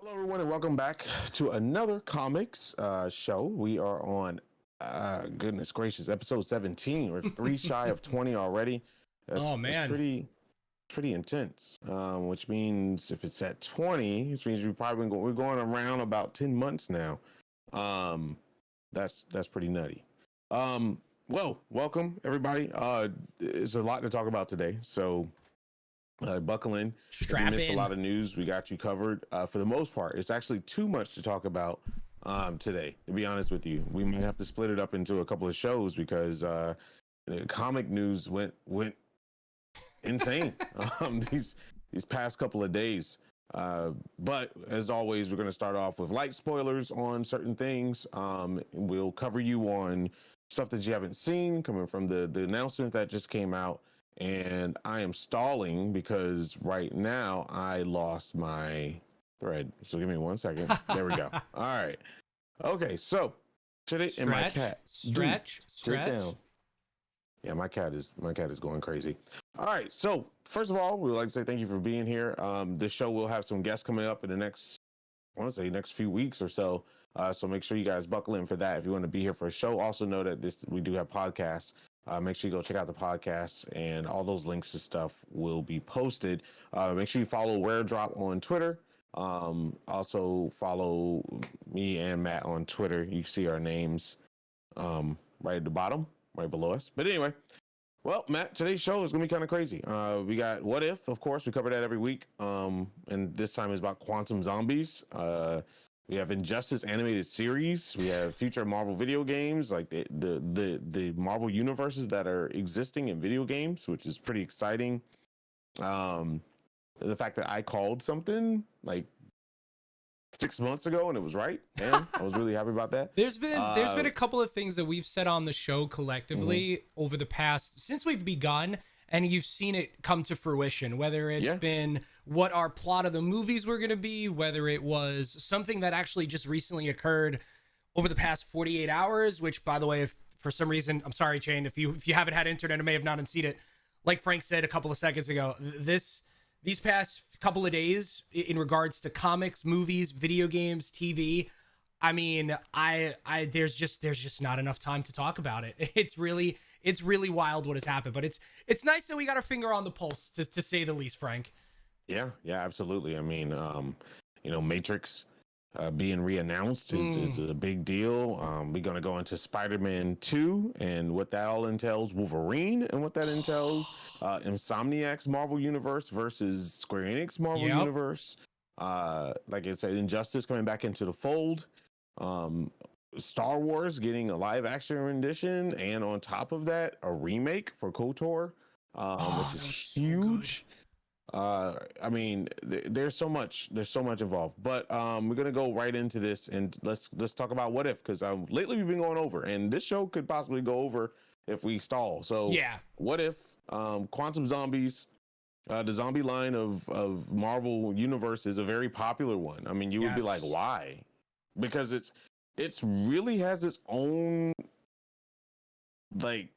Hello, everyone, and welcome back to another comics show. We are on, goodness gracious, episode 17. We're three shy of 20 already. That's pretty intense. Which means if it's at 20, which means we're going around about 10 months now. That's pretty nutty. Well, welcome everybody. It's a lot to talk about today, so buckle in. Strap if you missed in. a lot of news, we got you covered. For the most part, it's actually too much to talk about today, to be honest with you. We might have to split it up into a couple of shows because the comic news went insane these past couple of days. But as always, we're going to start off with light spoilers on certain things. We'll cover you on stuff that you haven't seen coming from the announcement that just came out. And I am stalling because right now I lost my thread. So give me 1 second. There we go. All right. Okay. So today, and my cat. Stretch. Sit down. Yeah, my cat is going crazy. All right. So first of all, we would like to say thank you for being here. This show will have some guests coming up in the next few weeks or so. So make sure you guys buckle in for that if you want to be here for a show. Also know that we do have podcasts. Make sure you go check out the podcast, and all those links and stuff will be posted. Make sure you follow Rare Drop on Twitter. Also follow me and Matt on Twitter. You see our names right at the bottom, right below us. But anyway, well, Matt, today's show is going to be kind of crazy. We got What If, of course. We cover that every week. And this time is about quantum zombies. We have Injustice animated series. We have future Marvel video games, like the Marvel universes that are existing in video games, which is pretty exciting. The fact that I called something like 6 months ago and it was right, man, I was really happy about that. There's been a couple of things that we've said on the show collectively over the past since we've begun. And you've seen it come to fruition, whether it's been what our plot of the movies were going to be, whether it was something that actually just recently occurred over the past 48 hours, which, by the way, if for some reason, I'm sorry, Shane, if you haven't had internet and may have not seen it, like Frank said a couple of seconds ago, these past couple of days in regards to comics, movies, video games, TV, I mean, there's just not enough time to talk about it. It's really wild what has happened, but it's nice that we got our finger on the pulse, to say the least, Frank. Yeah, absolutely. I mean, Matrix being reannounced is a big deal. We're going to go into Spider-Man 2 and what that all entails, Wolverine and what that entails, Insomniac's Marvel Universe versus Square Enix Marvel Universe. Like I said, Injustice coming back into the fold. Star Wars getting a live action rendition, and on top of that, a remake for KOTOR, which is huge. I mean, there's so much involved, but we're gonna go right into this, and let's talk about What If, because lately we've been going over, and this show could possibly go over if we stall. So yeah, What If, quantum zombies. The zombie line of Marvel Universe is a very popular one. I mean, you would be like, why? Because it's really has its own like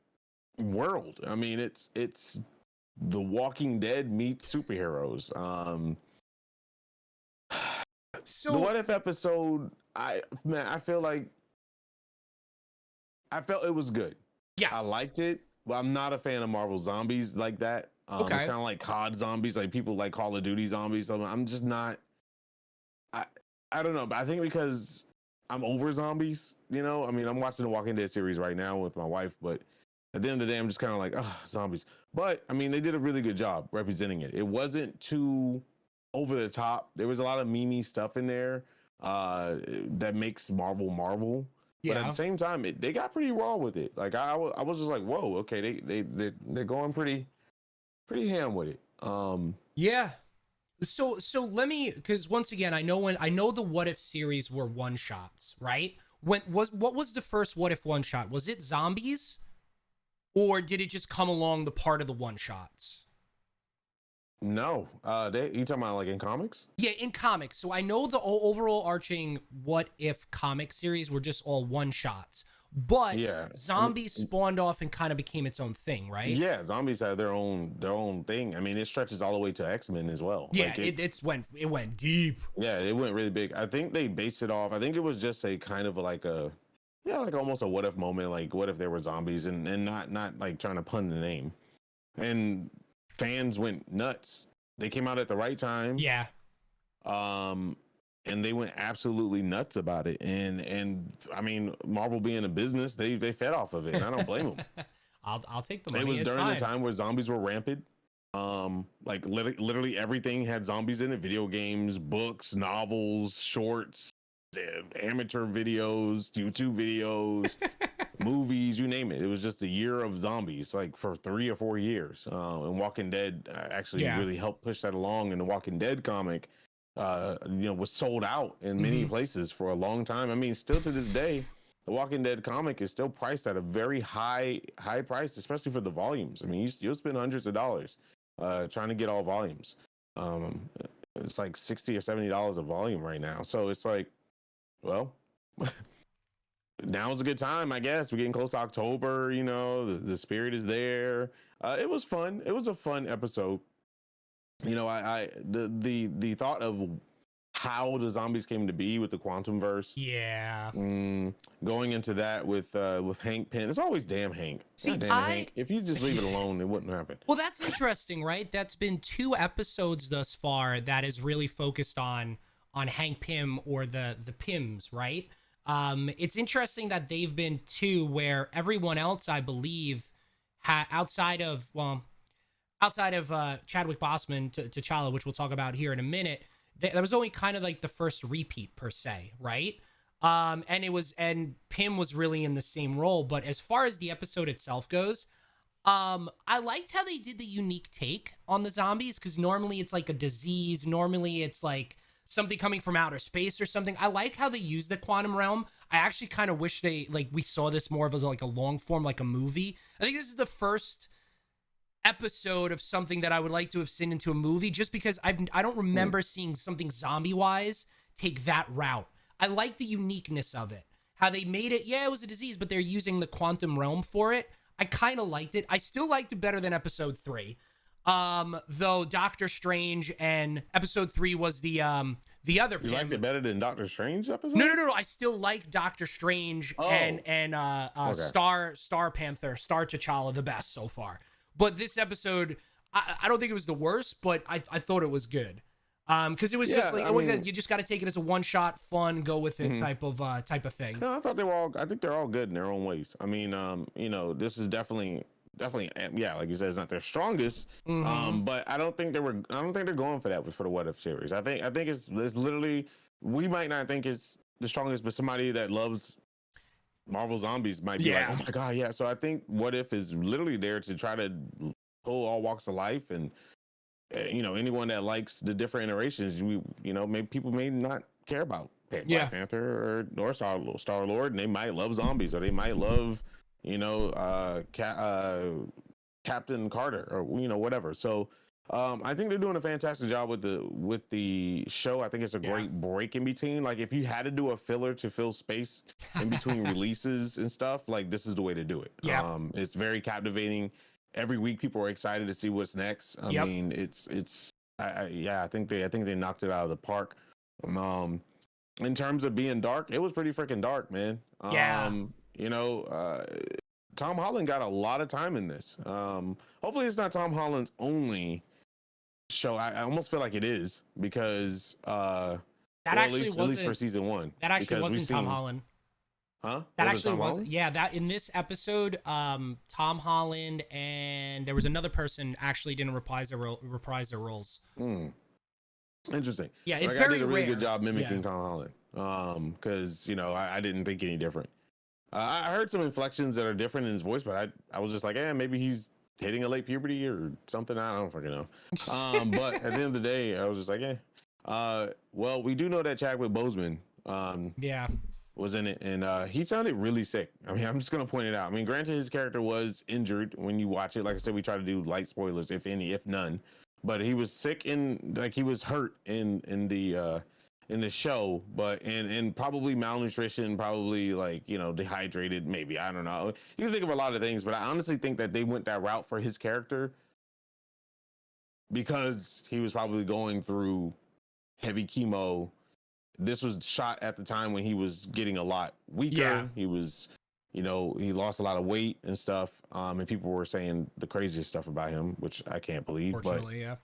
world. I mean, it's The Walking Dead meets superheroes. So the What If episode, I felt it was good. Yes, I liked it. Well, I'm not a fan of Marvel zombies like that. It's kind of like COD zombies, like people like Call of Duty zombies. So I'm just not. I don't know, but I think because I'm over zombies, I mean, I'm watching the Walking Dead series right now with my wife, but at the end of the day, I'm just kind of like, zombies. But I mean, they did a really good job representing it. It wasn't too over the top. There was a lot of meme stuff in there that makes Marvel. Yeah. But at the same time, they got pretty raw with it. Like I was just like, whoa, okay, they're going pretty ham with it. Yeah. So let me, because once again, I know the What If series were one shots, right? What was the first What If one shot? Was it zombies, or did it just come along the part of the one shots? No, you talking about like in comics? Yeah, in comics. So I know the overall arching What If comic series were just all one shots. But Yeah. zombies spawned off and kind of became its own thing, right? Yeah, zombies have their own thing. I mean, it stretches all the way to X-Men as well. Yeah, Like it went deep. yeah, it went really big. I think they based it off. I think it was just a kind of like a yeah, like almost a what if moment. Like what if there were zombies and not like trying to pun the name. And fans went nuts. They came out at the right time. Yeah. And they went absolutely nuts about it. And I mean, Marvel being a business, they fed off of it. And I don't blame them. I'll take the money. It was it's during fine. the time where zombies were rampant. Like literally everything had zombies in it: video games, books, novels, shorts, amateur videos, YouTube videos, movies, you name it. It was just a year of zombies, like for 3 or 4 years. And Walking Dead actually really helped push that along. And the Walking Dead comic, was sold out in many places for a long time. I mean, still to this day, the Walking Dead comic is still priced at a very high price, especially for the volumes. I mean, you'll spend hundreds of dollars trying to get all volumes. It's like $60 or $70 a volume right now. So it's like, well, now's a good time, I guess. We're getting close to October. The spirit is there. It was fun. It was a fun episode. The thought of how the zombies came to be with the quantum verse. Yeah. Going into that with Hank Pym. It's always damn Hank. See, Hank. If you just leave it alone, it wouldn't happen. Well, that's interesting, right? That's been 2 episodes thus far that is really focused on Hank Pym or the Pyms, right? It's interesting that they've been 2 where everyone else, I believe, outside of Chadwick Boseman to T'Challa, which we'll talk about here in a minute, that was only kind of like the first repeat per se, right? And Pym was really in the same role. But as far as the episode itself goes, I liked how they did the unique take on the zombies, because normally it's like a disease. Normally it's like something coming from outer space or something. I like how they use the quantum realm. I actually kind of wish we saw this more of as like a long form, like a movie. I think this is the first episode of something that I would like to have seen into a movie, just because I don't remember seeing something zombie wise take that route. I like the uniqueness of it, how they made it. Yeah, it was a disease, but they're using the quantum realm for it. I kind of liked it. I still liked it better than episode 3. Though Doctor Strange and episode 3 was the other. You liked it better than Doctor Strange episode? No. I still like Doctor Strange and Star Panther, Star T'Challa the best so far. But this episode, I don't think it was the worst, but I thought it was good. Because it was just like, you just got to take it as a one-shot, fun, go with it type of thing. No, I thought I think they're all good in their own ways. I mean, this is definitely, yeah, like you said, it's not their strongest. But I don't think they're going for that for the What If series. I think it's literally, we might not think it's the strongest, but somebody that loves Marvel Zombies might be like, oh my god, yeah. So I think What If is literally there to try to pull all walks of life, and anyone that likes the different iterations. Maybe people may not care about Black Panther or Star Lord, and they might love zombies, or they might love Captain Carter, or whatever. So I think they're doing a fantastic job with the show. I think it's a great break in between. Like, if you had to do a filler to fill space in between releases and stuff, like, this is the way to do it. It's very captivating. Every week people are excited to see what's next. I mean, I think they knocked it out of the park. In terms of being dark, it was pretty freaking dark, man. Tom Holland got a lot of time in this. Hopefully it's not Tom Holland's only show. I almost feel like it is, because at least for season 1. That actually wasn't Tom Holland. Huh? That actually wasn't. Yeah, that in this episode, Tom Holland and there was another person actually didn't reprise their roles. Interesting. Yeah, it's I very did a really rare. good job mimicking Tom Holland. Because I didn't think any different. I heard some inflections that are different in his voice, but I was just like, maybe he's hitting a late puberty or something. I don't freaking know. But at the end of the day, I was just like, well, we do know that Chadwick Boseman was in it, and he sounded really sick. I mean, I'm just gonna point it out. I mean, granted, his character was injured when you watch it. Like I said, we try to do light spoilers, if any, if none. But he was sick he was hurt in in the show, but and probably malnutrition, probably like dehydrated, maybe, I don't know. You can think of a lot of things, but I honestly think that they went that route for his character because he was probably going through heavy chemo. This was shot at the time when he was getting a lot weaker. Yeah. He was, he lost a lot of weight and stuff. And people were saying the craziest stuff about him, which I can't believe. Fortunately, but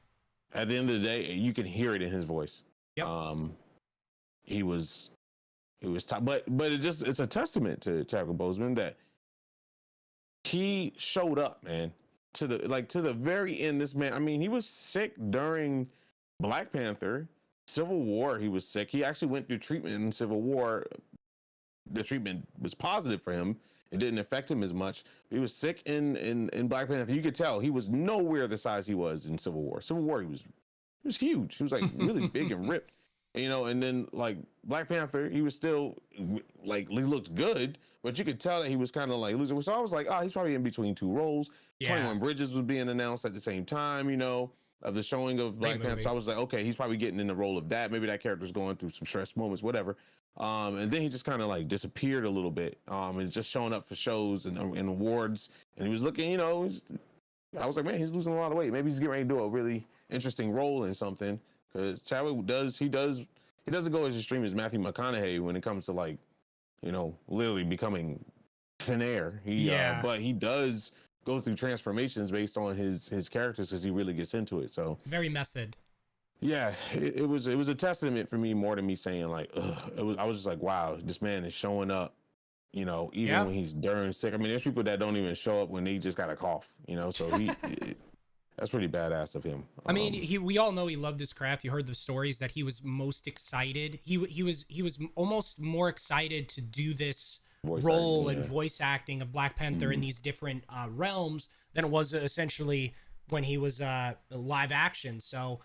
at the end of the day, you can hear it in his voice. Yep. He was tough, but it's a testament to Chadwick Boseman that he showed up, man, to the very end. This man, I mean, he was sick during Black Panther. Civil War, he was sick. He actually went through treatment in Civil War. The treatment was positive for him. It didn't affect him as much. He was sick in Black Panther. You could tell he was nowhere the size he was in Civil War. Civil War, he was huge. He was like really big and ripped. And then like Black Panther, he was still like, he looked good, but you could tell that he was kind of like losing. So I was like, he's probably in between two roles. 21 Bridges was being announced at the same time, of the showing of Black Panther. So I was like, okay, he's probably getting in the role of that. Maybe that character's going through some stress moments, whatever. And then he just kind of like disappeared a little bit. And just showing up for shows and awards. And he was looking, I was like, man, he's losing a lot of weight. Maybe he's getting ready to do a really interesting role in something. Because Chadwick doesn't go as extreme as Matthew McConaughey when it comes to like, literally becoming thin air. But he does go through transformations based on his characters because he really gets into it. So very method. Yeah, it was a testament for me more than me saying like, ugh. I was just like, wow, this man is showing up, even when he's darn sick. I mean, there's people that don't even show up when they just got a cough, so that's pretty badass of him. I mean, we all know he loved his craft. You heard the stories that he was most excited. He was almost more excited to do this role and voice acting of Black Panther in these different realms than it was essentially when he was live action. So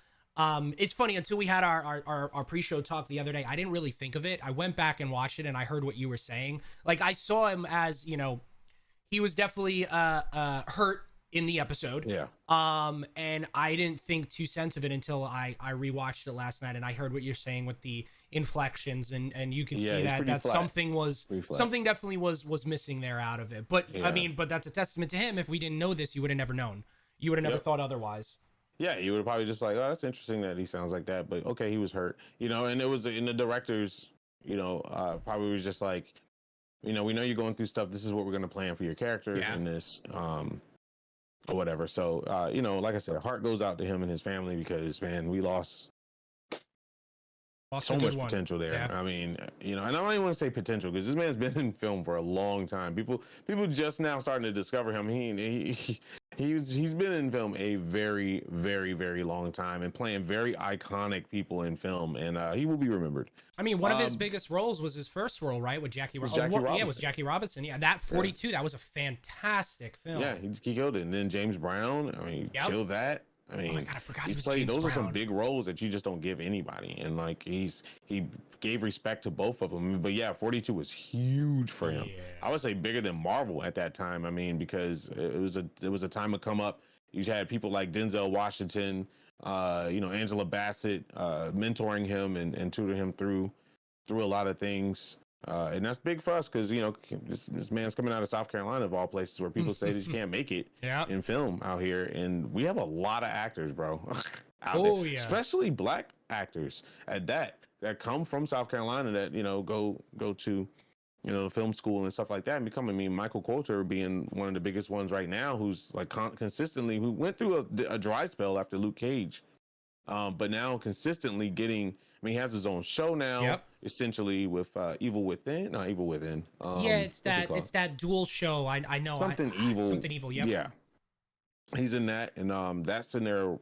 it's funny, until we had our pre-show talk the other day, I didn't really think of it. I went back and watched it and I heard what you were saying. Like, I saw him as, he was definitely hurt in the episode. Yeah. And I didn't think 2 cents of it until I rewatched it last night, and I heard what you're saying with the inflections, and you can see that something definitely was missing there out of it. But I mean, but that's a testament to him. If we didn't know this, you would have never known. You would have never thought otherwise. Yeah, you would have probably just like, oh, that's interesting that he sounds like that, but okay, he was hurt. And it was in the directors, probably was just like, we know you're going through stuff. This is what we're going to plan for your character in this, or whatever. So, like I said, heart goes out to him and his family because, man, we lost so much potential there. Yeah. I mean, and I don't even want to say potential because this man's been in film for a long time. People just now starting to discover him. He's been in film a very, very, very long time and playing very iconic people in film, and he will be remembered. I mean, one of his biggest roles was his first role, right, with Jackie Robinson. Yeah, with Jackie Robinson. Yeah, that 42, that was a fantastic film. Yeah, he killed it. And then James Brown, I mean, killed that. I mean, oh my God, I forgot he's played. Those are some big roles that you just don't give anybody, and like he gave respect to both of them. But yeah, 42 was huge for him. Yeah. I would say bigger than Marvel at that time. I mean, because it was a time to come up. You had people like Denzel Washington, Angela Bassett, mentoring him and tutoring him through a lot of things. And that's big for us because, this man's coming out of South Carolina, of all places, where people say that you can't make it in film out here. And we have a lot of actors, bro, out there, especially Black actors at that come from South Carolina that, go to, the film school and stuff like that and become, Michael Coulter being one of the biggest ones right now, who's like consistently, who went through a dry spell after Luke Cage, but now consistently getting, he has his own show now, essentially with Evil Within. It's that dual show. I know. Something Evil. Yep. Yeah. He's in that, and that's in their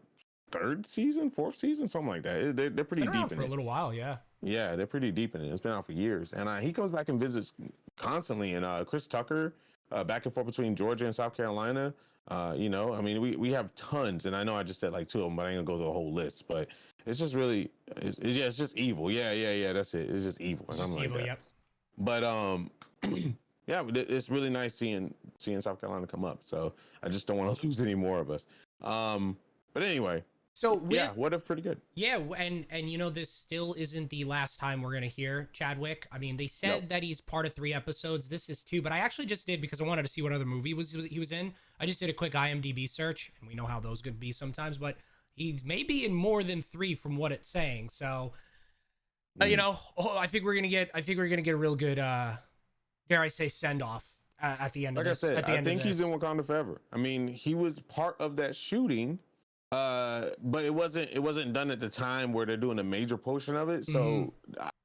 3rd season, 4th season, something like that. They're pretty deep in it. For a little while, yeah. Yeah, they're pretty deep in it. It's been out for years, and he comes back and visits constantly. And Chris Tucker, back and forth between Georgia and South Carolina. We have tons, and I know I just said like 2 of them, but I ain't gonna go through a whole list. But it's just really, it's just evil. Yeah. That's it. It's just evil. And I'm like that. Yep. But yeah, it's really nice seeing South Carolina come up. So I just don't want to lose any more of us. But anyway, So What If pretty good. Yeah, and you know, this still isn't the last time we're gonna hear Chadwick. I mean, they said that he's part of 3 episodes. This is 2, but I actually just did, because I wanted to see what other movie he was in. I just did a quick IMDb search, and we know how those could be sometimes. But he's maybe in more than 3 from what it's saying. So, you know, I think we're gonna get a real good, dare I say, send off at the end of this. Like I said, I think he's in Wakanda forever. I mean, he was part of that shooting. But it wasn't done at the time where they're doing a major portion of it. So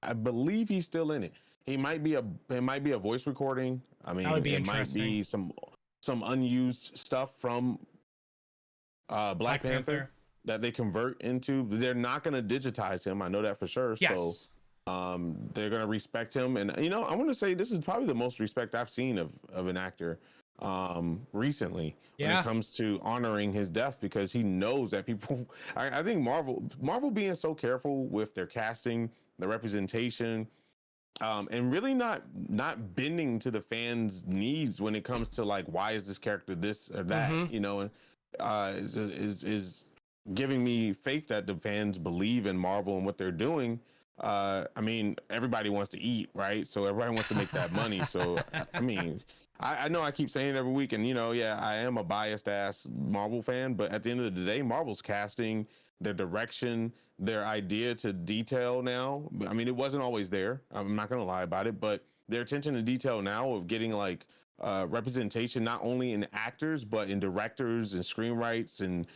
I believe he's still in it. It might be a voice recording. I mean, it might be some unused stuff from Black Panther that they convert into. They're not going to digitize him. I know that for sure. Yes. So they're going to respect him. And, you know, I want to say this is probably the most respect I've seen of an actor recently when it comes to honoring his death, because he knows that people I think Marvel being so careful with their casting, the representation, and really not bending to the fans' needs when it comes to like, why is this character this or that, you know, is giving me faith that the fans believe in Marvel and what they're doing. I mean, everybody wants to eat, right? So everybody wants to make that money. So I mean, I know I keep saying it every week, and you know, I am a biased ass Marvel fan, but at the end of the day, Marvel's casting, their direction, their idea to detail now. I mean, it wasn't always there. I'm not gonna lie about it, but their attention to detail now of getting like representation not only in actors but in directors and screenwrites and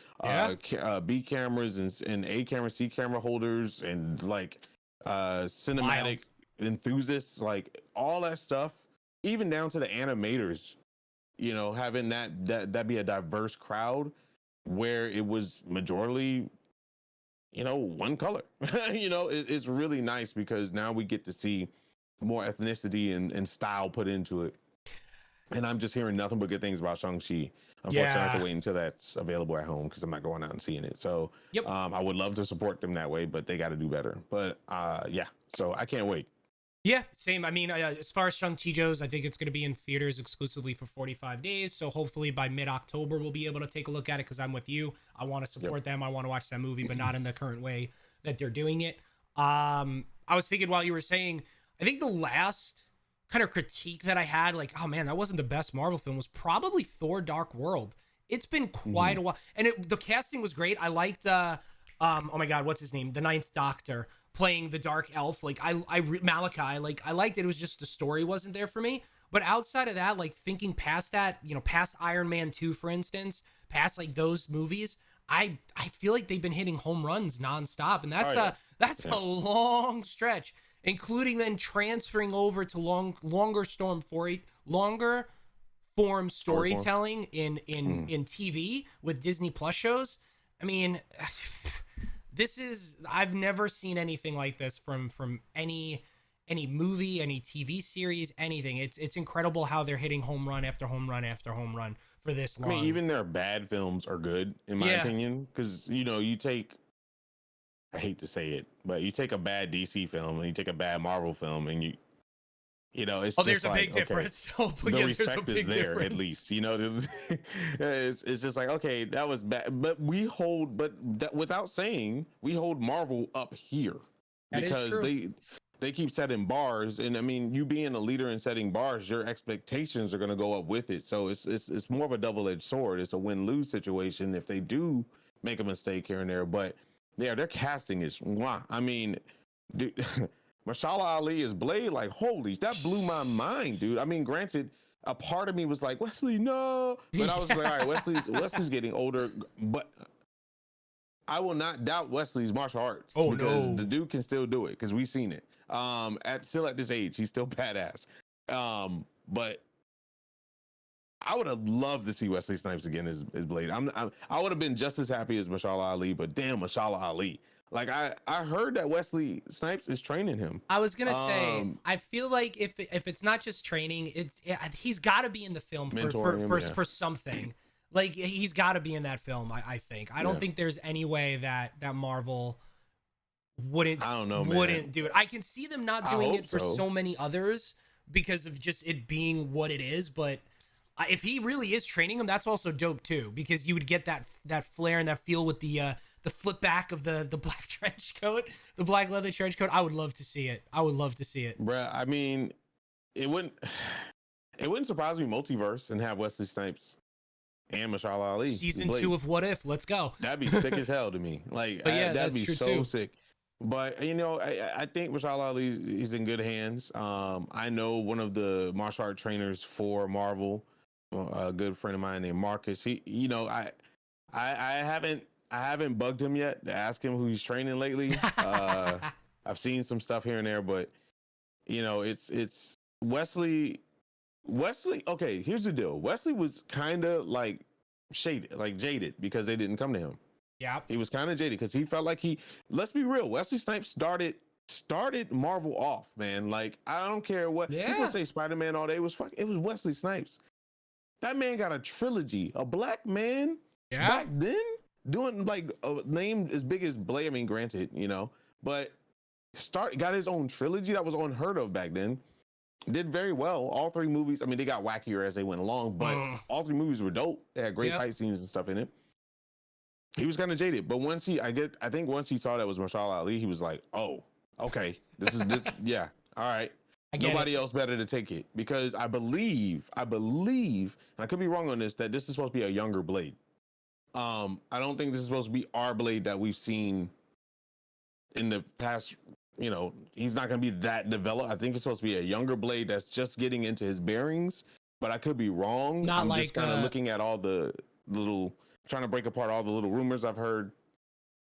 B cameras and A camera, C camera holders and like cinematic enthusiasts, like all that stuff. Even down to the animators, you know, having that be a diverse crowd where it was majorly, you know, one color. You know, it's really nice because now we get to see more ethnicity and style put into it. And I'm just hearing nothing but good things about Shang-Chi. Unfortunately, I have to wait until that's available at home because I'm not going out and seeing it. So I would love to support them that way, but they got to do better. But so I can't wait. Yeah, same. I mean, as far as Shang-Chi goes, I think it's going to be in theaters exclusively for 45 days. So hopefully by mid-October, we'll be able to take a look at it because I'm with you. I want to support them. I want to watch that movie, but not in the current way that they're doing it. I was thinking while you were saying, I think the last kind of critique that I had, like, oh man, that wasn't the best Marvel film, was probably Thor Dark World. It's been quite a while. And the casting was great. I liked, oh my God, what's his name? The Ninth Doctor playing the Dark Elf. Like Malachi, like I liked it. It was just the story wasn't there for me. But outside of that, like thinking past that, you know, past Iron Man 2, for instance, past like those movies, I feel like they've been hitting home runs nonstop. And that's a long stretch, including then transferring over to longer form storytelling in TV with Disney Plus shows. I mean, I've never seen anything like this from any movie, any TV series, anything. It's incredible how they're hitting home run after home run after home run for this long. I mean, even their bad films are good in my opinion, because you know, I hate to say it, but you take a bad DC film and you take a bad Marvel film and you know, it's there's a big difference. The respect is there at least, you know. It's just like, okay, that was bad, but without saying, we hold Marvel up here because they keep setting bars, and I mean, you being a leader in setting bars, your expectations are going to go up with it. So it's more of a double-edged sword. It's a win-lose situation if they do make a mistake here and there. But yeah, their casting is I mean, dude. Mashallah Ali is Blade, like, holy, that blew my mind, dude. I mean, granted, a part of me was like, Wesley, no. But I was like, all right, Wesley's getting older, but I will not doubt Wesley's martial arts. Because the dude can still do it, because we've seen it. At this age, he's still badass. But I would have loved to see Wesley Snipes again as Blade. I would have been just as happy as Mashallah Ali, but damn, Mashallah Ali. Like I heard that Wesley Snipes is training him. I was gonna say, I feel like if it's not just training, he's got to be in the film for something. Like he's got to be in that film. I think. I don't think there's any way that Marvel wouldn't. I don't know, wouldn't do it. I can see them not doing it for so many others because of just it being what it is. But if he really is training him, that's also dope too, because you would get that flair and that feel with the the flip back of the black trench coat, the black leather trench coat. I would love to see it. I would love to see it. Bruh, I mean, it wouldn't surprise me multiverse and have Wesley Snipes and Mashallah Ali. Season 2 of What If. Let's go. That'd be sick as hell to me. Like, that'd be so sick. But, you know, I think Mashallah Ali, he's in good hands. I know one of the martial art trainers for Marvel, a good friend of mine named Marcus. He, you know, I haven't bugged him yet to ask him who he's training lately. I've seen some stuff here and there, but, you know, it's Wesley. Okay, here's the deal. Wesley was kind of like jaded because they didn't come to him. Yeah, he was kind of jaded because he felt like let's be real, Wesley Snipes started Marvel off, man. Like, I don't care what people say Spider-Man all day. It was Wesley Snipes. That man got a trilogy, a black man back then doing like a name as big as Blade. I mean, granted, you know, but got his own trilogy that was unheard of back then. Did very well. All 3 movies. I mean, they got wackier as they went along, but all 3 movies were dope. They had great fight scenes and stuff in it. He was kind of jaded, but once I think once he saw that was Mashallah Ali, he was like, "Oh, okay, this, yeah, all right." Nobody else better to take it, because I believe, and I could be wrong on this, that this is supposed to be a younger Blade. I don't think this is supposed to be our Blade that we've seen in the past. You know, he's not going to be that developed. I think it's supposed to be a younger Blade that's just getting into his bearings, but I could be wrong. I'm just kind of looking at all the trying to break apart all the little rumors I've heard.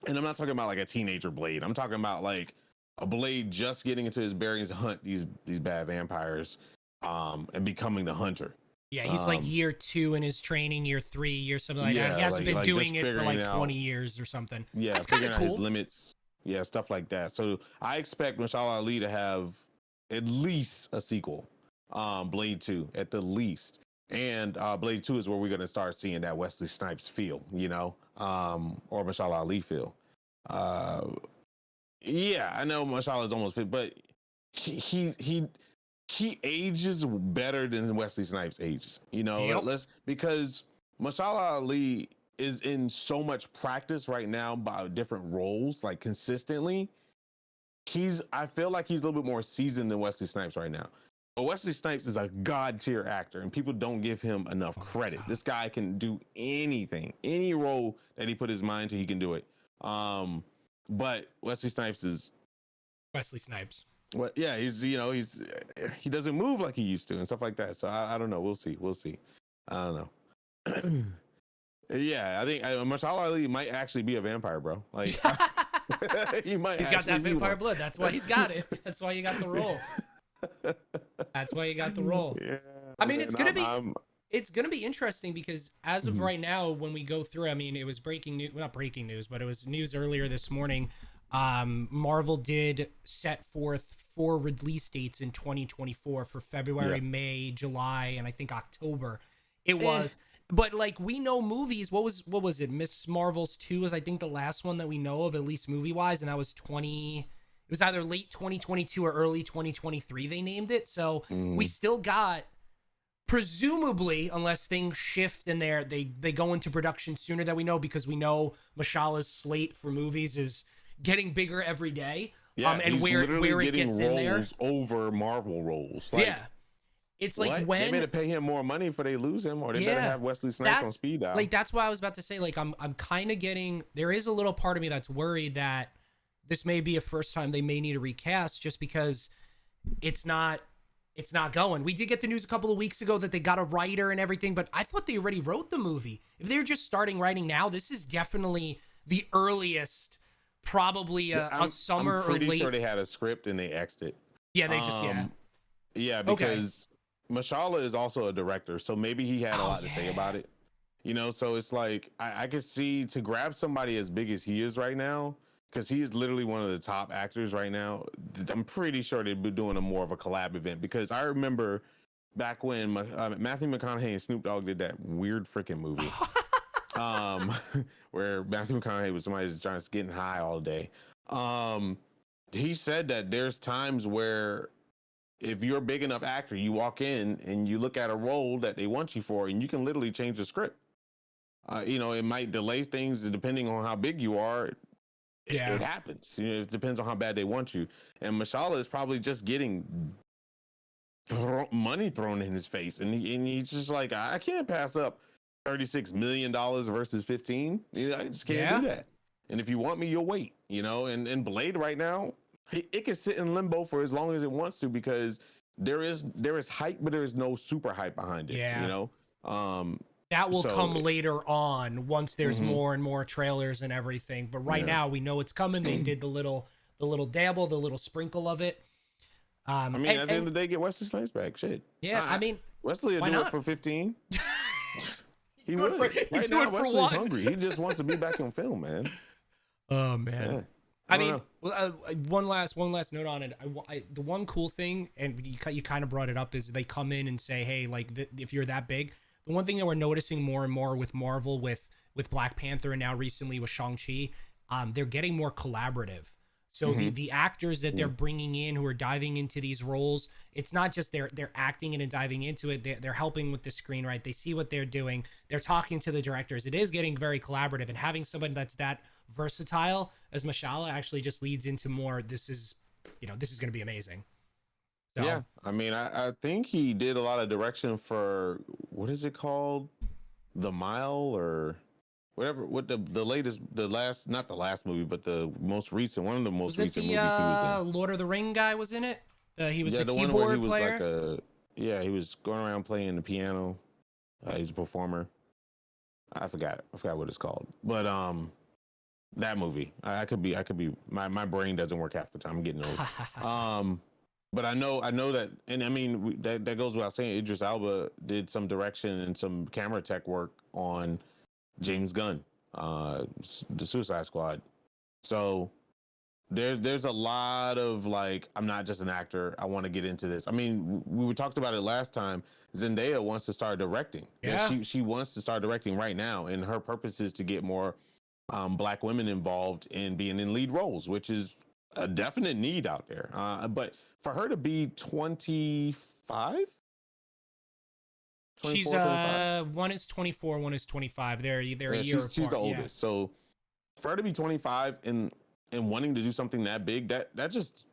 And I'm not talking about like a teenager Blade. I'm talking about like a Blade just getting into his bearings to hunt these bad vampires, and becoming the hunter. Yeah, he's like year 2 in his training, year 3, year something like that. He hasn't been doing it for like 20 years or something. Yeah, that's kind of cool. His limits. Yeah, stuff like that. So I expect Mashallah Ali to have at least a sequel, Blade 2 at the least. And Blade 2 is where we're going to start seeing that Wesley Snipes feel, you know, or Mashallah Ali feel. Yeah, I know Mashallah is almost fit, but he ages better than Wesley Snipes ages, you know, because Mashallah Ali is in so much practice right now by different roles, like consistently. I feel like he's a little bit more seasoned than Wesley Snipes right now. But Wesley Snipes is a god tier actor, and people don't give him enough credit. This guy can do anything, any role that he put his mind to, he can do it. But Wesley Snipes is Wesley Snipes. Well, yeah, he doesn't move like he used to and stuff like that. So I don't know. We'll see. I don't know. Yeah, I think Mashallah Ali might actually be a vampire, bro. Like, he might. He's got that vampire blood. That's why he's got it. That's why you got the role. That's why you got the role. Yeah. I mean, it's gonna be interesting because as of right now, when we go through, I mean, it was breaking news. Well, not breaking news, but it was news earlier this morning. Marvel did set forth 4 release dates in 2024 for February, May, July, and I think October. It was. But like, we know movies. What was it? Miss Marvel's 2 was, I think, the last one that we know of, at least movie wise, and that was it was either late 2022 or early 2023 they named it. So we still got, presumably, unless things shift and they go into production sooner than we know, because we know Mashala's slate for movies is getting bigger every day. Yeah, and where it gets in there over Marvel roles. Like, yeah. It's like, when they better pay him more money if they lose him, or they better have Wesley Snipes on speed dial. Like, that's what I was about to say. Like, I'm kind of getting, there is a little part of me that's worried that this may be a first time they may need a recast, just because it's not going. We did get the news a couple of weeks ago that they got a writer and everything, but I thought they already wrote the movie. If they're just starting writing now, this is definitely the earliest, probably a summer or late. I'm pretty sure they had a script and they X'd it. Yeah, they just, Yeah, because Mashallah is also a director, so maybe he had a lot to say about it. You know, so it's like, I could see, to grab somebody as big as he is right now, because he is literally one of the top actors right now, I'm pretty sure they'd be doing more of a collab event, because I remember back when Matthew McConaughey and Snoop Dogg did that weird freaking movie where Matthew McConaughey was somebody just trying to getting high all day. He said that there's times where if you're a big enough actor, you walk in and you look at a role that they want you for, and you can literally change the script. it might delay things depending on how big you are. It happens. It depends on how bad they want you. And Mashallah is probably just getting money thrown in his face, and he's just like, I can't pass up $36 million versus 15. I just can't do that. And if you want me, you'll wait. And Blade right now, it can sit in limbo for as long as it wants to, because there is hype, but there is no super hype behind it. That will come later on once there's more and more trailers and everything. But right now we know it's coming. They did the little dabble, the little sprinkle of it. At the end of the day, get Wesley Snipes back. Shit. Yeah, Wesley will do it for 15. He would. Right now, Wesley's hungry. He just wants to be back on film, man. Oh man. Yeah. One last note on it. The one cool thing, and you kind of brought it up, is they come in and say, hey, like if you're that big. The one thing that we're noticing more and more with Marvel, with Black Panther, and now recently with Shang-Chi, they're getting more collaborative. So the actors that they're bringing in who are diving into these roles, it's not just they're acting in and diving into it. They're helping with the screenwrite. They see what they're doing. They're talking to the directors. It is getting very collaborative, and having someone that's that versatile as Mashallah actually just leads into more. This is going to be amazing. So, yeah, I think he did a lot of direction for, what is it called, The Mile or whatever. What not the last movie, but the most recent, one of the most recent movies he was in. Lord of the Ring guy was in it. He was the keyboard one where he was player. He was going around playing the piano. He's a performer. I forgot what it's called, but that movie. I could be. My brain doesn't work half the time. I'm getting old. But I know that, and that goes without saying. Idris Elba did some direction and some camera tech work on James Gunn, the Suicide Squad. So there's a lot of like, I'm not just an actor. I want to get into this. We talked about it last time. Zendaya wants to start directing. Yeah. She wants to start directing right now, and her purpose is to get more Black women involved in being in lead roles, which is a definite need out there. But for her to be 25, she's 25? One is 24, one is 25. They're a year apart. She's the oldest. So for her to be 25 and wanting to do something that big, that just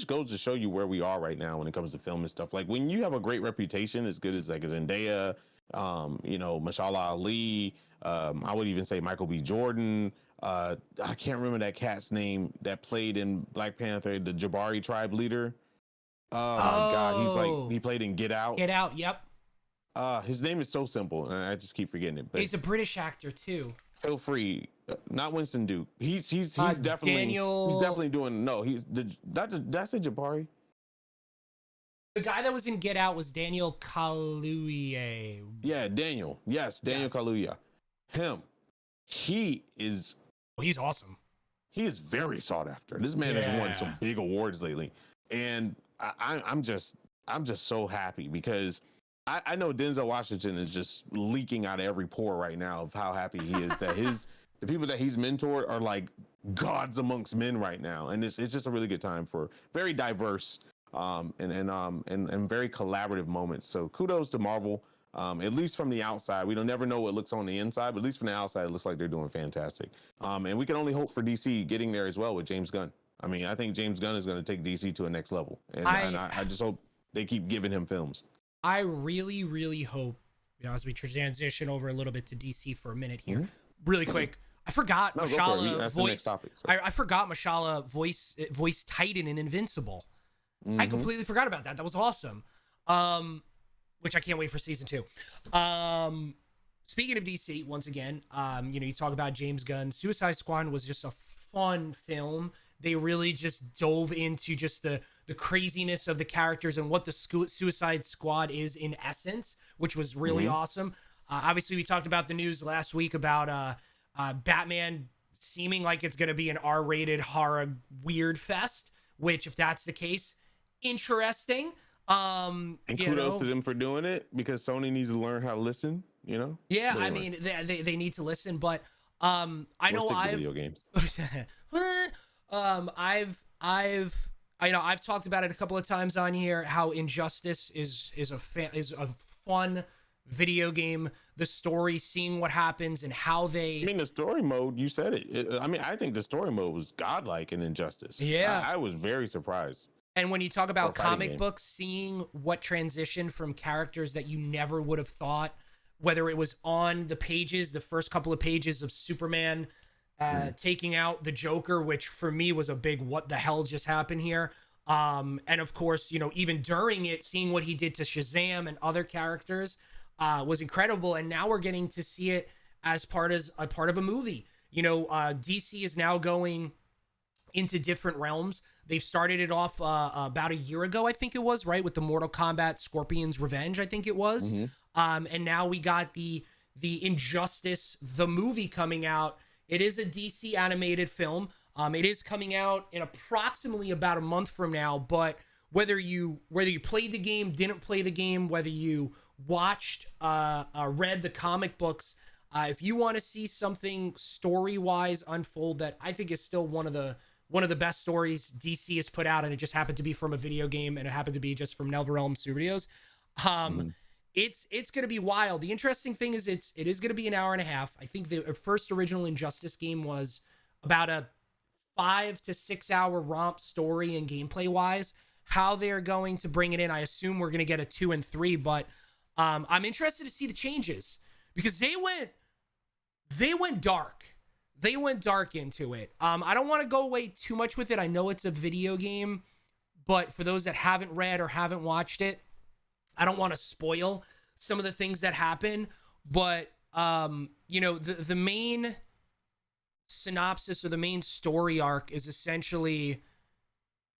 goes to show you where we are right now when it comes to film and stuff. Like when you have a great reputation, as good as like a Zendaya, Mashallah Ali, I would even say Michael B. Jordan. I can't remember that cat's name that played in Black Panther, the Jabari tribe leader. Oh my God, he played in Get Out. Get Out, yep. His name is so simple, and I just keep forgetting it. But he's a British actor too. Feel free, not Winston Duke. He's definitely Daniel. He's definitely doing that's a Jabari. The guy that was in Get Out was Daniel Kaluuya. Yeah, Daniel. Yes, Daniel Kaluuya. Him. He is. He's awesome. He is very sought after. This man has won some big awards lately, and I'm just so happy because I know Denzel Washington is just leaking out of every pore right now of how happy he is that the people that he's mentored are like gods amongst men right now, and it's just a really good time for very diverse and very collaborative moments. So kudos to Marvel. At least from the outside, we don't never know what looks on the inside, but at least from the outside, it looks like they're doing fantastic. And we can only hope for DC getting there as well with James Gunn. I think James Gunn is going to take DC to a next level, and I just hope they keep giving him films. I really, really hope, as we transition over a little bit to DC for a minute here, really quick. I forgot Mashallah voice. I forgot Mashallah voice Titan in Invincible. I completely forgot about that. That was awesome. Which I can't wait for season 2. Speaking of DC, once again, you talk about James Gunn. Suicide Squad was just a fun film. They really just dove into just the craziness of the characters and what the Suicide Squad is in essence, which was really awesome. Obviously, we talked about the news last week about Batman seeming like it's going to be an R-rated horror weird fest, which if that's the case, interesting. And kudos to them for doing it, because Sony needs to learn how to listen, Yeah, anyway. They need to listen, but I know video games. I've talked about it a couple of times on here how Injustice is a fun video game, the story, seeing what happens and how they. I mean, the story mode, you said it. I mean, I think the story mode was godlike in Injustice. Yeah. I was very surprised. And when you talk about comic books, seeing what transition from characters that you never would have thought, whether it was on the pages, the first couple of pages of Superman taking out the Joker, which for me was a big what the hell just happened here. And of course, you know, even during it, seeing what he did to Shazam and other characters was incredible. And now we're getting to see it as part of a movie. You know, DC is now going into different realms. They've started it off about a year ago, I think it was, right, with the Mortal Kombat Scorpion's Revenge, I think it was. And now we got the Injustice, the movie coming out. It is a DC animated film. It is coming out in approximately about a month from now. But whether you played the game, didn't play the game, whether you watched, read the comic books, if you want to see something story-wise unfold that I think is still one of the best stories DC has put out, and it just happened to be from a video game, and it happened to be just from NetherRealm Studios. It's going to be wild. The interesting thing is it is going to be an hour and a half. I think the first original Injustice game was about a 5 to 6 hour romp story and gameplay wise. How they're going to bring it in, I assume we're going to get a 2 and 3, but I'm interested to see the changes because they went dark. They went dark into it. I don't want to go away too much with it. I know it's a video game, but for those that haven't read or haven't watched it, I don't want to spoil some of the things that happen. But, you know, the main synopsis or the main story arc is essentially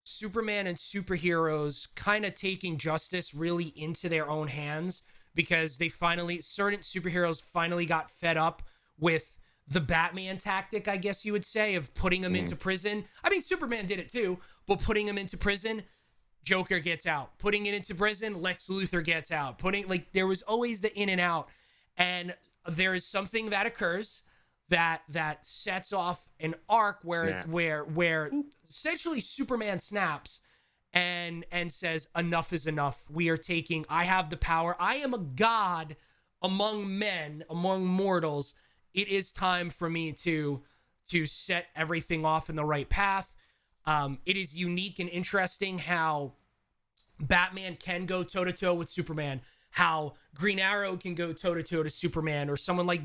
Superman and superheroes kind of taking justice really into their own hands because certain superheroes finally got fed up with the Batman tactic, I guess you would say, of putting him into prison. I mean, Superman did it too, but putting him into prison, Joker gets out. Putting it into prison, Lex Luthor gets out. There was always the in and out. And there is something that occurs that sets off an arc where essentially Superman snaps and says, enough is enough. I have the power. I am a god among men, among mortals. It is time for me to set everything off in the right path. It is unique and interesting how Batman can go toe-to-toe with Superman, how Green Arrow can go toe-to-toe to Superman, or someone like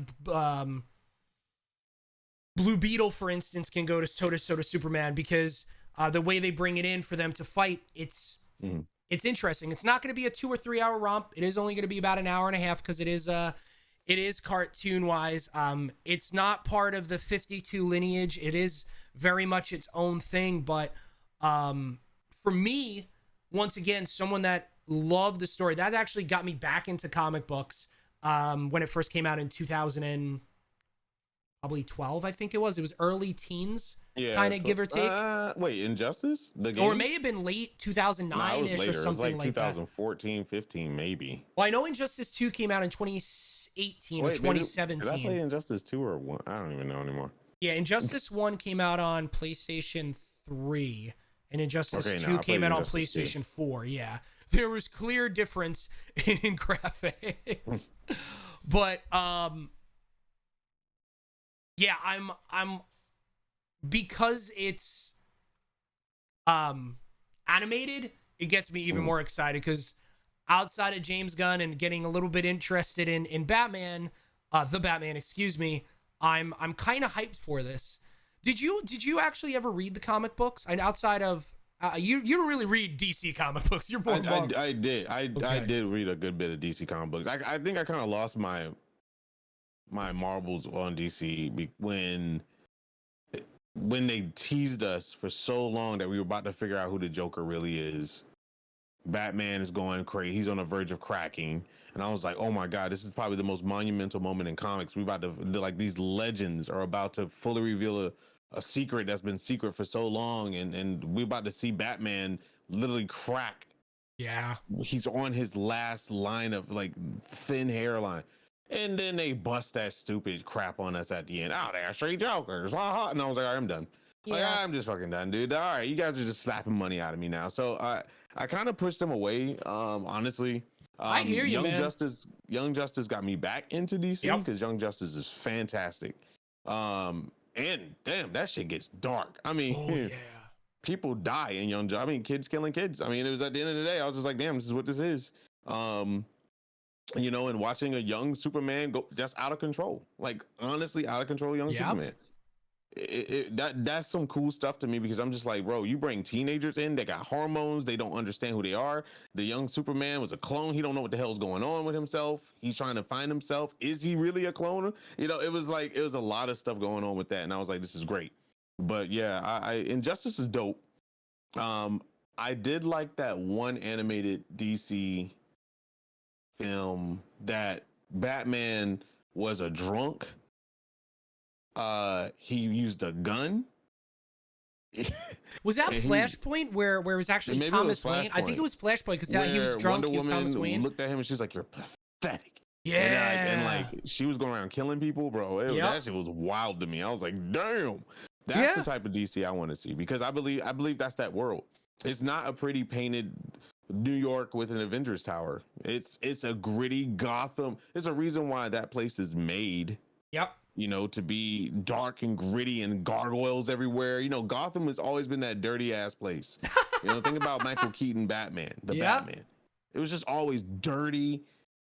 Blue Beetle, for instance, can go toe-to-toe to Superman because the way they bring it in for them to fight, it's interesting. It's not going to be a 2 or 3 hour romp. It is only going to be about an hour and a half because it is cartoon wise. It's not part of the 52 lineage. It is very much its own thing. But for me, once again, someone that loved the story, that actually got me back into comic books when it first came out in 2012, I think it was. It was early teens, kind of give or take. Wait, Injustice? The game? Or it may have been late 2009-ish or something like 2014, 15, maybe. Well, I know Injustice 2 came out in 2018 or 2017. Did I play Injustice 2 or 1? I don't even know anymore. Yeah, Injustice 1 came out on PlayStation 3, and Injustice 2 came out on PlayStation 4. Yeah, there was clear difference in graphics. But, yeah, I'm because it's animated, it gets me even more excited because outside of James Gunn and getting a little bit interested in Batman, the Batman, excuse me, I'm kind of hyped for this. Did you actually ever read the comic books? And outside of you don't really read DC comic books. You're born. I did. I did read a good bit of DC comic books. I think I kind of lost my marbles on DC when they teased us for so long that we were about to figure out who the Joker really is. Batman is going crazy. He's on the verge of cracking. And I was like, oh my God, this is probably the most monumental moment in comics. We about to, like, these legends are about to fully reveal a secret that's been secret for so long. And we're about to see Batman literally crack. Yeah. He's on his last line of, like, thin hairline. And then they bust that stupid crap on us at the end. Oh, they're straight jokers. And I was like, all right, I'm done. Yeah. Like, I'm just fucking done, dude. All right, you guys are just slapping money out of me now. So I kind of pushed them away. Honestly, I hear you, man. Young Justice got me back into DC because Young Justice is fantastic. And damn, that shit gets dark. I mean, people die in Young Justice. I mean, kids killing kids. I mean, it was at the end of the day, I was just like, damn, this is what this is. You know, and watching a young Superman go just out of control, like honestly out of control, young Superman. That's some cool stuff to me because I'm just like, bro, you bring teenagers in, they got hormones, they don't understand who they are. The young Superman was a clone. He don't know what the hell's going on with himself. He's trying to find himself. Is he really a clone? You know, it was a lot of stuff going on with that, and I was like, this is great. But yeah, I Injustice is dope. I did like that one animated DC film that Batman was a drunk. He used a gun. Was that Flashpoint where it was actually Thomas Wayne? I think it was Flashpoint because he was drunk. He was Thomas Wayne. Looked at him and she was like, "You're pathetic." Yeah, and like she was going around killing people, bro. That shit was wild to me. I was like, "Damn." That's the type of DC I want to see because I believe that's that world. It's not a pretty painted New York with an Avengers Tower. It's a gritty Gotham. There's a reason why that place is made. Yep. You know, to be dark and gritty and gargoyles everywhere. You know, Gotham has always been that dirty ass place. You know, think about Michael Keaton Batman, Batman. It was just always dirty.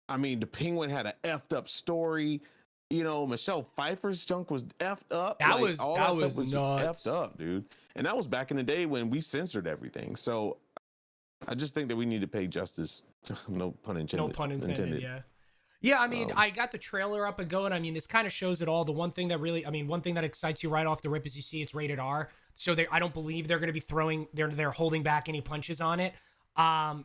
I mean, the Penguin had an effed up story. You know, Michelle Pfeiffer's junk was effed up. That was nuts. Just effed up, dude. And that was back in the day when we censored everything. So I just think that we need to pay justice. No pun intended. No pun intended. Yeah, I mean, I got the trailer up and going. I mean, this kind of shows it all. The one thing that excites you right off the rip is you see it's rated R. So I don't believe they're going to be they're holding back any punches on it. I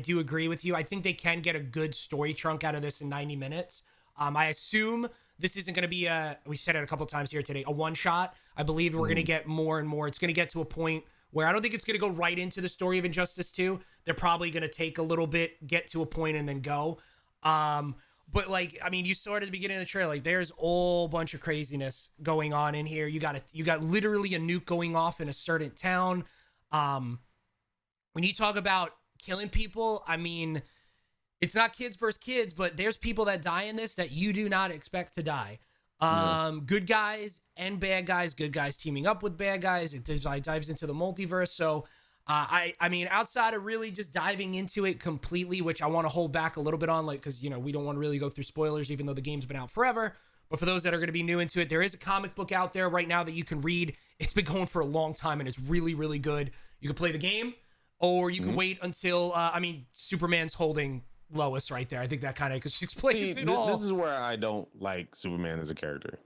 do agree with you. I think they can get a good story chunk out of this in 90 minutes. I assume this isn't going to be we said it a couple times here today, a one shot. I believe we're going to get more and more. It's going to get to a point where I don't think it's going to go right into the story of Injustice 2. They're probably going to take a little bit, get to a point and then go. But like, I mean, you saw it at the beginning of the trailer, like there's a whole bunch of craziness going on in here. You got literally a nuke going off in a certain town. When you talk about killing people, I mean, it's not kids versus kids, but there's people that die in this that you do not expect to die. Good guys and bad guys, good guys teaming up with bad guys. It dives into the multiverse. So, I mean, outside of really just diving into it completely, which I want to hold back a little bit on, like, because, you know, we don't want to really go through spoilers, even though the game's been out forever. But for those that are going to be new into it, there is a comic book out there right now that you can read. It's been going for a long time, and it's really, really good. You can play the game, or you can wait until, Superman's holding Lois right there. I think that kind of explains it all. This is where I don't like Superman as a character.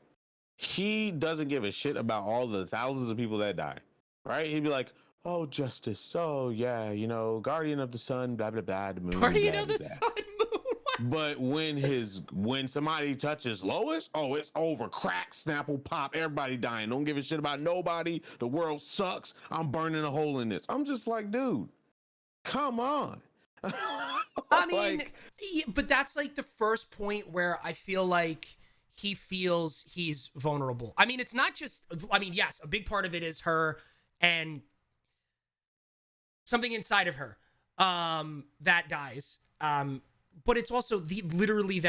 He doesn't give a shit about all the thousands of people that die, right? He'd be like, oh, justice. So, yeah, you know, guardian of the sun, blah, blah, blah, the moon. Guardian blah, of the blah. sun, moon. But when somebody touches Lois, oh, it's over. Crack, Snapple, pop, everybody dying. Don't give a shit about nobody. The world sucks. I'm burning a hole in this. I'm just like, dude, come on. I mean, but that's like the first point where I feel like he feels he's vulnerable. I mean, it's not just, yes, a big part of it is her and something inside of her that dies. But it's also literally you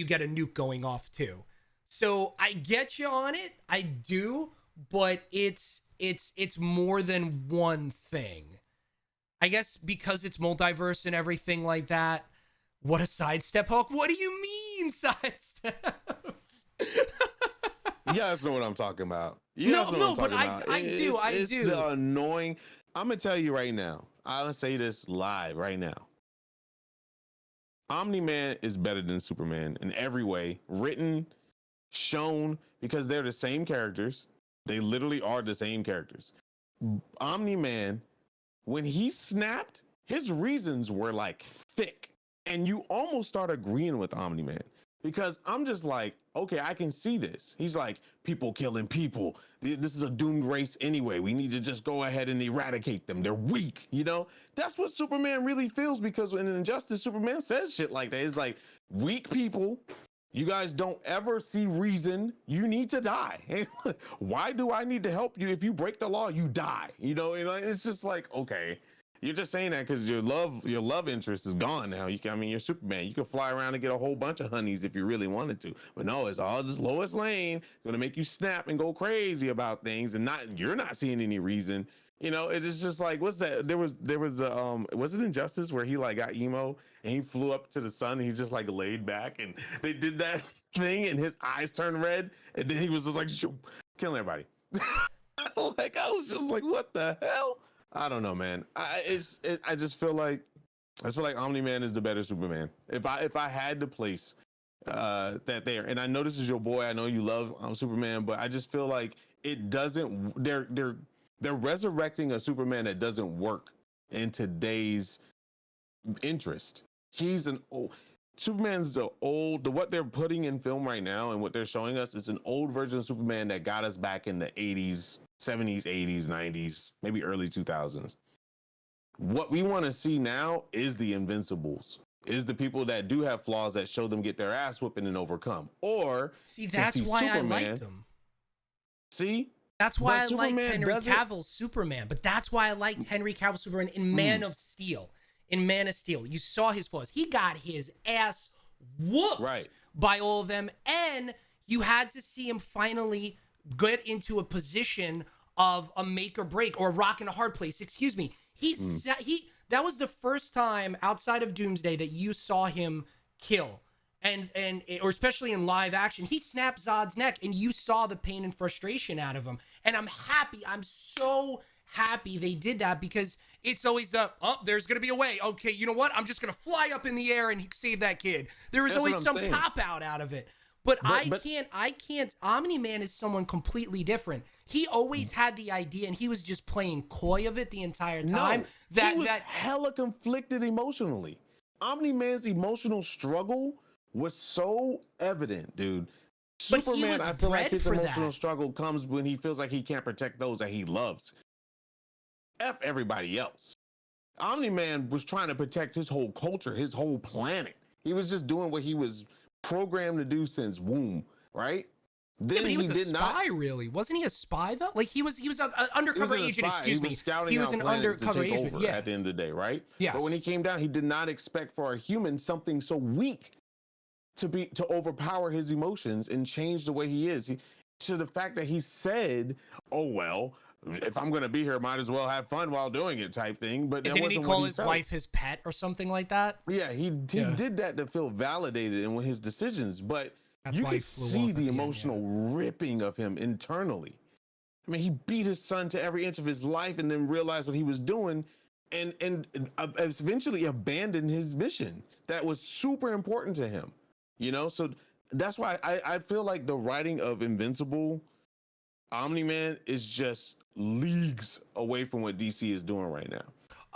get a nuke going off too. So I get you on it. I do, but it's more than one thing. I guess because it's multiverse and everything like that. What a sidestep, Hulk. What do you mean sidestep? You guys know what I'm talking about. I do. It's the annoying. I'm going to tell you right now. I'll say this live right now. Omni-Man is better than Superman in every way. Written, shown, because they're the same characters. They literally are the same characters. Omni-Man, when he snapped, his reasons were like thick. And you almost start agreeing with Omni-Man. Because I'm just like, okay, I can see this. He's like, people killing people. This is a doomed race anyway. We need to just go ahead and eradicate them. They're weak, you know? That's what Superman really feels, because in Injustice, Superman says shit like that. It's like, weak people, you guys don't ever see reason. You need to die. Why do I need to help you? If you break the law, you die. You know, it's just like, okay. You're just saying that because your love interest is gone now. I mean, you're Superman. You can fly around and get a whole bunch of honeys if you really wanted to. But no, it's all just Lois Lane going to make you snap and go crazy about things, and you're not seeing any reason. It is just like, what's that? There was was it Injustice where he like got emo and he flew up to the sun and he just like laid back and they did that thing and his eyes turned red and then he was just like killing everybody. Like I was just like, what the hell? I don't know, man. I just feel like Omni-Man is the better Superman. If I had to place that there, and I know this is your boy, I know you love Superman, but I just feel like it doesn't. They're resurrecting a Superman that doesn't work in today's interest. Superman's what they're putting in film right now and what they're showing us is an old version of Superman that got us back in the 80s, 70s, 80s, 90s, maybe early 2000s. What we want to see now is the Invincibles, is the people that do have flaws that show them get their ass whipping and overcome. Or that's why Superman, I liked them. See? That's why I liked Henry Cavill's Superman, but that's why I liked Henry Cavill's Superman in Man of Steel. In Man of Steel, you saw his flaws. He got his ass whooped by all of them, and you had to see him finally get into a position of a make or break, or a rock and a hard place. Excuse me. That was the first time outside of Doomsday that you saw him kill. Or especially in live action, he snapped Zod's neck and you saw the pain and frustration out of him. And I'm happy. I'm so happy they did that, because it's always there's going to be a way. Okay, you know what? I'm just going to fly up in the air and save that kid. There is always some cop out of it. But I can't. Omni-Man is someone completely different. He always had the idea and he was just playing coy of it the entire time. No, he was hella conflicted emotionally. Omni-Man's emotional struggle was so evident, dude. Superman, I feel like his emotional struggle comes when he feels like he can't protect those that he loves. F everybody else. Omni-Man was trying to protect his whole culture, his whole planet. He was just doing what he was programmed to do since womb, right? Then but he was a spy, really. Wasn't he a spy, though? Like, he was an undercover agent, excuse me. He was an undercover agent, at the end of the day, right? Yeah. But when he came down, he did not expect for a human something so weak to overpower his emotions and change the way he is. To the fact that he said, oh, well, if I'm going to be here, might as well have fun while doing it type thing. But didn't he call his wife his pet or something like that? Yeah, he did that to feel validated in his decisions. But you could see the emotional ripping of him internally. I mean, he beat his son to every inch of his life and then realized what he was doing and eventually abandoned his mission that was super important to him. So that's why I feel like the writing of Invincible, Omni-Man is just leagues away from what DC is doing right now.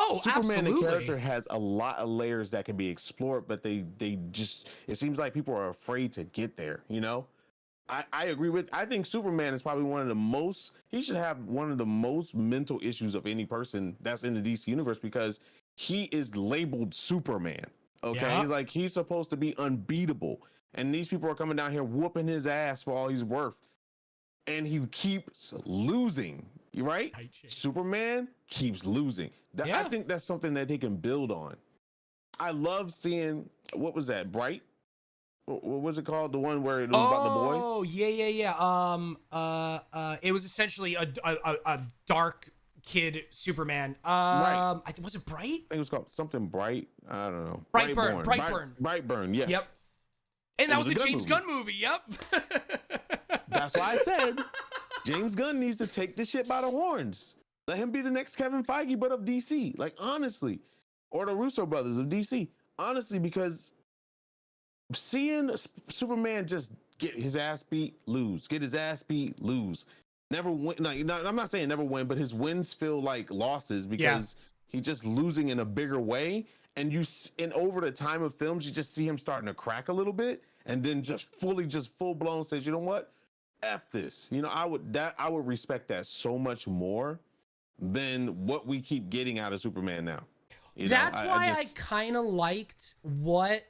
Oh, Superman, absolutely. the character, has a lot of layers that can be explored, but they just, it seems like people are afraid to get there. I agree I think Superman is probably he should have one of the most mental issues of any person that's in the DC universe, because he is labeled Superman. Okay. Yeah. He's supposed to be unbeatable. And these people are coming down here whooping his ass for all he's worth. And he keeps losing, right? Superman keeps losing. I think that's something that they can build on. I love seeing, what was that, Bright? What was it called? The one where it was about the boy? Oh, yeah. It was essentially a dark kid Superman. Right. Was it Bright? I think it was called something Bright. I don't know. Brightburn. Brightburn, yes. Yep. And that was a James Gunn movie. Yep. That's why I said James Gunn needs to take this shit by the horns. Let him be the next Kevin Feige, but of DC. Like, honestly. Or the Russo brothers of DC. Honestly, because seeing Superman just get his ass beat, lose. Get his ass beat, lose. Never win. No, I'm not saying never win, but his wins feel like losses because he's just losing in a bigger way. And over the time of films, you just see him starting to crack a little bit, and then just full blown says, you know what, F this. I would respect that so much more than what we keep getting out of Superman now. That's why I kind of liked what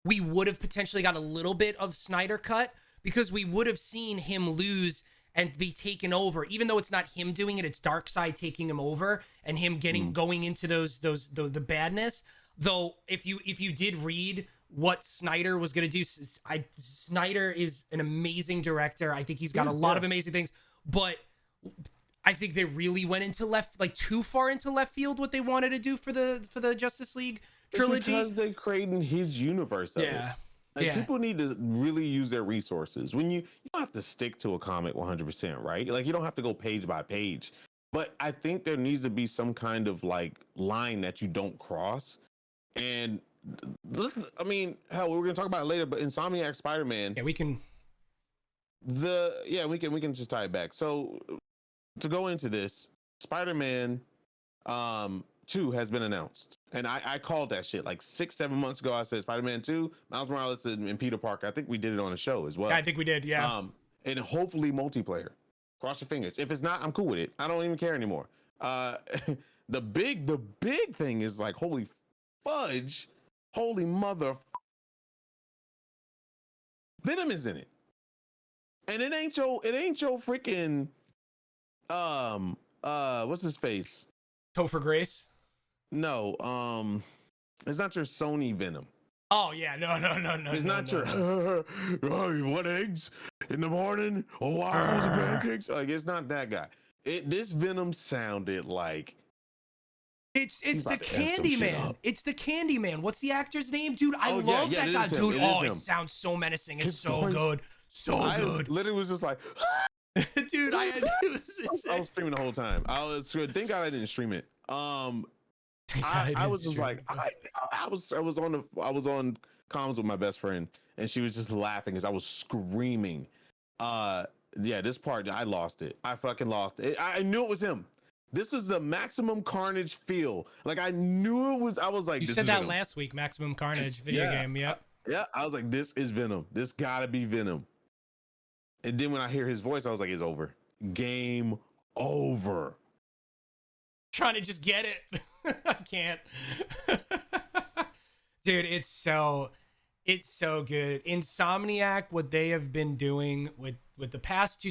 we would have potentially got a little bit of Snyder cut, because we would have seen him lose and be taken over, even though it's not him doing it, it's Darkseid taking him over and him going into the badness. Though if you did read what Snyder was going to do, Snyder is an amazing director. I think he's got a lot of amazing things, but I think they really went into too far into left field what they wanted to do for the Justice League trilogy. It's because they're creating his universe of it. People need to really use their resources. When you don't have to stick to a comic 100%, right? Like, you don't have to go page by page. But I think there needs to be some kind of like line that you don't cross. And listen, I mean, hell, we're gonna talk about it later, but Insomniac Spider-Man. Yeah, we can just tie it back. So to go into this, Spider-Man 2 has been announced. And I called that shit like 6-7 months ago. I said Spider-Man 2, Miles Morales and Peter Parker. I think we did it on the show as well. Yeah, I think we did, yeah. And hopefully multiplayer. Cross your fingers. If it's not, I'm cool with it. I don't even care anymore. The big thing is like, holy fudge, holy mother, Venom is in it. And it ain't your freaking what's his face? Topher Grace? No, it's not your Sony Venom. Oh yeah, no. It's not your oh, you want eggs in the morning or waffles and pancakes. Like, it's not that guy. This Venom sounded like it's the Candyman. It's the Candyman. What's the actor's name, dude? I love that guy, dude. It sounds so menacing. It's so good, good. Literally was just like, dude. I was screaming the whole time. Thank God I didn't stream it. I was just like, I was on comms with my best friend, and she was just laughing as I was screaming. This part I lost it. I fucking lost it. I knew it was him. This is the Maximum Carnage feel. Like, I knew it was. I was like, you said that Venom. Last week, Maximum Carnage video game. Yep. I was like, this is Venom. This gotta be Venom. And then when I hear his voice, I was like, it's over. Game over. Trying to just get it. I can't. Dude, it's so good. Insomniac, what they have been doing with the past two.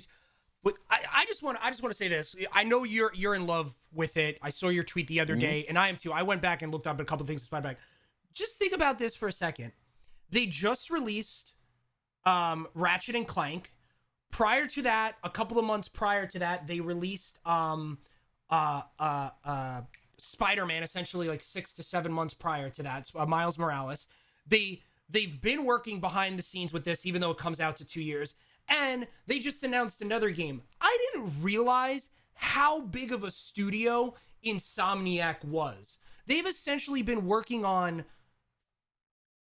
I just want to say this. I know you're in love with it. I saw your tweet the other day, and I am too. I went back and looked up a couple things to Spider-Man. Just think about this for a second. They just released Ratchet and Clank. Prior to that, a couple of months prior to that, they released Spider-Man, essentially like 6 to 7 months prior to that. Miles Morales. They've been working behind the scenes with this, even though it comes out to 2 years. And they just announced another game. I didn't realize how big of a studio Insomniac was. They've essentially been working on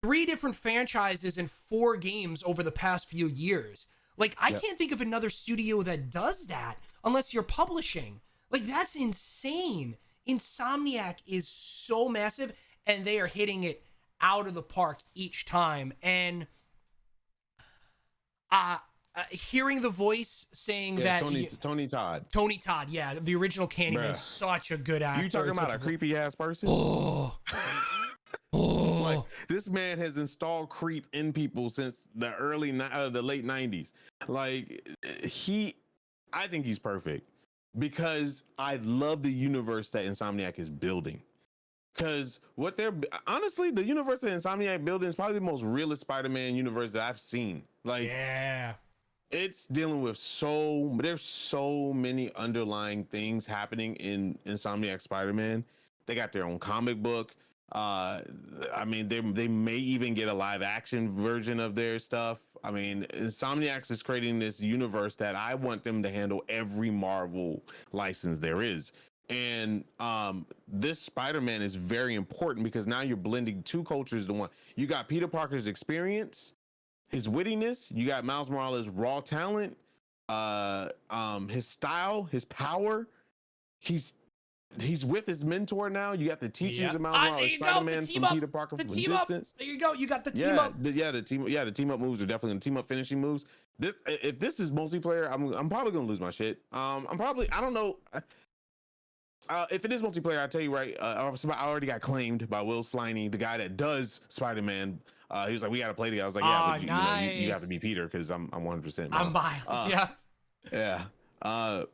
3 different franchises and 4 games over the past few years. Like, I can't think of another studio that does that unless you're publishing. Like, that's insane. Insomniac is so massive, and they are hitting it out of the park each time. And hearing the voice saying that Tony Todd, yeah, the original Candyman, such a good actor. You talking about a creepy ass person? Like, this man has installed creep in people since the late 90s. Like, I think he's perfect because I love the universe that Insomniac is building. Because honestly, the universe that Insomniac building is probably the most realist Spider-Man universe that I've seen. Like, yeah, it's dealing with there's so many underlying things happening in Insomniac Spider-Man. They got their own comic book. I mean, they may even get a live action version of their stuff. I mean, Insomniac is creating this universe that I want them to handle every Marvel license there is. And this Spider-Man is very important because now you're blending 2 cultures into one. You got Peter Parker's experience, his wittiness. You got Miles Morales' raw talent, his style, his power. He's with his mentor now. You got the teachings of Miles Morales, Spider-Man from Peter Parker from a distance. There you go. You got the team up. The team up moves are definitely going to team up finishing moves. If this is multiplayer, I'm probably going to lose my shit. I don't know. If it is multiplayer, I tell you right. I already got claimed by Will Sliney, the guy that does Spider-Man. He was like, "We got to play together." I was like, "Yeah, but you have to be Peter because I'm 100%." I'm Miles. Yeah. Yeah. I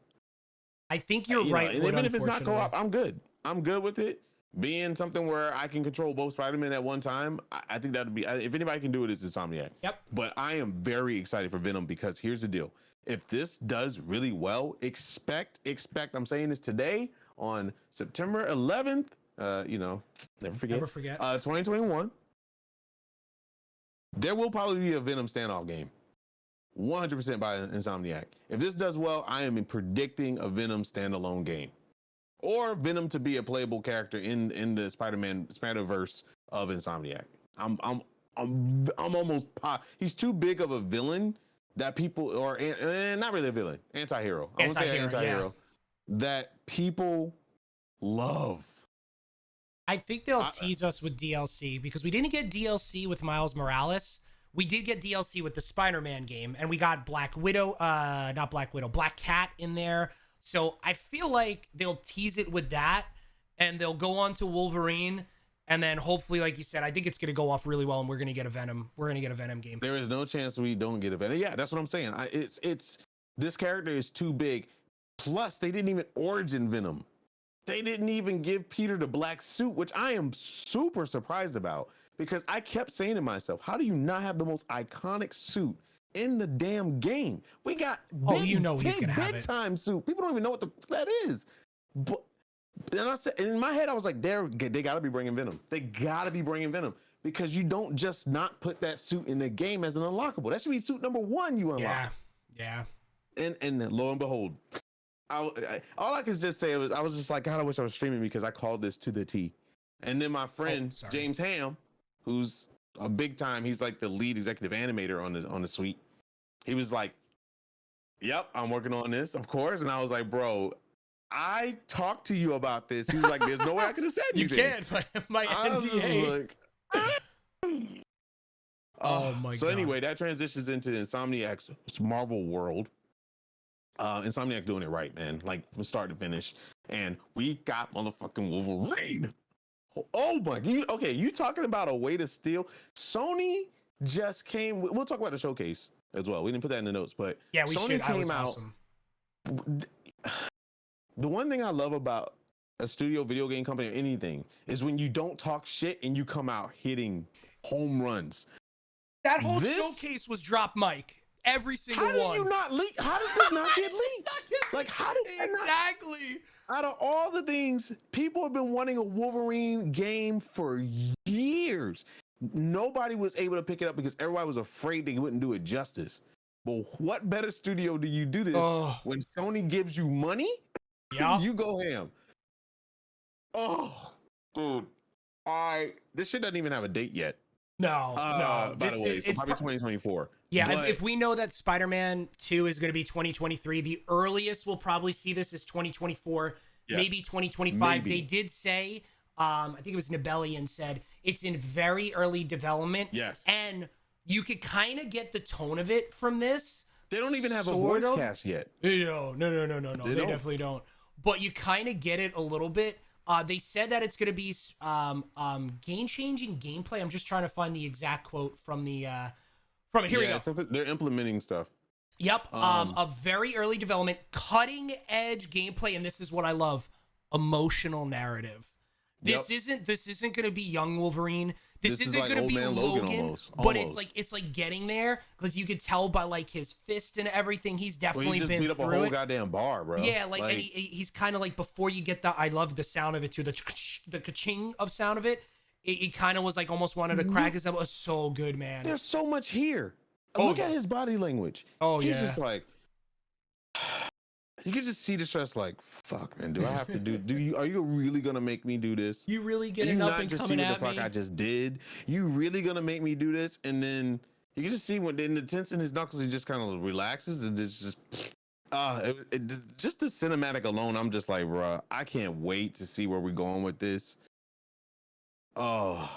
think you're right. And Wood, even if it's not unfortunately. co-op, I'm good. I'm good with it being something where I can control both Spider-Man at one time. I think that'd be, if anybody can do it, it's Insomniac. Yep. But I am very excited for Venom because here's the deal: if this does really well, expect. I'm saying this today on September 11th. Never forget. 2021. There will probably be a Venom standoff game. 100% by Insomniac. If this does well, I am predicting a Venom standalone game, or Venom to be a playable character in the Spider-Man Spider-Verse of Insomniac. I'm almost he's too big of a villain that people, or not really a villain, anti-hero. I want to say anti-hero that people love. I think they'll tease us with DLC because we didn't get DLC with Miles Morales. We did get DLC with the Spider-Man game, and we got Black Cat in there. So I feel like they'll tease it with that, and they'll go on to Wolverine, and then hopefully, like you said, I think it's going to go off really well, and we're going to get a Venom. We're going to get a Venom game. There is no chance we don't get a Venom. Yeah, that's what I'm saying. It's this character is too big. Plus, they didn't even origin Venom. They didn't even give Peter the black suit, which I am super surprised about, because I kept saying to myself, how do you not have the most iconic suit in the damn game? We got big time suit. People don't even know what that is. But and I said, in my head, I was like, they got to be bringing Venom. They got to be bringing Venom, because you don't just not put that suit in the game as an unlockable. That should be suit number 1 you unlock. Yeah. And lo and behold, all I could just say was, I was just like, God, I wish I was streaming, because I called this to the T. And then my friend James Ham, who's a big time, he's like the lead executive animator on the suite. He was like, "Yep, I'm working on this, of course." And I was like, "Bro, I talked to you about this." He was like, "There's no way I could have said anything." You can, my NDA. Oh my god. So anyway, that transitions into Insomniac's Marvel world. Insomniac's doing it right, man. Like from start to finish. And we got motherfucking Wolverine. Oh my god. Okay, you talking about a way to steal? Sony just came. We'll talk about the showcase as well. We didn't put that in the notes, but yeah, we Sony should. came out. Awesome. The one thing I love about a studio video game company or anything is when you don't talk shit and you come out hitting home runs. That whole showcase was drop mic. Every single one. How did you not leak? How did this not get leaked? Like, how did exactly? Out of all the things, people have been wanting a Wolverine game for years. Nobody was able to pick it up because everybody was afraid they wouldn't do it justice. But what better studio do you do this when Sony gives you money? Yeah, you go ham. Oh, dude, this shit doesn't even have a date yet. No. By the way, it's probably 2024. Yeah, but if we know that Spider-Man 2 is going to be 2023, the earliest we'll probably see this is 2024, maybe 2025. Maybe. They did say, I think it was Nebelian said, it's in very early development. Yes. And you could kind of get the tone of it from this. They don't even have a voice cast yet. No. They definitely don't. But you kind of get it a little bit. They said that it's going to be game-changing gameplay. I'm just trying to find the exact quote from the... Here we go. They're implementing stuff. Yep. A very early development, cutting edge gameplay, and this is what I love: emotional narrative. This isn't going to be young Wolverine. This isn't like going to be Logan almost. But it's like getting there, because you could tell by like his fist and everything. He's definitely been beat up a whole goddamn bar, bro. Yeah, and he's kind of like, before you get I love the sound of it too, the ka-ching of sound of it. It kind of was like almost wanted to crack his. It was so good, man. There's so much here. Look at his body language. He's just like, you can just see the stress. Like, fuck, man. Do I have to do? Are you really gonna make me do this? You really getting up and coming at me? What the fuck I just did? You really gonna make me do this? And then you can just see when the tense in his knuckles, he just kind of relaxes, and it's just. Just the cinematic alone, I'm just like, bro, I can't wait to see where we're going with this. Oh,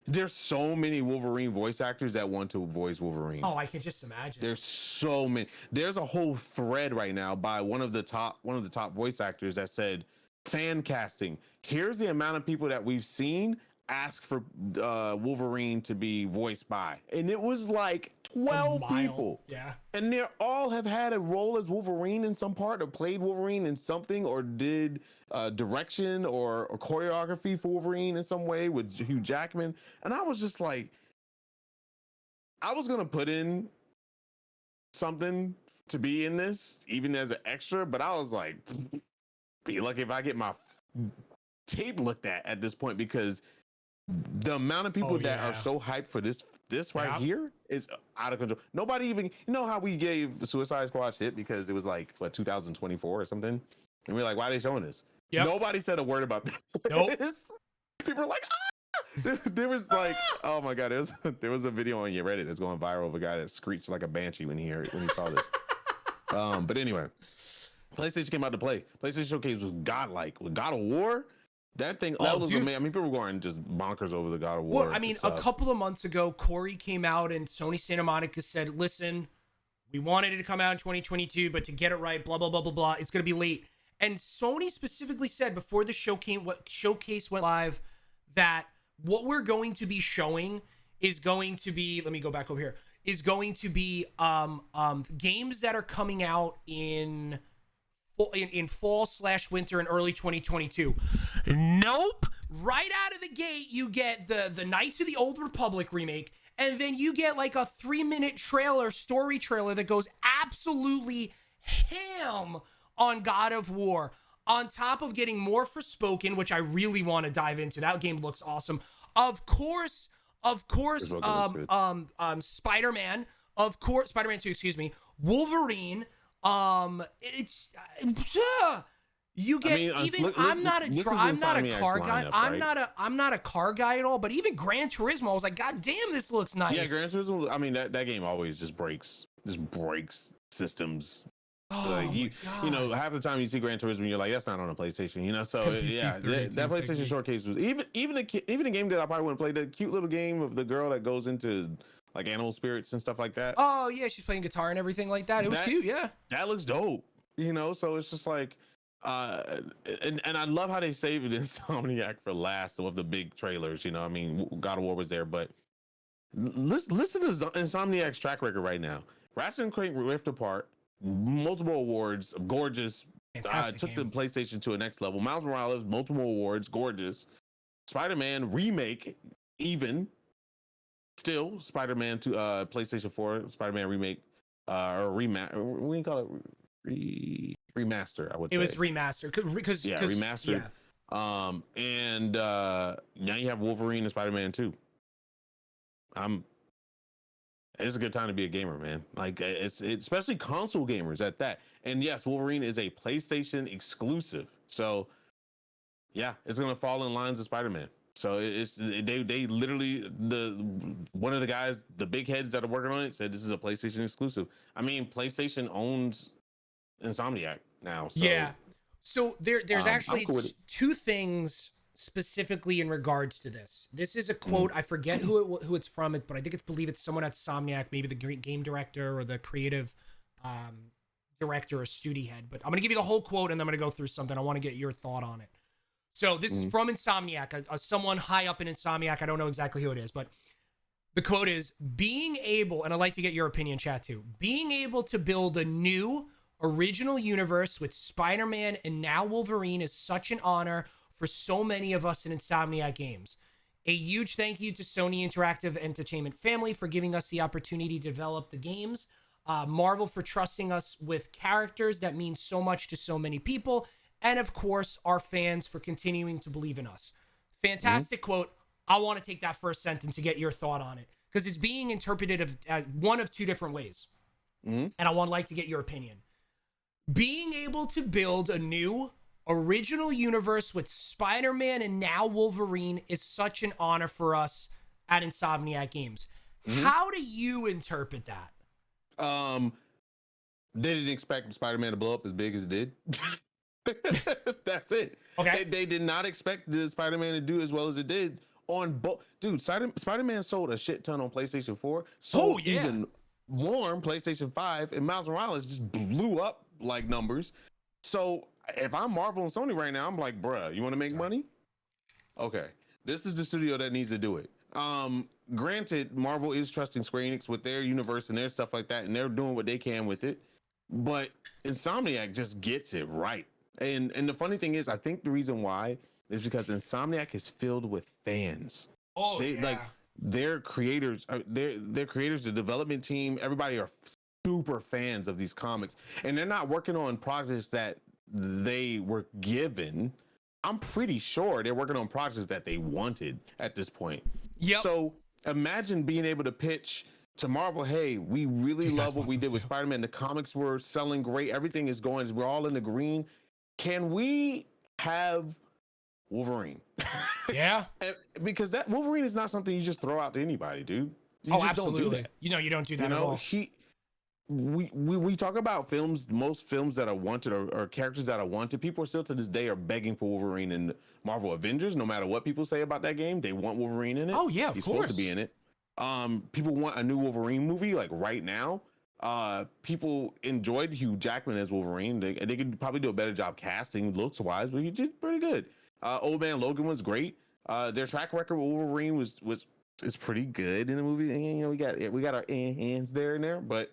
there's so many Wolverine voice actors that want to voice Wolverine. Oh, I can just imagine. There's so many. There's a whole thread right now by one of the top voice actors that said, fan casting. Here's the amount of people that we've seen. ask for Wolverine to be voiced by, and it was like 12 people. Yeah, and they all have had a role as Wolverine in some part, or played Wolverine in something, or did direction or choreography for Wolverine in some way with Hugh Jackman. And I was just like, I was gonna put in something to be in this, even as an extra, but I was like, be lucky if I get my tape looked at this point, because the amount of people that are so hyped for this right here is out of control. Nobody even, you know how we gave Suicide Squad shit because it was like, what, 2024 or something, and we're like, why are they showing this? Nobody said a word about that. Nope. People are like, there was like, oh my god, there was a video on your Reddit that's going viral of a guy that screeched like a banshee when he saw this. But anyway, PlayStation came out to play. PlayStation Showcase was godlike with God of War. That thing, that was amazing. I mean, people were going just bonkers over the God of War. Well, I mean, a couple of months ago, Corey came out and Sony Santa Monica said, listen, we wanted it to come out in 2022, but to get it right, blah, blah, blah, blah, blah, it's going to be late. And Sony specifically said before the showcase went live that what we're going to be showing is going to be, let me go back over here, is going to be games that are coming out in fall/winter and early 2022. Nope. Right out of the gate, you get the Knights of the Old Republic remake, and then you get like a 3-minute story trailer that goes absolutely ham on God of War, on top of getting more Forspoken, which I really want to dive into. That game looks awesome. Of course, Spider-Man, Spider-Man 2, excuse me, Wolverine. It's you get, I mean, I'm not a car guy. I'm not a car guy at all. But even Gran Turismo, I was like, God damn, this looks nice. Yeah, Gran Turismo. I mean, that game always just breaks systems. Oh, like you know, half the time you see Gran Turismo, you're like, that's not on a PlayStation, you know. So yeah, that PlayStation showcase was even a game that I probably wouldn't play. The cute little game of the girl that goes into like animal spirits and stuff like that. Oh yeah, she's playing guitar and everything like that. It was cute, yeah. That looks dope, you know. So it's just like, and I love how they saved Insomniac for last with the big trailers. You know, I mean, God of War was there, but listen to Insomniac's track record right now. Ratchet and Clank Rift Apart, multiple awards, gorgeous. Took the PlayStation to a next level. Miles Morales, multiple awards, gorgeous. Spider-Man remake, even. Still, Spider-Man to PlayStation 4, Spider-Man remake, or what do you call it? Remaster, I would say. It was remastered because remastered. Yeah. And now you have Wolverine and Spider-Man 2. It's a good time to be a gamer, man. Like it's especially console gamers at that. And yes, Wolverine is a PlayStation exclusive, so yeah, it's gonna fall in lines of Spider-Man. So they literally, one of the guys, the big heads that are working on it, said this is a PlayStation exclusive. I mean, PlayStation owns Insomniac now. So, yeah. So there's actually two things specifically in regards to this. This is a quote. I forget who it's from, but I believe it's someone at Insomniac, maybe the game director or the creative director or studio head. But I'm gonna give you the whole quote, and then I'm gonna go through something. I want to get your thought on it. So this is from Insomniac, someone high up in Insomniac. I don't know exactly who it is, but the quote is, being able, and I'd like to get your opinion, chat too, being able to build a new original universe with Spider-Man and now Wolverine is such an honor for so many of us in Insomniac Games. A huge thank you to Sony Interactive Entertainment family for giving us the opportunity to develop the games. Marvel for trusting us with characters that mean so much to so many people. And of course, our fans for continuing to believe in us. Fantastic quote. I want to take that first sentence to get your thought on it, because it's being interpreted one of two different ways. And I would like to get your opinion. Being able to build a new original universe with Spider-Man and now Wolverine is such an honor for us at Insomniac Games. How do you interpret that? They didn't expect Spider-Man to blow up as big as it did. That's it. Okay. They did not expect the Spider-Man to do as well as it did on both. Dude, Spider-Man sold a shit ton on PlayStation 4. Even more on PlayStation 5, and Miles Morales just blew up like numbers. So if I'm Marvel and Sony right now, I'm like, bruh, you want to make money? Okay. This is the studio that needs to do it. Granted, Marvel is trusting Square Enix with their universe and their stuff like that, and they're doing what they can with it. But Insomniac just gets it right. And the funny thing is, I think the reason why is because Insomniac is filled with fans. They like their creators, their creators, the development team, everybody are super fans of these comics, and they're not working on projects that they were given. I'm pretty sure they're working on projects that they wanted at this point. Yep. So imagine being able to pitch to Marvel, hey, we really love what we did with Spider-Man. The comics were selling great. Everything is going. We're all in the green. Can we have Wolverine? Yeah. Because that Wolverine is not something you just throw out to anybody, dude. You just absolutely. Don't do that. You don't do that at all. We talk about films, most films that are wanted or characters that are wanted. People are still to this day are begging for Wolverine in Marvel Avengers. No matter what people say about that game, they want Wolverine in it. Oh yeah, he's of course. supposed to be in it. People want a new Wolverine movie like right now. People enjoyed Hugh Jackman as Wolverine. They could probably do a better job casting looks wise, but he did pretty good. Old Man Logan was great. Their track record with Wolverine is pretty good in the movie. And, you know, we got our hands there and there, but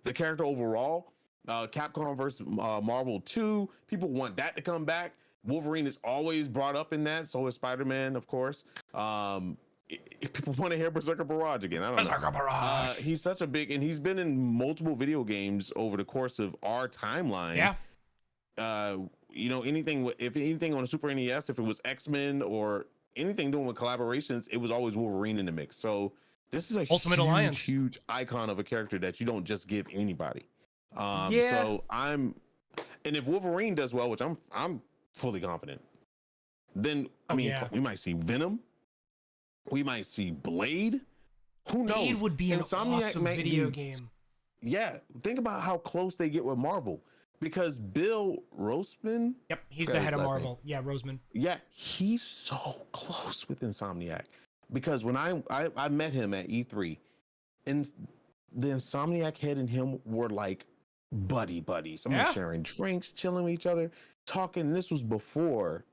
the character overall, Capcom versus Marvel 2, people want that to come back. Wolverine is always brought up in that. So is Spider-Man, of course. If people want to hear Berserker Barrage again, I don't know. Barrage. He's such a big, and he's been in multiple video games over the course of our timeline. Yeah. You know, if anything on a Super NES, if it was X-Men or anything doing with collaborations, it was always Wolverine in the mix. So this is a Ultimate Alliance. huge icon of a character that you don't just give anybody. Yeah. And if Wolverine does well, which I'm fully confident, then we might see Venom. We might see Blade. Who knows? Blade would be an awesome video game. Yeah, think about how close they get with Marvel. Because Bill Roseman. Yep, he's the head of Marvel. Name. Yeah, Roseman. Yeah, he's so close with Insomniac. Because when I met him at E3, and the Insomniac head and him were like buddies. Sharing drinks, chilling with each other, talking. This was before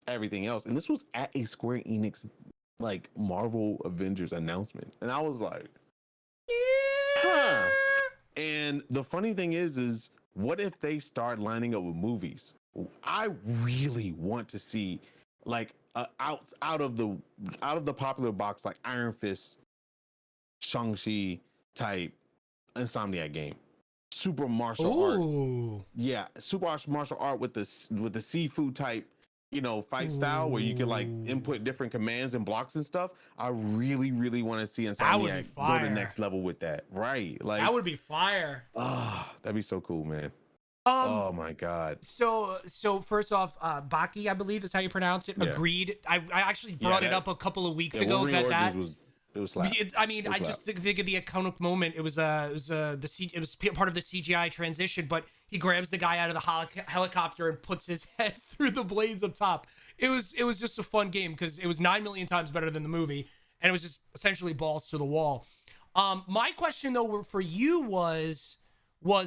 everything else, and this was at a Square Enix like Marvel Avengers announcement, and I was like, huh. And the funny thing is what if they start lining up with movies? I really want to see like out of the popular box, like Iron Fist, Shang-Chi type Insomniac game. Super martial art. Yeah, super martial art with the seafood type, you know, fight style where you can like input different commands and blocks and stuff. I really, really want to see Insomniac go to the next level with that. Right. Like that would be fire. That'd be so cool, man. Oh my God. So first off, Baki, I believe is how you pronounce it. Yeah. Agreed. I actually brought it up a couple of weeks ago. It was slap. I just think of the iconic moment. It was part of the CGI transition, but he grabs the guy out of the helicopter and puts his head through the blades up top. It was just a fun game because it was 9 million times better than the movie, and it was just essentially balls to the wall. My question though for you was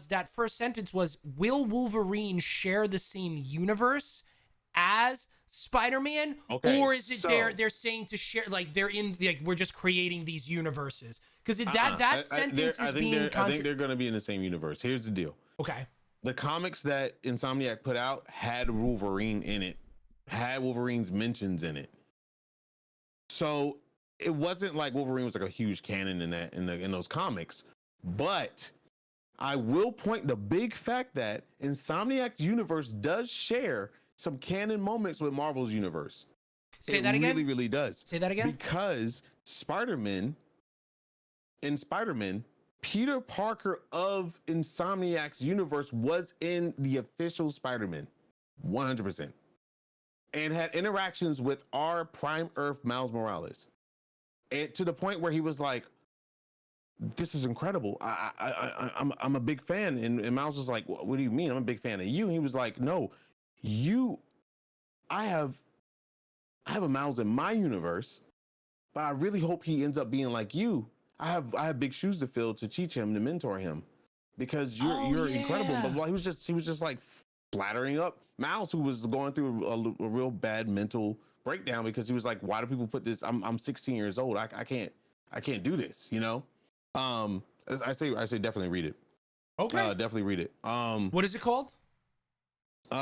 that first sentence was, will Wolverine share the same universe as Spider-Man? Okay, or is it they're saying to share, like they're in like we're just creating these universes? Because that sentence is being I think they're going to be in the same universe. Here's the deal. Okay. The comics that Insomniac put out had Wolverine in it, had Wolverine's mentions in it. So it wasn't like Wolverine was like a huge canon in those comics, but I will point the big fact that Insomniac's universe does share some canon moments with Marvel's universe. Say that again? It really, really does. Say that again? Because Spider-Man, Peter Parker of Insomniac's universe was in the official Spider-Man, 100%. And had interactions with our Prime Earth Miles Morales. And to the point where he was like, this is incredible. I'm a big fan. And Miles was like, what do you mean? I'm a big fan of you. And he was like, no, I have a Miles in my universe, but I really hope he ends up being like you. I have big shoes to fill to teach him, to mentor him, because you're incredible. But he was just like flattering up Miles, who was going through a real bad mental breakdown because he was like, "Why do people put this? I'm 16 years old. I can't do this." You know. I say definitely read it. Okay. Definitely read it. What is it called?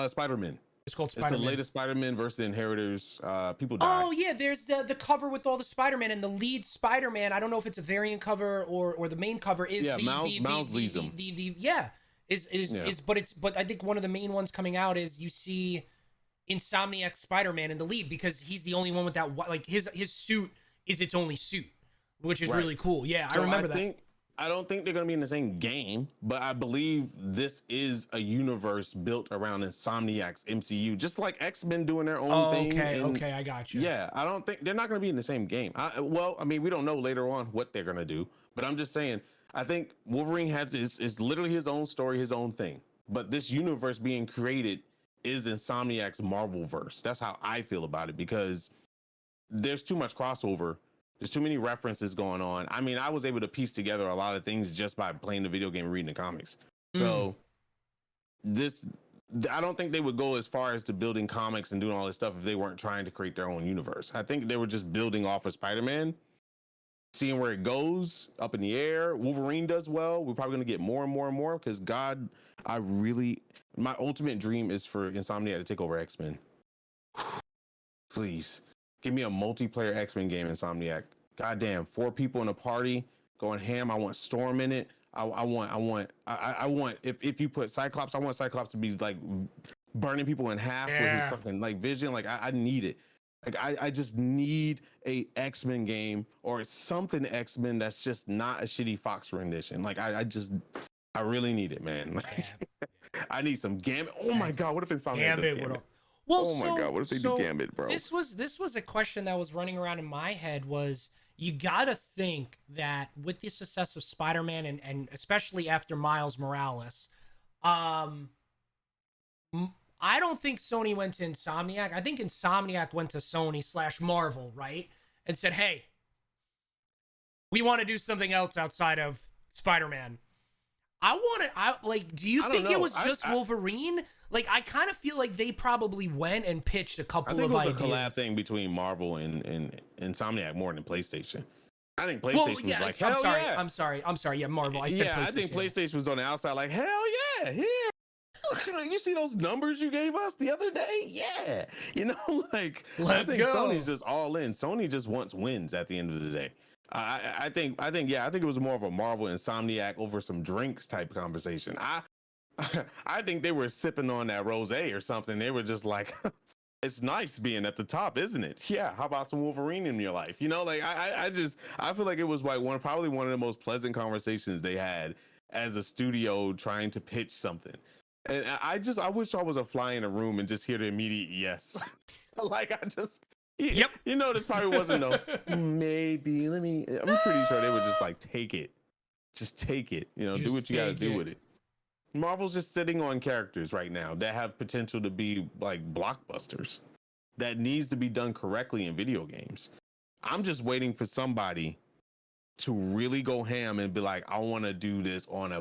Spider-Man. It's called Spider-Man. It's the latest Spider-Man versus the Inheritors. People die. Oh yeah, there's the cover with all the Spider-Man, and the lead Spider-Man. I don't know if it's a variant cover or the main cover is Miles leads them. But I think one of the main ones coming out is you see Insomniac Spider-Man in the lead because he's the only one with that, like his suit is its only suit, which is really cool. Yeah, so I remember that. I don't think they're going to be in the same game, but I believe this is a universe built around Insomniac's MCU, just like X-Men doing their own thing. Okay, I got you. Yeah, I don't think they're not going to be in the same game. I mean, we don't know later on what they're going to do, but I'm just saying, I think Wolverine is literally his own story, his own thing. But this universe being created is Insomniac's Marvelverse. That's how I feel about it because there's too much crossover. There's too many references going on. I mean, I was able to piece together a lot of things just by playing the video game and reading the comics. So I don't think they would go as far as to building comics and doing all this stuff if they weren't trying to create their own universe. I think they were just building off of Spider-Man, seeing where it goes up in the air. Wolverine does well. We're probably going to get more and more and more because my ultimate dream is for Insomniac to take over X-Men. Please. Give me a multiplayer X-Men game, Insomniac. Goddamn, 4 people in a party going ham. I want Storm in it. I want. If you put Cyclops, I want Cyclops to be like burning people in half with his fucking like vision. Like I need it. Like I just need a X-Men game or something X-Men that's just not a shitty Fox rendition. Like I really need it, man. Like I need some Gambit. Oh my god, what if Insomniac does Gambit? Well, oh my god, what if they do Gambit, bro? This was a question that was running around in my head was you gotta think that with the success of Spider-Man and especially after Miles Morales, I don't think Sony went to Insomniac. I think Insomniac went to Sony / Marvel, right? And said, hey, we want to do something else outside of Spider-Man. Do you think it was just Wolverine? Like, I kind of feel like they probably went and pitched a couple of ideas. I think it was a collab thing between Marvel and Insomniac more than PlayStation. I think PlayStation was like, hell yeah. I'm sorry. Yeah, Marvel. I said PlayStation. I think PlayStation was on the outside like, hell yeah. You see those numbers you gave us the other day? Yeah. You know, like, I think Sony's just all in. Sony just wants wins at the end of the day. I think it was more of a Marvel Insomniac over some drinks type conversation. I think they were sipping on that rosé or something. They were just like, it's nice being at the top, isn't it? Yeah. How about some Wolverine in your life? You know, like I feel like it was like probably one of the most pleasant conversations they had as a studio trying to pitch something. And I wish I was a fly in a room and just hear the immediate yes. Like yep. You know, this probably wasn't maybe I'm pretty sure they would just like take it. Just take it. You know, do what you got to do with it. Marvel's just sitting on characters right now that have potential to be like blockbusters that needs to be done correctly in video games. I'm just waiting for somebody to really go ham and be like, I want to do this on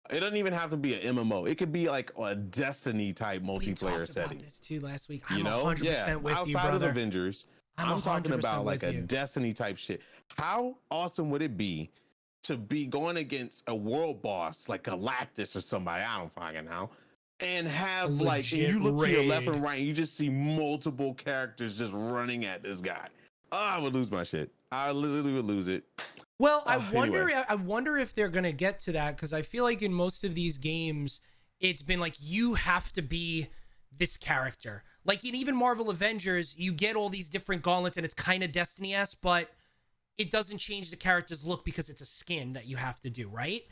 it doesn't even have to be an MMO. It could be like a Destiny type multiplayer setting. We talked about this too last week. I'm 100% with you, brother. Outside of Avengers, I'm talking about like a Destiny type shit. How awesome would it be to be going against a world boss like Galactus or somebody, I don't fucking know, and have like, and you look to your left and right and you just see multiple characters just running at this guy. Oh, I would lose my shit. I literally would lose it. Well, I wonder if they're going to get to that, because I feel like in most of these games, it's been like, you have to be this character. Like in even Marvel Avengers, you get all these different gauntlets and it's kind of Destiny-esque, but it doesn't change the character's look because it's a skin that you have to do, right?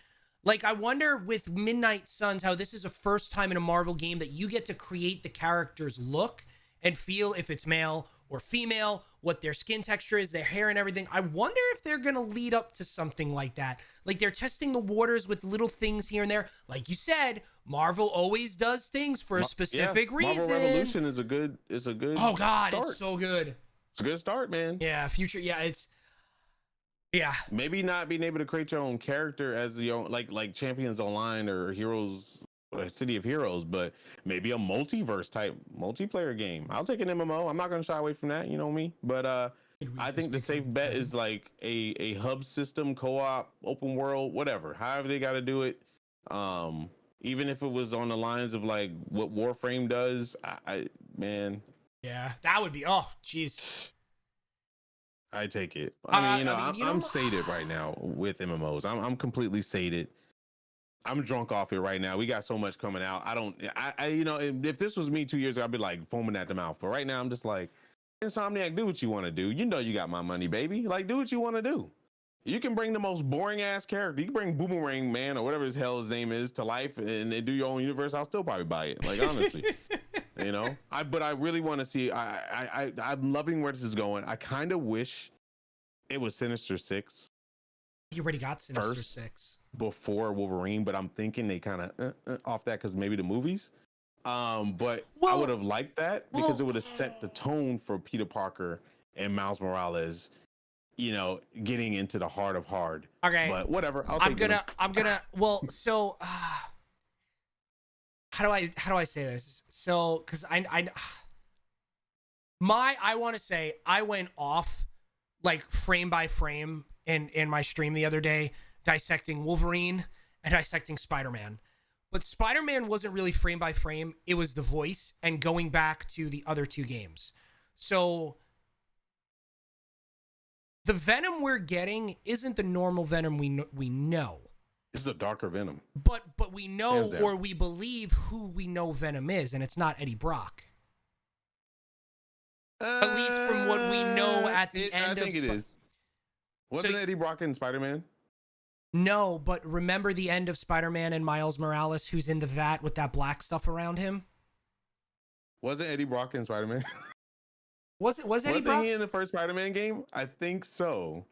Like, I wonder with Midnight Suns how this is a first time in a Marvel game that you get to create the character's look and feel if it's male or female, what their skin texture is, their hair and everything. I wonder if they're going to lead up to something like that. Like, they're testing the waters with little things here and there. Like you said, Marvel always does things for a specific reason. Marvel Revolution is a good oh god start. It's so good. It's a good start, man. Yeah, maybe not being able to create your own character as your own, like Champions Online or Heroes City of Heroes, but maybe a multiverse type multiplayer game. I'll take an MMO. I'm not going to shy away from that. You know me. But I think the safe bet is like a hub system, co-op, open world, whatever. However they got to do it. Even if it was on the lines of like what Warframe does, man. Yeah, that would be. Oh, jeez. I take it. I'm sated right now with MMOs. I'm completely sated. I'm drunk off it right now. We got so much coming out. If this was me 2 years ago, I'd be like foaming at the mouth. But right now, I'm just like, Insomniac, do what you want to do. You know you got my money, baby. Like, do what you want to do. You can bring the most boring ass character. You can bring Boomerang Man or whatever his hell his name is to life and do your own universe. I'll still probably buy it. Like, honestly, But I really want to see. I'm loving where this is going. I kind of wish it was Sinister Six. You already got Sinister Six before Wolverine, but I'm thinking they kind of off that because maybe the movies. But I would have liked that because it would have set the tone for Peter Parker and Miles Morales, getting into the heart of hard. Okay. But whatever. I'm gonna so how do I say this? So because I want to say I went off like frame by frame in my stream the other day, dissecting Wolverine and dissecting Spider-Man. But Spider-Man wasn't really frame by frame. It was the voice and going back to the other two games. So the Venom we're getting isn't the normal Venom we know. This is a darker Venom. But we know or we believe who we know Venom is, and it's not Eddie Brock. At least from what we know at the end of... I think it is. Wasn't Eddie Brock in Spider-Man? No, but remember the end of Spider-Man and Miles Morales, who's in the vat with that black stuff around him? Wasn't Eddie Brock in Spider-Man? Was Eddie Brock? Wasn't he in the first Spider-Man game? I think so.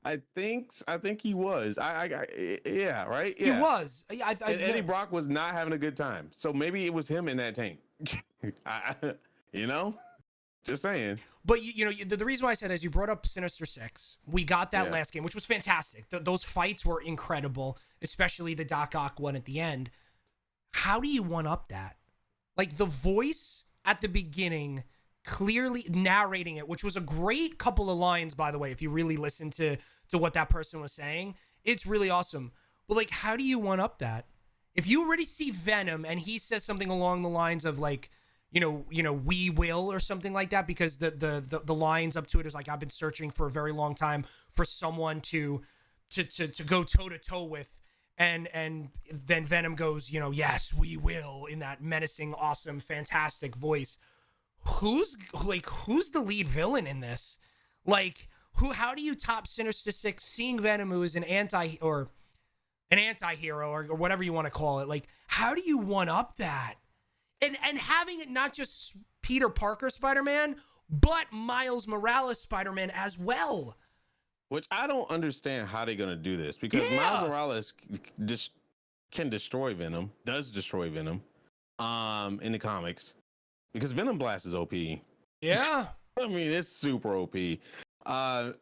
I think he was. Yeah, right? Yeah. He was. And Eddie Brock was not having a good time. So maybe it was him in that tank. Just saying. But the reason why I said, as you brought up Sinister Six, we got that last game, which was fantastic. Those fights were incredible, especially the Doc Ock one at the end. How do you one up that? Like the voice at the beginning, clearly narrating it, which was a great couple of lines, by the way. If you really listen to what that person was saying, it's really awesome. But like, how do you one up that? If you already see Venom and he says something along the lines of like, we will or something like that, because the lines up to it is like, I've been searching for a very long time for someone to go toe to toe with, and then Venom goes, yes, we will, in that menacing, awesome, fantastic voice. Who's the lead villain in this? Like, how do you top Sinister Six, seeing Venom, who is an anti-hero or whatever you want to call it? Like, how do you one up that? And having it not just Peter Parker Spider-Man, but Miles Morales Spider-Man as well. Which I don't understand how they're going to do this, because Miles Morales can destroy Venom, does destroy Venom in the comics, because Venom Blast is OP. Yeah. I mean, it's super OP. I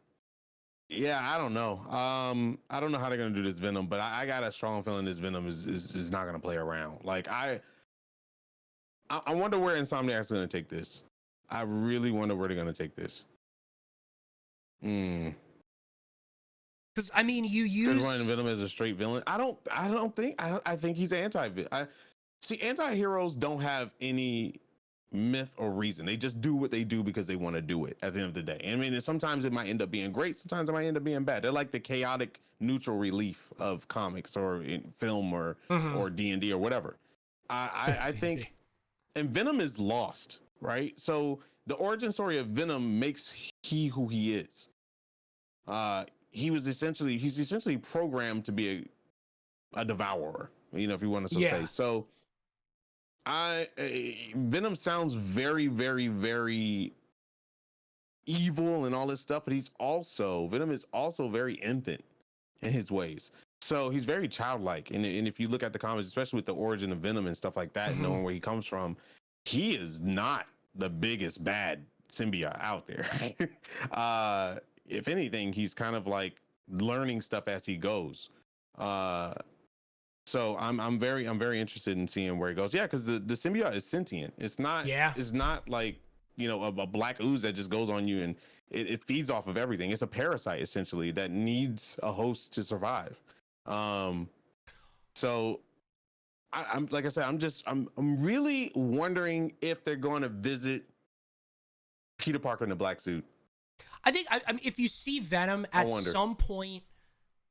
don't know. I don't know how they're going to do this Venom, but I got a strong feeling this Venom is not going to play around. Like, I wonder where Insomniac's going to take this. I really wonder where they're going to take this. Because I mean, you use running Venom as a straight villain. I think he's anti-heroes don't have any myth or reason. They just do what they do because they want to do it at the end of the day. I mean, sometimes it might end up being great. Sometimes it might end up being bad. They're like the chaotic neutral relief of comics or in film or D&D or whatever. I think. And Venom is lost, right? So the origin story of Venom makes he who he is. He's essentially programmed to be a devourer, if you want to say. So Venom sounds very, very, very evil and all this stuff, but Venom is also very infant in his ways. So he's very childlike. And if you look at the comics, especially with the origin of Venom and stuff like that, and knowing where he comes from, he is not the biggest bad symbiote out there. If anything, he's kind of like learning stuff as he goes. So I'm very interested in seeing where it goes. Yeah, because the symbiote is sentient. It's not. Yeah. It's not like a black ooze that just goes on you and it feeds off of everything. It's a parasite essentially that needs a host to survive. So I'm like I said, I'm really wondering if they're going to visit Peter Parker in the black suit. I think I mean, if you see Venom at some point,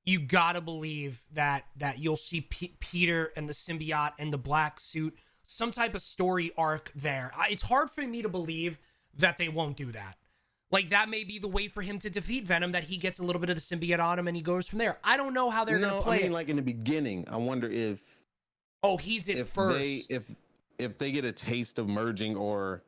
you gotta believe that you'll see Peter and the symbiote and the black suit, some type of story arc there. It's hard for me to believe that they won't do that. Like, that may be the way for him to defeat Venom, that he gets a little bit of the symbiote on him and he goes from there. I don't know how they're gonna play it. Like in the beginning, I wonder if he's in first. If they get a taste of merging, or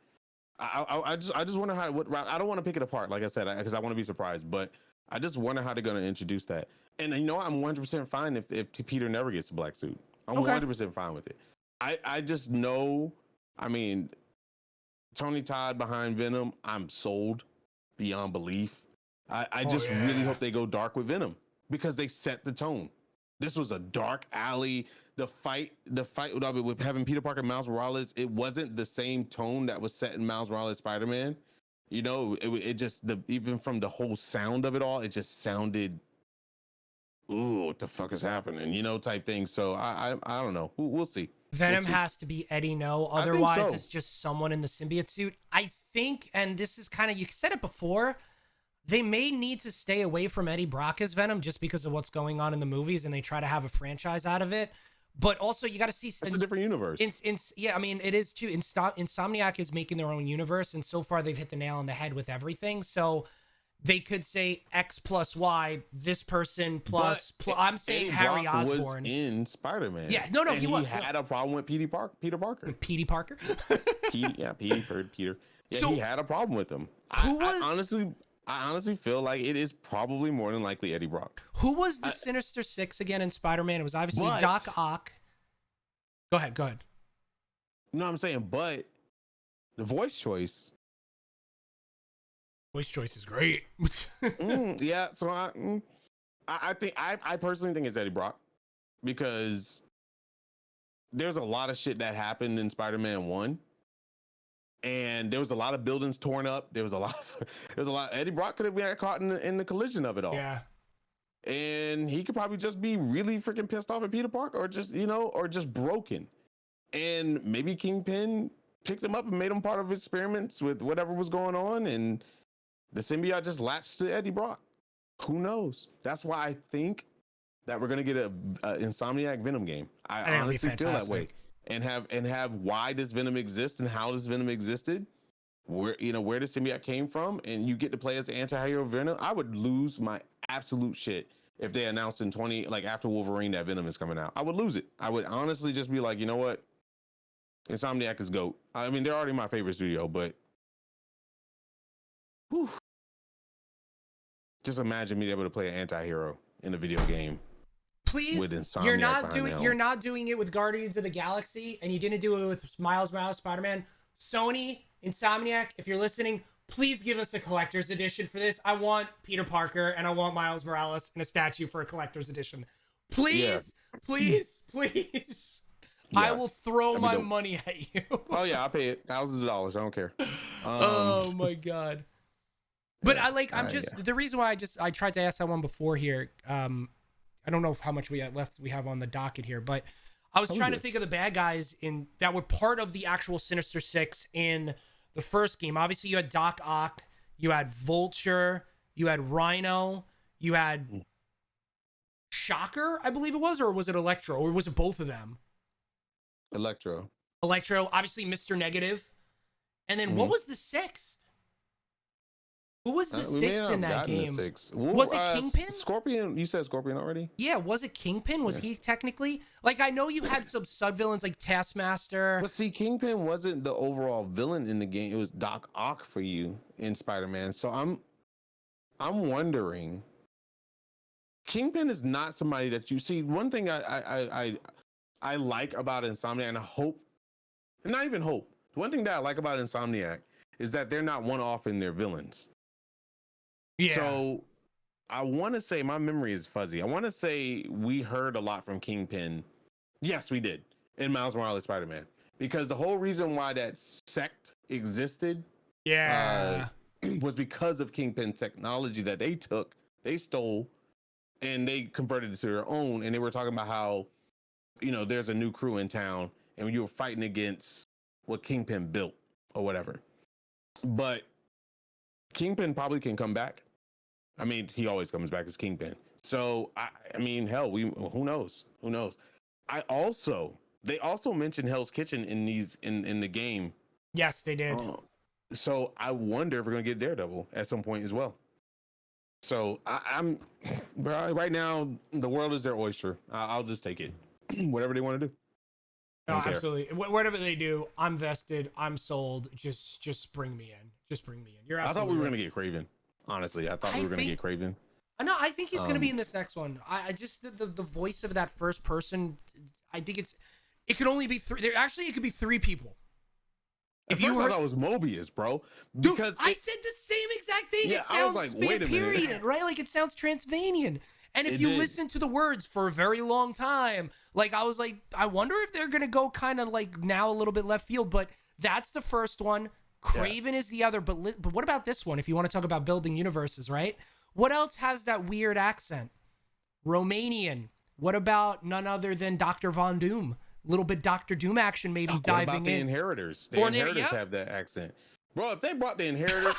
I just wonder what route. I don't want to pick it apart, like I said, because I want to be surprised, but I just wonder how they're going to introduce that. And I'm 100% fine if Peter never gets the black suit. I'm 100% fine with it. I just know, I mean, Tony Todd behind Venom, I'm sold beyond belief. I just really hope they go dark with Venom, because they set the tone. This was a dark alley. The fight with having Peter Parker and Miles Morales, it wasn't the same tone that was set in Miles Morales Spider-Man. It just, even from the whole sound of it all, it just sounded, ooh, what the fuck is happening? Type thing. So I don't know. We'll see. Venom has to be Eddie No, otherwise it's just someone in the symbiote suit. I think, and this is kind of, you said it before, they may need to stay away from Eddie Brock as Venom just because of what's going on in the movies, and they try to have a franchise out of it. But also, you got to see... It's a different universe. Yeah, I mean, it is too. Insomniac is making their own universe, and so far they've hit the nail on the head with everything. So they could say X plus Y, this person plus... I'm saying Eddie Harry Brock Osborn. was in Spider-Man. Yeah, no, he had a problem with Peter Parker. Petey Parker? Peter. Yeah, so, he had a problem with him. I honestly feel like it is probably more than likely Eddie Brock. Who was the Sinister Six again in Spider-Man? It was obviously Doc Ock. Go ahead. No, I'm saying, but the voice choice. Voice choice is great. Yeah, so I personally think it's Eddie Brock, because there's a lot of shit that happened in Spider-Man 1. And there was a lot of buildings torn up. There was a lot. Eddie Brock could have been caught in the collision of it all. Yeah. And he could probably just be really freaking pissed off at Peter Parker, or just broken. And maybe Kingpin picked him up and made him part of experiments with whatever was going on, and the symbiote just latched to Eddie Brock. Who knows? That's why I think that we're gonna get a Insomniac Venom game. I honestly feel that way. And have why does Venom exist and how does Venom existed, where the symbiote came from, and you get to play as the anti-hero Venom. I would lose my absolute shit if they announced in after Wolverine that Venom is coming out. I would lose it. I would honestly just be like, you know what, Insomniac is GOAT. I mean, they're already my favorite studio, but whew, just imagine me able to play an anti-hero in a video game. Please, you're not doing it with Guardians of the Galaxy, and you didn't do it with Miles Morales Spider-Man. Sony, Insomniac, if you're listening, please give us a collector's edition for this. I want Peter Parker and I want Miles Morales and a statue for a collector's edition. Please, please. Yeah. I will throw my money at you. Oh yeah, I'll pay it thousands of dollars. I don't care. Oh my god. But the reason why I tried to ask that one before here. I don't know how much we have on the docket here, but I was trying to think of the bad guys that were part of the actual Sinister Six in the first game. Obviously, you had Doc Ock, you had Vulture, you had Rhino, you had Shocker, I believe it was, or was it Electro, or was it both of them? Electro, obviously Mr. Negative, and then what was the sixth? Who was the sixth in that game? Was it Kingpin? Scorpion? You said Scorpion already? Yeah, was it Kingpin? Was he technically? Like, I know you had some sub-villains like Taskmaster. But see, Kingpin wasn't the overall villain in the game. It was Doc Ock for you in Spider-Man. So I'm wondering. Kingpin is not somebody that you see. One thing I like about Insomniac, and I hope, not even hope. One thing that I like about Insomniac is that they're not one-off in their villains. Yeah. So I want to say, my memory is fuzzy. I want to say we heard a lot from Kingpin Yes, we did in Miles Morales Spider-Man, because the whole reason why that sect existed, Yeah. was because of Kingpin technology that they stole, and they converted it to their own. And they were talking about how, there's a new crew in town, and you were fighting against what Kingpin built or whatever. But Kingpin probably can come back. I mean, he always comes back as Kingpin. So I mean, hell, who knows? Who knows? They also mentioned Hell's Kitchen in the game. Yes, they did. So I wonder if we're gonna get Daredevil at some point as well. So I'm right now, the world is their oyster. I'll just take it, whatever they want to do. No, absolutely. Whatever they do, I'm vested. I'm sold. Just bring me in. Just bring me in. You're absolutely. I thought we were gonna get Craven. Honestly, I thought we were gonna get Craven. No, I think he's gonna be in this next one. I just the voice of that first person. I think it could only be three. It could be three people. If you thought it was Mobius, bro, because I said the same exact thing. Yeah, it sounds I was like, wait a minute, right? Like it sounds Transvanian. And if you listen to the words for a very long time, like I was like, I wonder if they're gonna go kind of like now a little bit left field. But that's the first one. Craven is the other. But what about this one? If you want to talk about building universes, right? What else has that weird accent? Romanian. What about none other than Dr. Von Doom? Little bit Doctor Doom action, maybe diving what about the in. Inheritors? The Inheritors have that accent, bro. If they brought the Inheritors,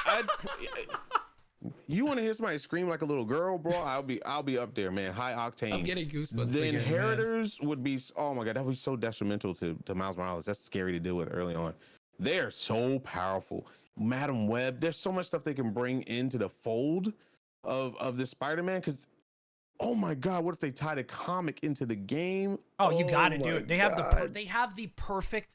you want to hear somebody scream like a little girl, bro? I'll be up there, man. High octane. I'm getting goosebumps. The Inheritors would be. Oh my god, that would be so detrimental to Miles Morales. That's scary to deal with early on. They are so powerful. Madam Web. There's so much stuff they can bring into the fold of this Spider-Man, because. Oh my god, what if they tied a comic into the game? Oh, you got to do it. They have the perfect.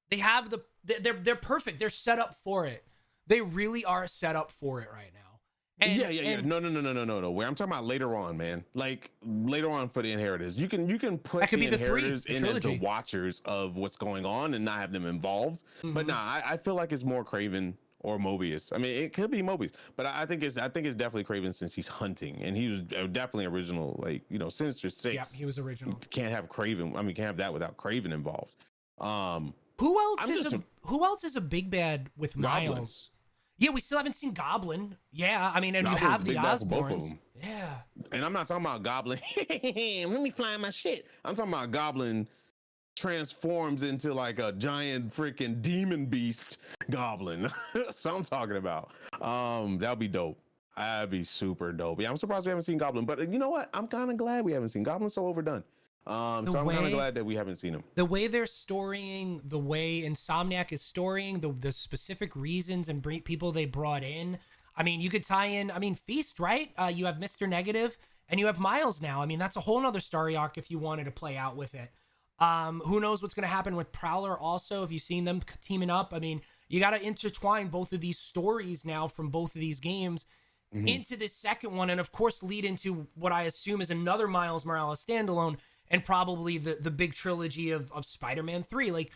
They're perfect. They're set up for it. They really are set up for it right now. And, yeah. No. Where I'm talking about later on, man. Like later on for the Inheritors. You can put the Inheritors in as the watchers of what's going on and not have them involved. Mm-hmm. But nah, I feel like it's more Craven or Mobius. I mean, it could be Mobius, but I think it's definitely Craven, since he's hunting, and he was definitely original. Like, Sinister Six. Yeah, he was original. Can't have Craven. I mean, can't have that without Craven involved. Who else is a big bad with Miles? Goblins. Yeah, we still haven't seen Goblin. Yeah, I mean, and Goblin's you have the Osborns. Yeah. And I'm not talking about Goblin. Let me fly my shit. I'm talking about Goblin transforms into like a giant freaking demon beast goblin. That's what I'm talking about. That'd be dope. That'd be super dope. Yeah, I'm surprised we haven't seen Goblin, but you know what? I'm kind of glad we haven't seen Goblin. So overdone. So I'm kind of glad that we haven't seen him. The way they're storying, the way Insomniac is storying, the specific reasons and people they brought in. I mean, you could tie in. I mean, Feast, right? You have Mr. Negative, and you have Miles now. I mean, that's a whole nother story arc if you wanted to play out with it. Who knows what's going to happen with Prowler also, if you've seen them teaming up. I mean, you got to intertwine both of these stories now from both of these games into this second one, and of course lead into what I assume is another Miles Morales standalone, and probably the big trilogy of Spider-Man 3. Like,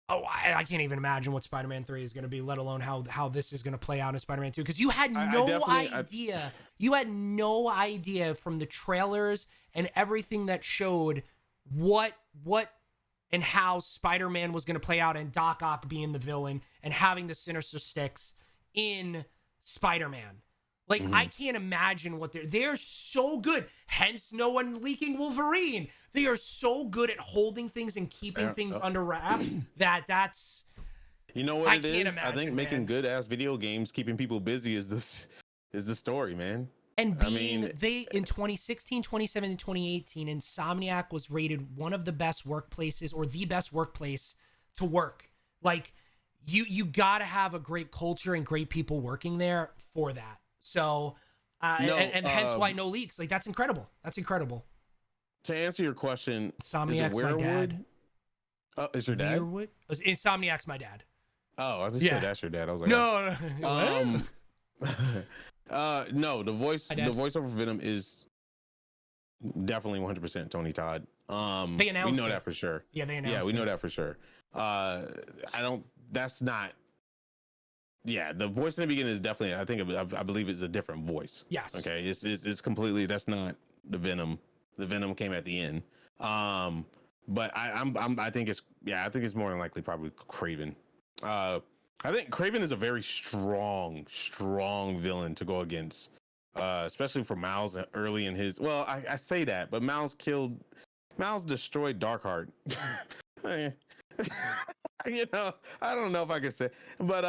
I can't even imagine what Spider-Man 3 is going to be, let alone how this is going to play out in Spider-Man 2, because you had no idea. You had no idea from the trailers and everything that showed what and how Spider-Man was going to play out, and Doc Ock being the villain and having the Sinister Six in Spider-Man. Like, I can't imagine what they're so good. Hence no one leaking Wolverine. They are so good at holding things and keeping things under wrap that's you know what it is? I think making good ass video games, keeping people busy is the story, man. And they in 2016, 2017, 2018, Insomniac was rated one of the best workplaces, or the best workplace to work. Like, you got to have a great culture and great people working there for that. So, and hence why no leaks. Like, that's incredible. That's incredible. To answer your question, Insomniac's my dad. Oh, is your dad? Insomniac's my dad. Oh, I just said that's your dad. I was like, no. No, the voiceover for Venom is definitely 100% Tony Todd. They announced we know that for sure. Yeah, they announced. Yeah, we know that for sure. That's not. Yeah, the voice in the beginning is definitely. I believe it's a different voice. Yes. Okay. It's completely. That's not the Venom. The Venom came at the end. But I think it's more than likely probably Craven. I think Craven is a very strong villain to go against, especially for Miles early in his. Well, I say that, but Miles destroyed Darkheart. I don't know if I could say, but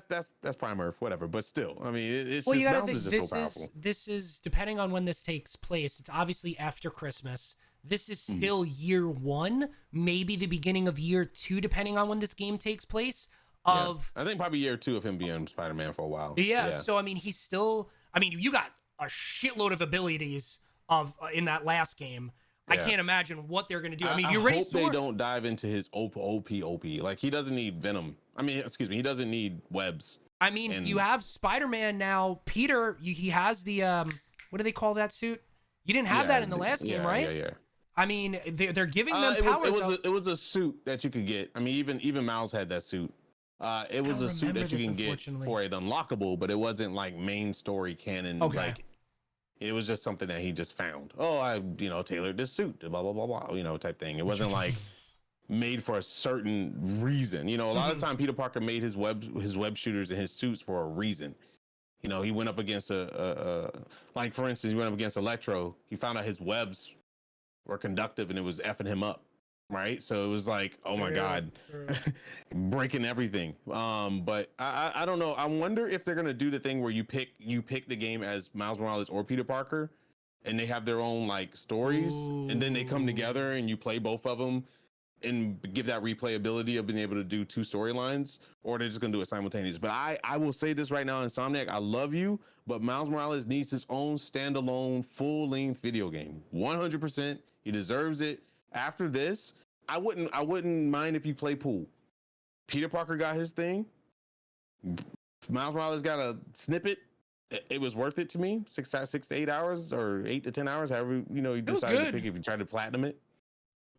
that's Prime Earth, whatever. But still, I mean, it's Well, just you gotta Miles think is just so powerful. this is depending on when this takes place. It's obviously after Christmas. This is still year 1, maybe the beginning of year 2, depending on when this game takes place. I think probably year 2 of him being Spider-Man for a while. Yeah. So I mean, he's still. I mean, you got a shitload of abilities in that last game. I can't imagine what they're gonna do. I mean, you already hope they don't dive into his OP. Like, he doesn't need Venom. I mean, excuse me, he doesn't need webs. I mean, you have Spider-Man now. Peter, he has the what do they call that suit? You didn't have that in the last game, right? Yeah. I mean, they're giving them powers. It was a suit that you could get. I mean, even Miles had that suit. It was a suit that you can get for it unlockable, but it wasn't like main story canon. Okay. Like, it was just something that he just found. Oh, I tailored this suit, blah blah blah blah, type thing. It wasn't like made for a certain reason. A lot of time Peter Parker made his web shooters and his suits for a reason. He went up against like, for instance, he went up against Electro. He found out his webs were conductive and it was effing him up. Right. So it was like, oh my God, breaking everything. But I don't know. I wonder if they're going to do the thing where you pick the game as Miles Morales or Peter Parker, and they have their own like stories. Ooh. And then they come together and you play both of them and give that replayability of being able to do 2 storylines, or they're just going to do it simultaneous. But I will say this right now, Insomniac, I love you, but Miles Morales needs his own standalone full-length video game. 100%. He deserves it. After this, I wouldn't mind if you play pool. Peter Parker got his thing. Miles Morales got a snippet. It was worth it to me. 6 to 8 hours or 8 to 10 hours, however you decided to pick if you tried to platinum it.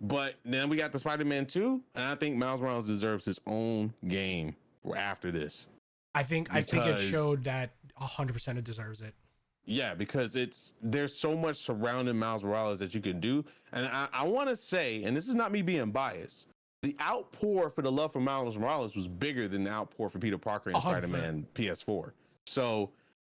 But then we got the Spider-Man 2, and I think Miles Morales deserves his own game after this. I think it showed that 100% it deserves it. Yeah, because there's so much surrounding Miles Morales that you can do. And I want to say, and this is not me being biased, the outpour for the love for Miles Morales was bigger than the outpour for Peter Parker and 100%. Spider-Man PS4. So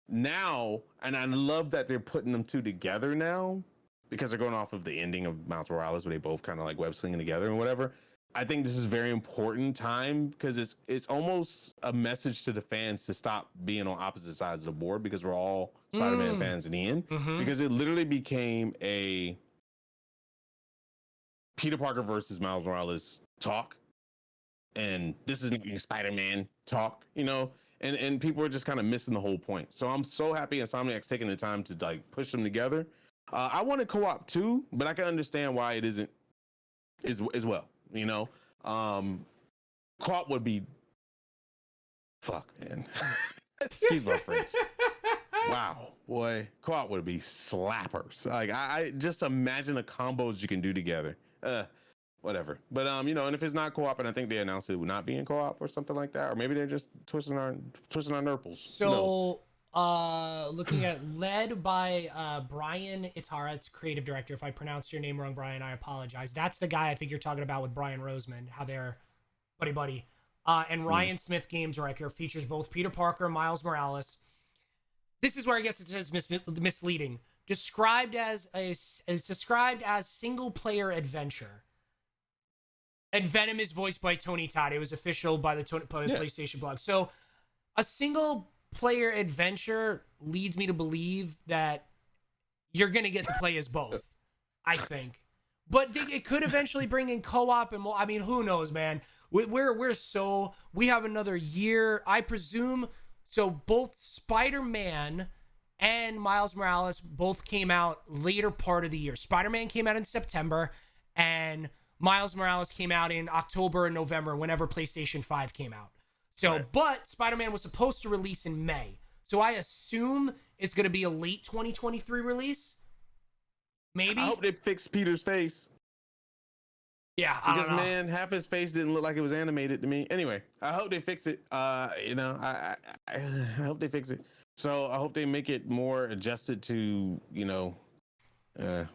now, and I love that they're putting them 2 together now, because they're going off of the ending of Miles Morales where they both kind of like web slinging together and whatever. I think this is a very important time because it's almost a message to the fans to stop being on opposite sides of the board, because we're all Spider-Man fans in the end. Mm-hmm. Because it literally became a Peter Parker versus Miles Morales talk, and this is not Spider-Man talk, and people are just kind of missing the whole point. So I'm so happy Insomniac's taking the time to like push them together. I wanted co-op too, but I can understand why it isn't as well. Co-op would be fuck, man. Excuse my French. Wow, boy, co-op would be slappers. Like, I just imagine the combos you can do together. Whatever. But and if it's not co-op, and I think they announced it would not be in co-op or something like that, or maybe they're just twisting our nurples. So looking at led by Brian Itara, creative director. If I pronounced your name wrong, Brian, I apologize. That's the guy I think you're talking about with Brian Roseman, how they're buddy. And Ryan Smith, game director, features both Peter Parker and Miles Morales. This is where I guess it says misleading. Described as single player adventure. And Venom is voiced by Tony Todd. It was official by the PlayStation blog. So a single player adventure leads me to believe that you're going to get to play as both, I think. But it could eventually bring in co-op and more. I mean, who knows, man? We have another year, I presume. So both Spider-Man and Miles Morales both came out later part of the year. Spider-Man came out in September, and Miles Morales came out in October and November, whenever PlayStation 5 came out. So, right. But Spider-Man was supposed to release in May. So I assume it's going to be a late 2023 release. Maybe. I hope they fix Peter's face. Yeah, because man, half his face didn't look like it was animated to me. Anyway, I hope they fix it. I hope they fix it. So I hope they make it more adjusted to, the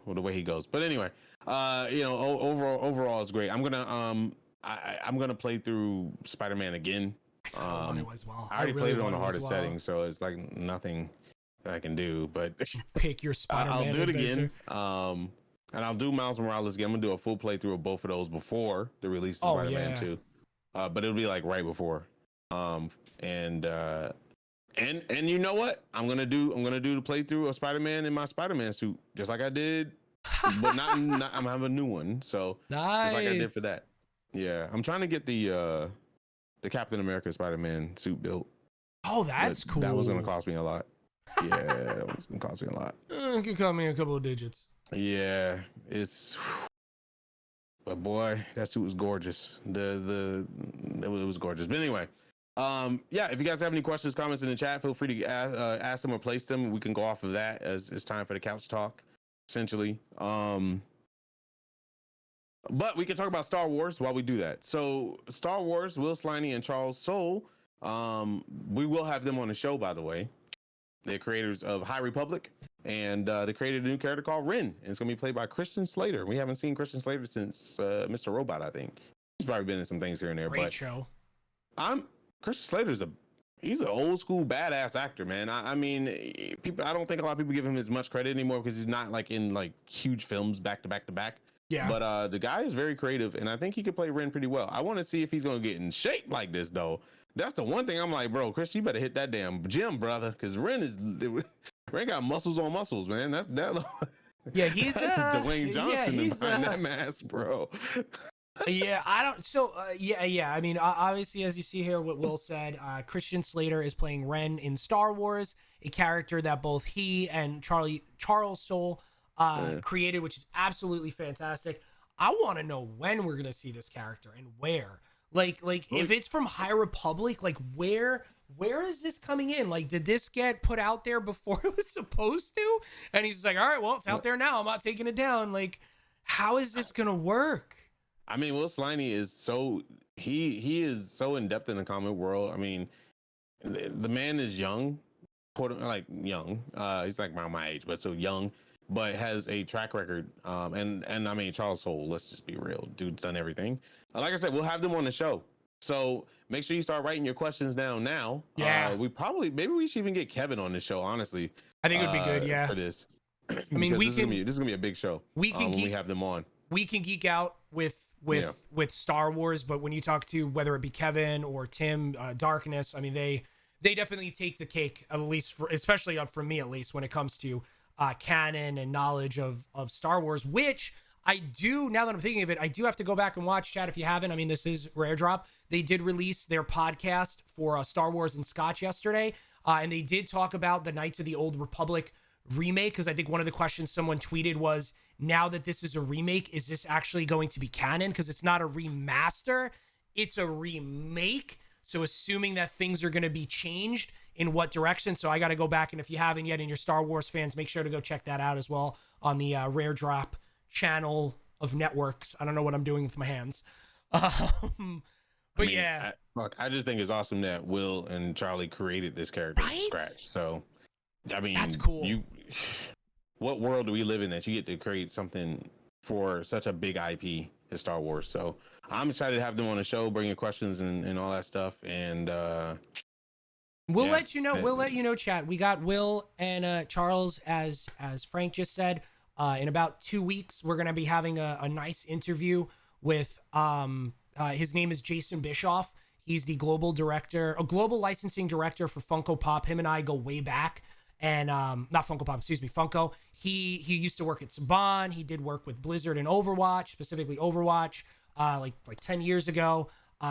way he goes. But anyway, overall it's great. I'm gonna play through Spider-Man again. I want to as well. I already really played it on the hardest well. setting, so it's like nothing that I can do. But pick your Spider-Man. I'll do it adventure. again. And I'll do Miles Morales again. I'm gonna do a full playthrough of both of those before the release of Spider-Man 2. But it'll be like right before. And you know what? I'm gonna do the playthrough of Spider-Man in my Spider-Man suit, just like I did, but not I'm having a new one. So nice. Just like I did for that. Yeah, I'm trying to get the Captain America Spider-Man suit built. Oh, that's cool. That was gonna cost me a lot. Yeah, it was gonna cost me a lot. It could cost me a couple of digits. Yeah, but boy, that suit was gorgeous. It was gorgeous. But anyway, yeah, if you guys have any questions, comments in the chat, feel free to ask them or place them. We can go off of that as it's time for the couch talk, essentially. But we can talk about Star Wars while we do that. So Star Wars, Will Sliney and Charles Soule, we will have them on the show, by the way. They're creators of High Republic, and they created a new character called Ren, and it's going to be played by Christian Slater. We haven't seen Christian Slater since Mr. Robot, I think. He's probably been in some things here and there. Great show. Christian Slater's he's an old school badass actor, man. I mean, I don't think a lot of people give him as much credit anymore because he's not like in like huge films back to back to back. Yeah. But the guy is very creative, and I think he could play Ren pretty well. I want to see if he's going to get in shape like this, though. That's the one thing I'm like, bro, Chris, you better hit that damn gym, brother, because Ren got muscles on muscles, man. That's that. Yeah, he's Dwayne Johnson behind that mask, bro. Yeah, I don't. So, yeah. I mean, obviously, as you see here, what Will said, Christian Slater is playing Ren in Star Wars, a character that both he and Charles Soule created, which is absolutely fantastic. I want to know when we're gonna see this character and where. Like if it's from High Republic, like where is this coming in? Like, did this get put out there before it was supposed to? And he's just like, all right, well, it's out there now. I'm not taking it down. Like, how is this gonna work? I mean, Will Sliney is he is so in depth in the comic world. I mean, the man is young, young. He's like around my age, but so young, but has a track record. And I mean, Charles Soule, let's just be real, dude's done everything. Like I said, we'll have them on the show. So make sure you start writing your questions down now. Yeah. Maybe we should even get Kevin on the show, honestly. I think it would be good, yeah. For this. I mean, this is gonna be a big show. We can when we have them on. We can geek out with Star Wars, but when you talk to whether it be Kevin or Tim, Darkness, I mean, they definitely take the cake, at least especially for me, at least when it comes to canon and knowledge of Star Wars, which I do, now that I'm thinking of it, I do have to go back and watch, chat, if you haven't. I mean, this is Rare Drop. They did release their podcast for Star Wars and Scotch yesterday, and they did talk about the Knights of the Old Republic remake, because I think one of the questions someone tweeted was, now that this is a remake, is this actually going to be canon? Because it's not a remaster, it's a remake. So assuming that things are going to be changed, in what direction? So I got to go back, and if you haven't yet and you're Star Wars fans, make sure to go check that out as well on the Rare Drop channel of networks. I don't know what I'm doing with my hands. I just think it's awesome that Will and Charlie created this character from scratch. So, I mean, that's cool. What world do we live in that you get to create something for such a big IP as Star Wars? So I'm excited to have them on the show, bring your questions and all that stuff. And we'll let you know. We'll let you know, chat. We got Will and Charles, as Frank just said. In about 2 weeks, we're gonna be having a nice interview with his name is Jason Bischoff. He's the global licensing director for Funko Pop. Him and I go way back. And not Funko Pop, excuse me, Funko. He used to work at Saban. He did work with Blizzard and Overwatch, specifically Overwatch, like 10 years ago.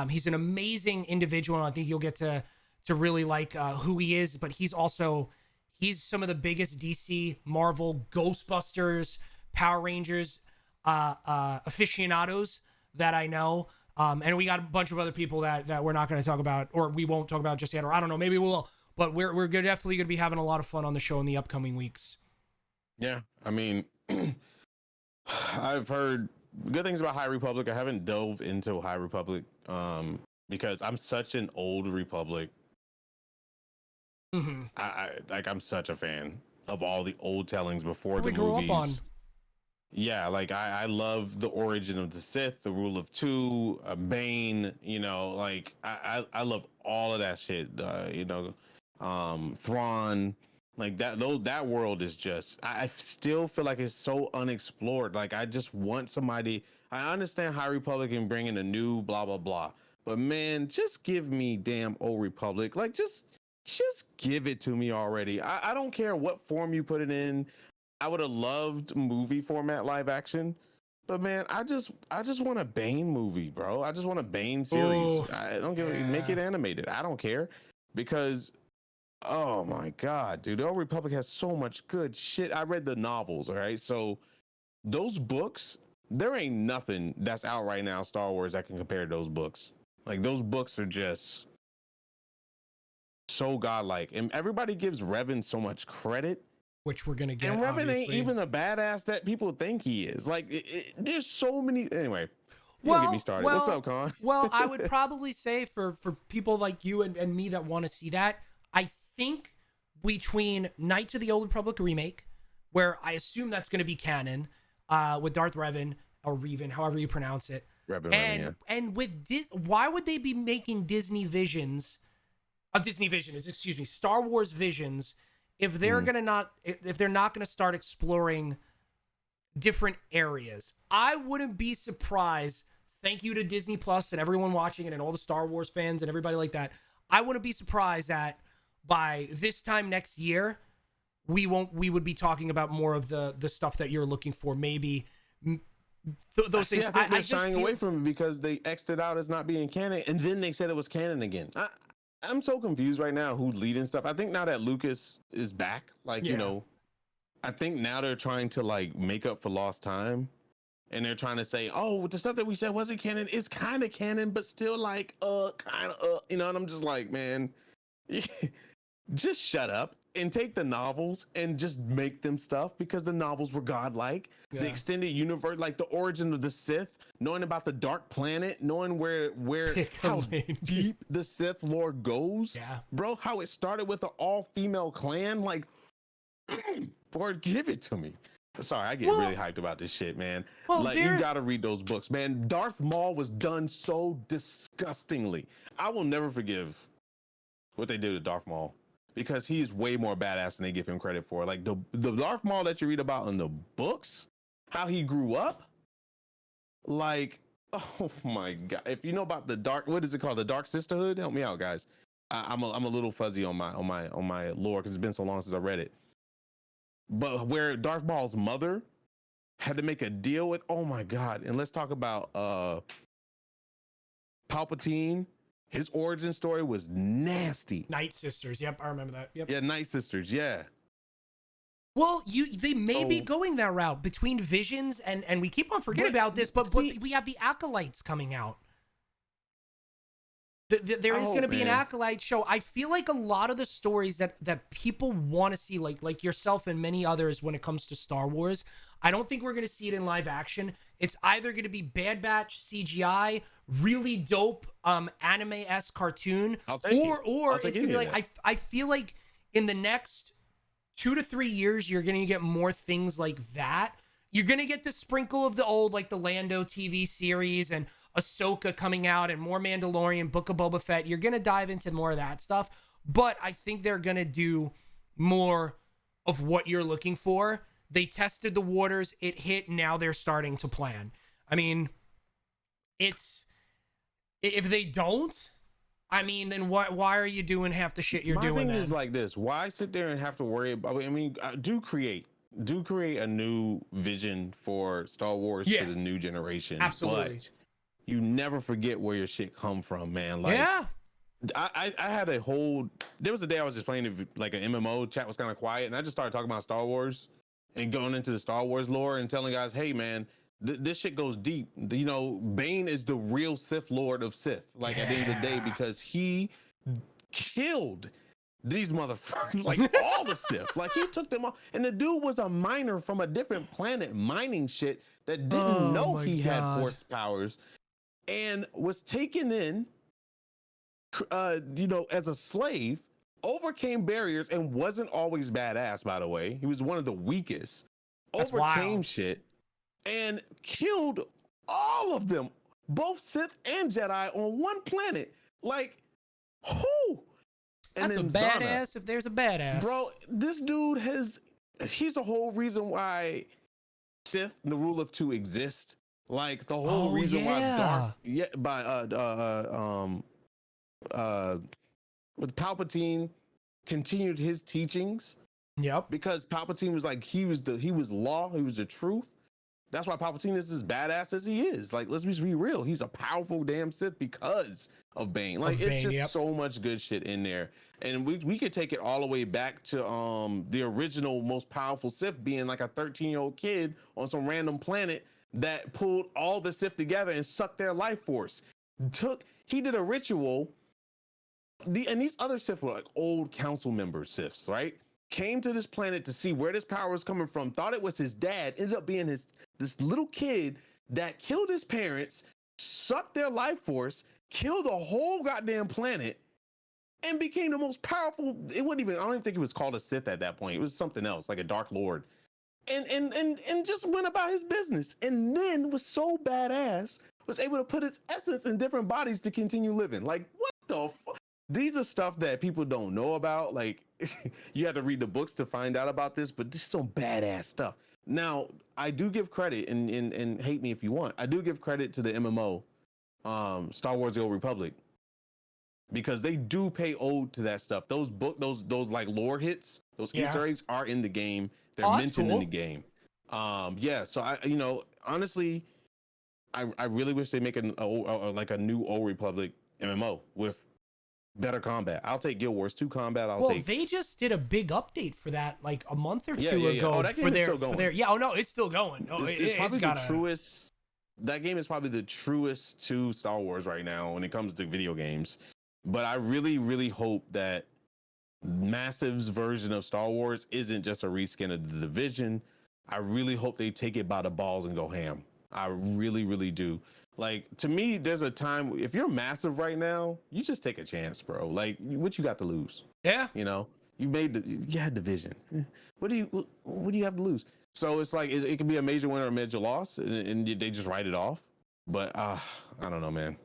He's an amazing individual, and I think you'll get to really like who he is. But he's some of the biggest DC, Marvel, Ghostbusters, Power Rangers aficionados that I know. And we got a bunch of other people that we're not going to talk about, or we won't talk about just yet, or I don't know, maybe we will. But we're definitely going to be having a lot of fun on the show in the upcoming weeks. Yeah, I mean, I've heard good things about High Republic. I haven't dove into High Republic because I'm such an old Republic. Mm-hmm. I'm such a fan of all the old tellings before the grew movies. Up on. yeah, like I love the origin of the Sith, the rule of two, Bane, like I love all of that shit. Thrawn, like that world is just I still feel like it's so unexplored. Like I just want somebody. I understand High Republic and bringing a new blah blah blah, but man, just give me damn Old Republic. Like just give it to me already. I don't care what form you put it in. I would have loved movie format live action, but man, I just want a Bane movie, bro. I just want a Bane series. Oh, I don't give make yeah. it animated. I don't care because oh my god, dude, the Old Republic has so much good shit. I read the novels, all right? So those books, there ain't nothing that's out right now, Star Wars, that can compare to those books. Like those books are just so godlike. And everybody gives Revan so much credit. Which we're gonna get. And Revan obviously. ain't even the badass that people think he is. Like, there's so many. Anyway, you Well, get me started. What's up, Con? Well, I would probably say for people like you and me that want to see that, I think between Knights of the Old Republic remake, where I assume that's going to be canon, with Darth Revan or Revan, however you pronounce it, and with why would they be making Disney Visions, Star Wars Visions, if they're if they're not gonna start exploring different areas? I wouldn't be surprised. Thank you to Disney Plus and everyone watching it and all the Star Wars fans and everybody like that. I wouldn't be surprised that by this time next year, we would be talking about more of the stuff that you're looking for. Maybe those things. I think they're shying away from it because they X'd it out as not being canon, and then they said it was canon again. I'm so confused right now who's leading stuff. I think now that Lucas is back, like, I think now they're trying to like make up for lost time. And they're trying to say, oh, the stuff that we said wasn't canon. It's kind of canon, but still like, and I'm just like, man, just shut up and take the novels and just make them stuff because the novels were godlike. Yeah. The extended universe, like the origin of the Sith, knowing about the Dark Planet, knowing how deep the Sith lore goes, bro. How it started with an all-female clan, like, boy, give it to me. Sorry, I get really hyped about this shit, man. Like, you gotta read those books, man. Darth Maul was done so disgustingly. I will never forgive what they did to Darth Maul because he's way more badass than they give him credit for. Like the Darth Maul that you read about in the books, how he grew up, like, oh my god. If you know about the dark, what is it called? The Dark Sisterhood? Help me out, guys. I'm a little fuzzy on my lore because it's been so long since I read it. But where Darth Maul's mother had to make a deal with, oh my god. And let's talk about Palpatine. His origin story was nasty. Night Sisters. Yep, I remember that. Yep. Yeah, Night Sisters. Yeah. Well, they may be going that route between Visions and we keep on forgetting about this, but we have the Acolytes coming out. There is going to be an Acolyte show. I feel like a lot of the stories that people want to see, like yourself and many others when it comes to Star Wars, I don't think we're going to see it in live action. It's either going to be Bad Batch CGI, really dope anime-esque cartoon, or it's going to be like, I feel like in the next 2 to 3 years, you're going to get more things like that. You're going to get the sprinkle of the old, like the Lando TV series and Ahsoka coming out and more Mandalorian, Book of Boba Fett. You're going to dive into more of that stuff. But I think they're going to do more of what you're looking for. They tested the waters. It hit. Now they're starting to plan. I mean, if they don't, I mean, then why are you doing half the shit you're doing? My thing is like this. Why sit there and have to worry about, I mean, do create a new vision for Star Wars for the new generation. Absolutely. But you never forget where your shit come from, man. Like, I had there was a day I was just playing like an MMO, chat was kind of quiet, and I just started talking about Star Wars and going into the Star Wars lore and telling guys, hey man, this shit goes deep. You know, Bane is the real Sith Lord of Sith, like at the end of the day, because he killed these motherfuckers, like all the Sith. Like he took them all, and the dude was a miner from a different planet mining shit that didn't know he had force powers and was taken in, as a slave, overcame barriers and wasn't always badass, by the way. He was one of the weakest. That's overcame wild. shit and killed all of them, both Sith and Jedi, on one planet. Like, who? That's a badass if there's a badass. Bro, this dude he's the whole reason why Sith, the rule of two, exist. Like, the whole reason why with Palpatine continued his teachings. Yep. Because Palpatine was like, he was law, he was the truth. That's why Palpatine is as badass as he is. Like, let's just be real. He's a powerful damn Sith because of Bane. Like, it's just so much good shit in there. And we could take it all the way back to the original most powerful Sith being like a 13-year-old kid on some random planet that pulled all the Sith together and sucked their life force. He did a ritual. And these other Sith were like old council member Siths, right? Came to this planet to see where this power was coming from, thought it was his dad, ended up being this little kid that killed his parents, sucked their life force, killed the whole goddamn planet, and became the most powerful. It wasn't even, I don't even think it was called a Sith at that point. It was something else, like a Dark Lord. And just went about his business. And then was so badass, was able to put his essence in different bodies to continue living. Like, what the fuck? These are stuff that people don't know about. Like, you have to read the books to find out about this, but this is some badass stuff. Now, I do give credit, and hate me if you want, I do give credit to the MMO, Star Wars: The Old Republic, because they do pay ode to that stuff. Those like lore hits, those Easter eggs are in the game. They're mentioned in the game. So I, honestly, I really wish they make like a new Old Republic MMO with better combat. I'll take Guild Wars 2 combat. They just did a big update for that like a month or two ago. Oh, that game is still going. It's still going. It's probably the truest. That game is probably the truest to Star Wars right now when it comes to video games. But I really, really hope that Massive's version of Star Wars isn't just a reskin of The Division. I really hope they take it by the balls and go ham. I really, really do. Like, to me, there's a time, if you're Massive right now, you just take a chance, bro. Like, what you got to lose? Yeah. You had Division. What do you have to lose? So it's like, it can be a major win or a major loss, and they just write it off. But I don't know, man.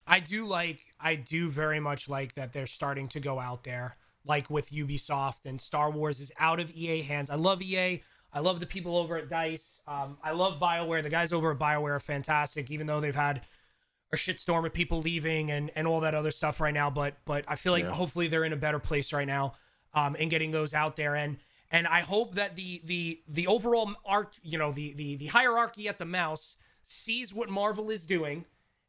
I do very much like that they're starting to go out there, like with Ubisoft, and Star Wars is out of EA hands. I love EA. I love the people over at DICE. I love BioWare. The guys over at BioWare are fantastic, even though they've had a shitstorm of people leaving and all that other stuff right now. But I feel like hopefully they're in a better place right now, and getting those out there. And I hope that the overall arc, the hierarchy at the mouse sees what Marvel is doing,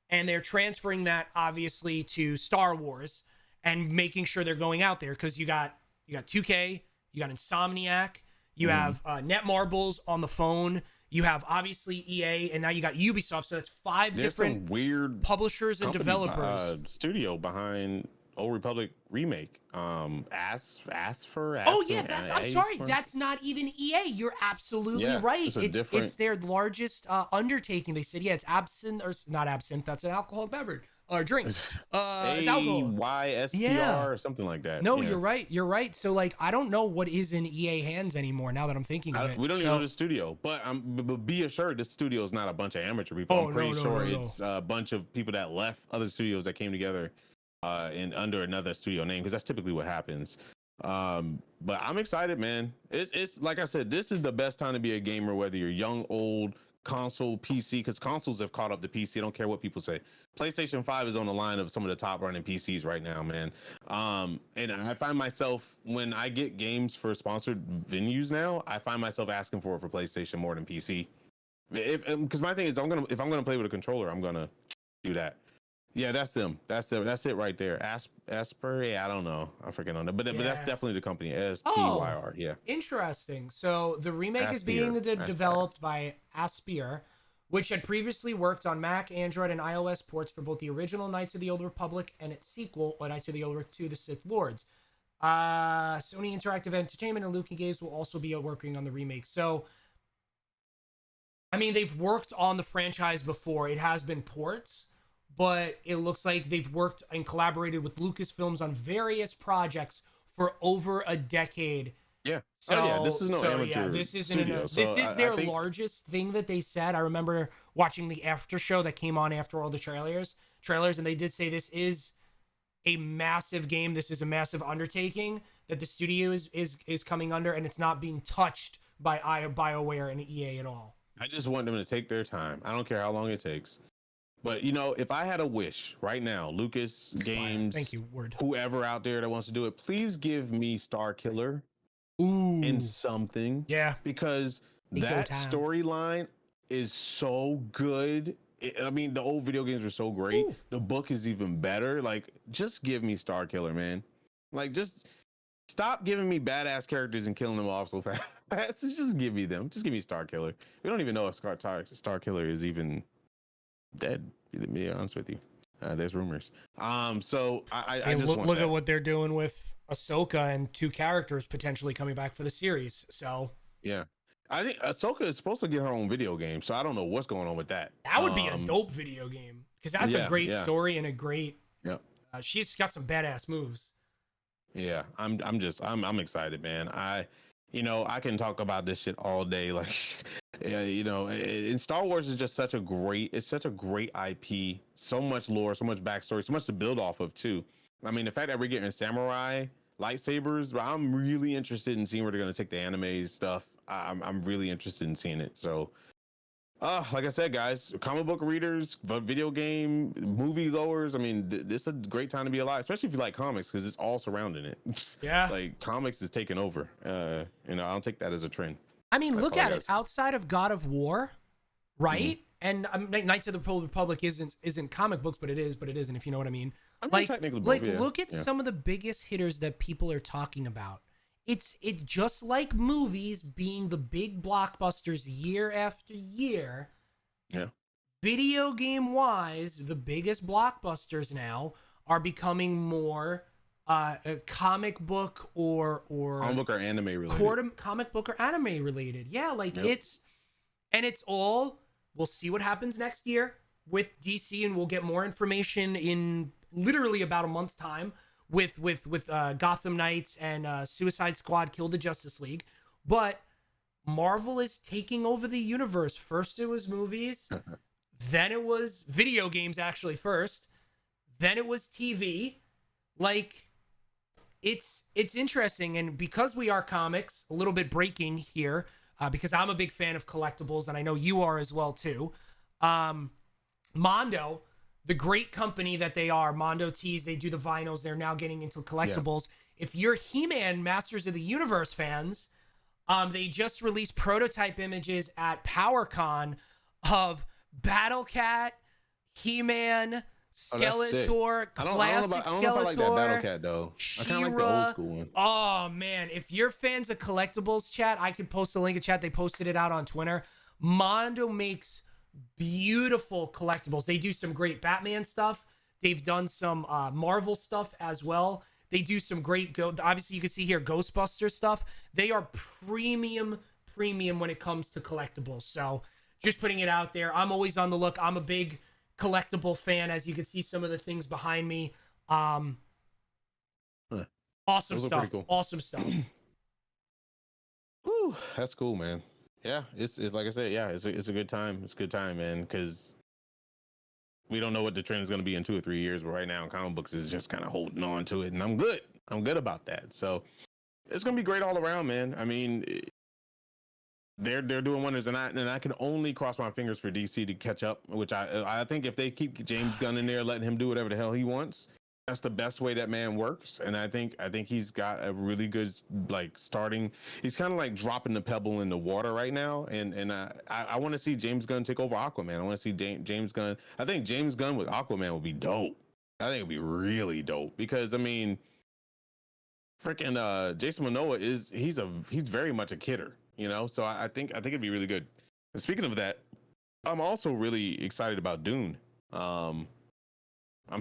and they're transferring that obviously to Star Wars and making sure they're going out there, because you got 2K, you got Insomniac. You have Netmarbles on the phone. You have obviously EA, and now you got Ubisoft. So that's five different weird publishers and developers. Studio behind Old Republic Remake. Asper. Oh yeah, I'm sorry. That's not even EA. You're absolutely right. It's their largest undertaking. They said, it's absinthe, or not absinthe. That's an alcoholic beverage. Or drink. It's alcohol. AYSPR or something like that. No, you're right. You're right. So like, I don't know what is in EA hands anymore now that I'm thinking of it. We don't even know the studio, but be assured this studio is not a bunch of amateur people. I'm pretty sure it's a bunch of people that left other studios that came together under another studio name, because that's typically what happens. But I'm excited, man. It's like I said, this is the best time to be a gamer, whether you're young, old, console, PC, because consoles have caught up to PC. I don't care what people say. PlayStation 5 is on the line of some of the top running PCs right now, man. And I find myself, when I get games for sponsored venues now, I find myself asking for it for PlayStation more than PC. Because my thing is, if I'm gonna play with a controller, I'm gonna do that. Yeah, that's them. That's it right there. Asper. Yeah, I don't know. I forget on that, but that's definitely the company. SPYR. Yeah. Interesting. So the remake is being developed by Aspyr, which had previously worked on Mac, Android, and iOS ports for both the original Knights of the Old Republic and its sequel, Knights of the Old Republic 2: The Sith Lords. Sony Interactive Entertainment and Luke Games will also be working on the remake. So, I mean, they've worked on the franchise before. It has been ports, but it looks like they've worked and collaborated with Lucasfilms on various projects for over a decade. Yeah. So, Oh yeah, this is no yeah, amateur this isn't studio. this is their I think largest thing that they said. I remember watching the after show that came on after all the trailers, and they did say this is a massive game. This is a massive undertaking that the studio is coming under, and it's not being touched by BioWare and EA at all. I just want them to take their time. I don't care how long it takes. But you know, if I had a wish right now, Lucas Games, Thank you, word. whoever out there that wants to do it, please give me Star Killer in something. Yeah, because that storyline is so good. I mean, the old video games were so great. Ooh. The book is even better. Like, just give me Star Killer, man. Like, just stop giving me badass characters and killing them off so fast. Just give me them. Just give me Star Killer. We don't even know if Star Killer is even dead, to be honest with you. There's rumors. So I just look at what they're doing with Ahsoka and 2 characters potentially coming back for the series. So yeah, I think Ahsoka is supposed to get her own video game. So I don't know what's going on with that. That would be a dope video game because that's a great story and a great. Yeah, she's got some badass moves. Yeah, I'm excited, man. I can talk about this shit all day. Like, and Star Wars is just such a great IP. So much lore, so much backstory, so much to build off of too. I mean, the fact that we're getting samurai lightsabers, I'm really interested in seeing where they're gonna take the anime stuff. I'm really interested in seeing it. So, like I said, guys, comic book readers, video game, movie goers. I mean, this is a great time to be alive, especially if you like comics, because it's all surrounding it. Yeah, like comics is taking over. I'll take that as a trend. I mean, look at it. Outside of God of War, right? Mm-hmm. And Knights of the Republic isn't comic books, but it isn't. If you know what I mean. Look at some of the biggest hitters that people are talking about. It's just like movies being the big blockbusters year after year. Yeah. Video game wise, the biggest blockbusters now are becoming more comic book or comic book or anime related. Comic book or anime related. Yeah, like it's all. We'll see what happens next year with DC, and we'll get more information in literally about a month's time. With Gotham Knights and Suicide Squad Kill the Justice League. But Marvel is taking over the universe. First it was movies, then it was video games actually first, then it was TV. Like, it's interesting, and because we are comics, a little bit breaking here, because I'm a big fan of collectibles, and I know you are as well too. Mondo, the great company that they are, Mondo Tees, they do the vinyls. They're now getting into collectibles. Yeah. If you're He-Man Masters of the Universe fans, they just released prototype images at PowerCon of Battle Cat, He-Man, Skeletor, classic Skeletor. I don't know if I like that Battle Cat though. I kind of like the old school one. Oh man, if you're fans of collectibles, chat, I could post a link in chat. They posted it out on Twitter. Mondo makes beautiful collectibles. They do some great Batman stuff. They've done some Marvel stuff as well. They do some great obviously you can see here Ghostbusters stuff. They are premium when it comes to collectibles. So just putting it out there. I'm always on the look. I'm a big collectible fan, as you can see some of the things behind me. Awesome stuff. Cool. Awesome stuff. Whew, that's cool, man. Yeah, it's like I said, yeah, it's a good time. It's a good time, man, because we don't know what the trend is going to be in 2 or 3 years, but right now comic books is just kind of holding on to it, and I'm good about that. So it's going to be great all around, man. I mean, they're doing wonders, and I can only cross my fingers for DC to catch up, which I think if they keep James Gunn in there, letting him do whatever the hell he wants, that's the best way that man works. And I think he's got a really good, like, starting. He's kind of like dropping the pebble in the water right now. And I want to see James Gunn take over Aquaman. I want to see James Gunn. I think James Gunn with Aquaman would be dope. I think it'd be really dope because, I mean, freaking Jason Momoa he's very much a kidder, you know. So I think it'd be really good. And speaking of that, I'm also really excited about Dune. I'm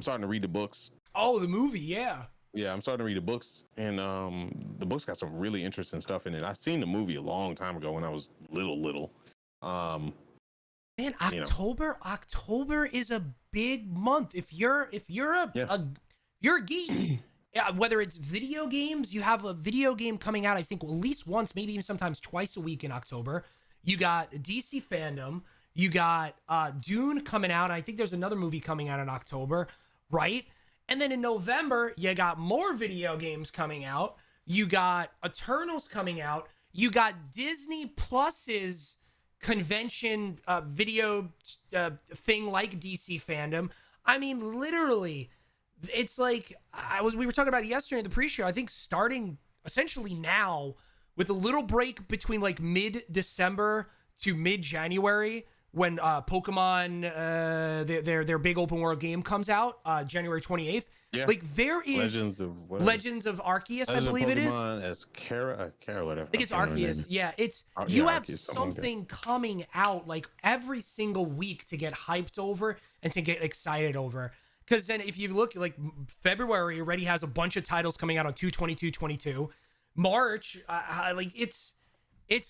starting to read the books. Oh, the movie, yeah. Yeah, I'm starting to read the books, and the books got some really interesting stuff in it. I've seen the movie a long time ago when I was little. Man, October is a big month. If you're a geek, whether it's video games, you have a video game coming out, I think, at least once, maybe even sometimes twice a week in October. You got DC fandom. You got Dune coming out. And I think there's another movie coming out in October, right? And then in November, you got more video games coming out. You got Eternals coming out. You got Disney Plus's convention video thing like DC fandom. I mean, literally, it's like we were talking about it yesterday in the pre-show. I think starting essentially now with a little break between like mid-December to mid-January when Pokemon their big open world game comes out January 28th. Yeah. Like there is Legends of Arceus, I believe it is. As Kara, whatever. I think it's Arceus. Yeah, it's you have something coming out like every single week to get hyped over and to get excited over. Because then if you look like February already has a bunch of titles coming out on 2/22/22. March, like it's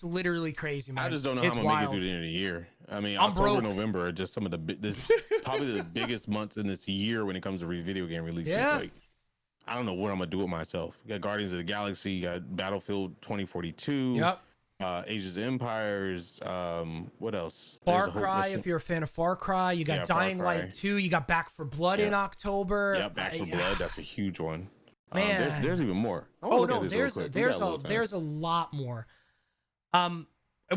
literally crazy, man. I just don't know how I'm gonna make it through the end of the year. I mean, October, November are just some of this probably the biggest months in this year when it comes to video game releases. Yeah. Like, I don't know what I'm gonna do with myself. You got Guardians of the Galaxy, you got Battlefield 2042. Yep. Ages of Empires. What else? Far Cry, if you're a fan of Far Cry. You got Dying Light 2. You got Back 4 Blood in October. Yeah, Back 4 Blood. That's a huge one. Man, there's even more. Oh no, there's a lot more. And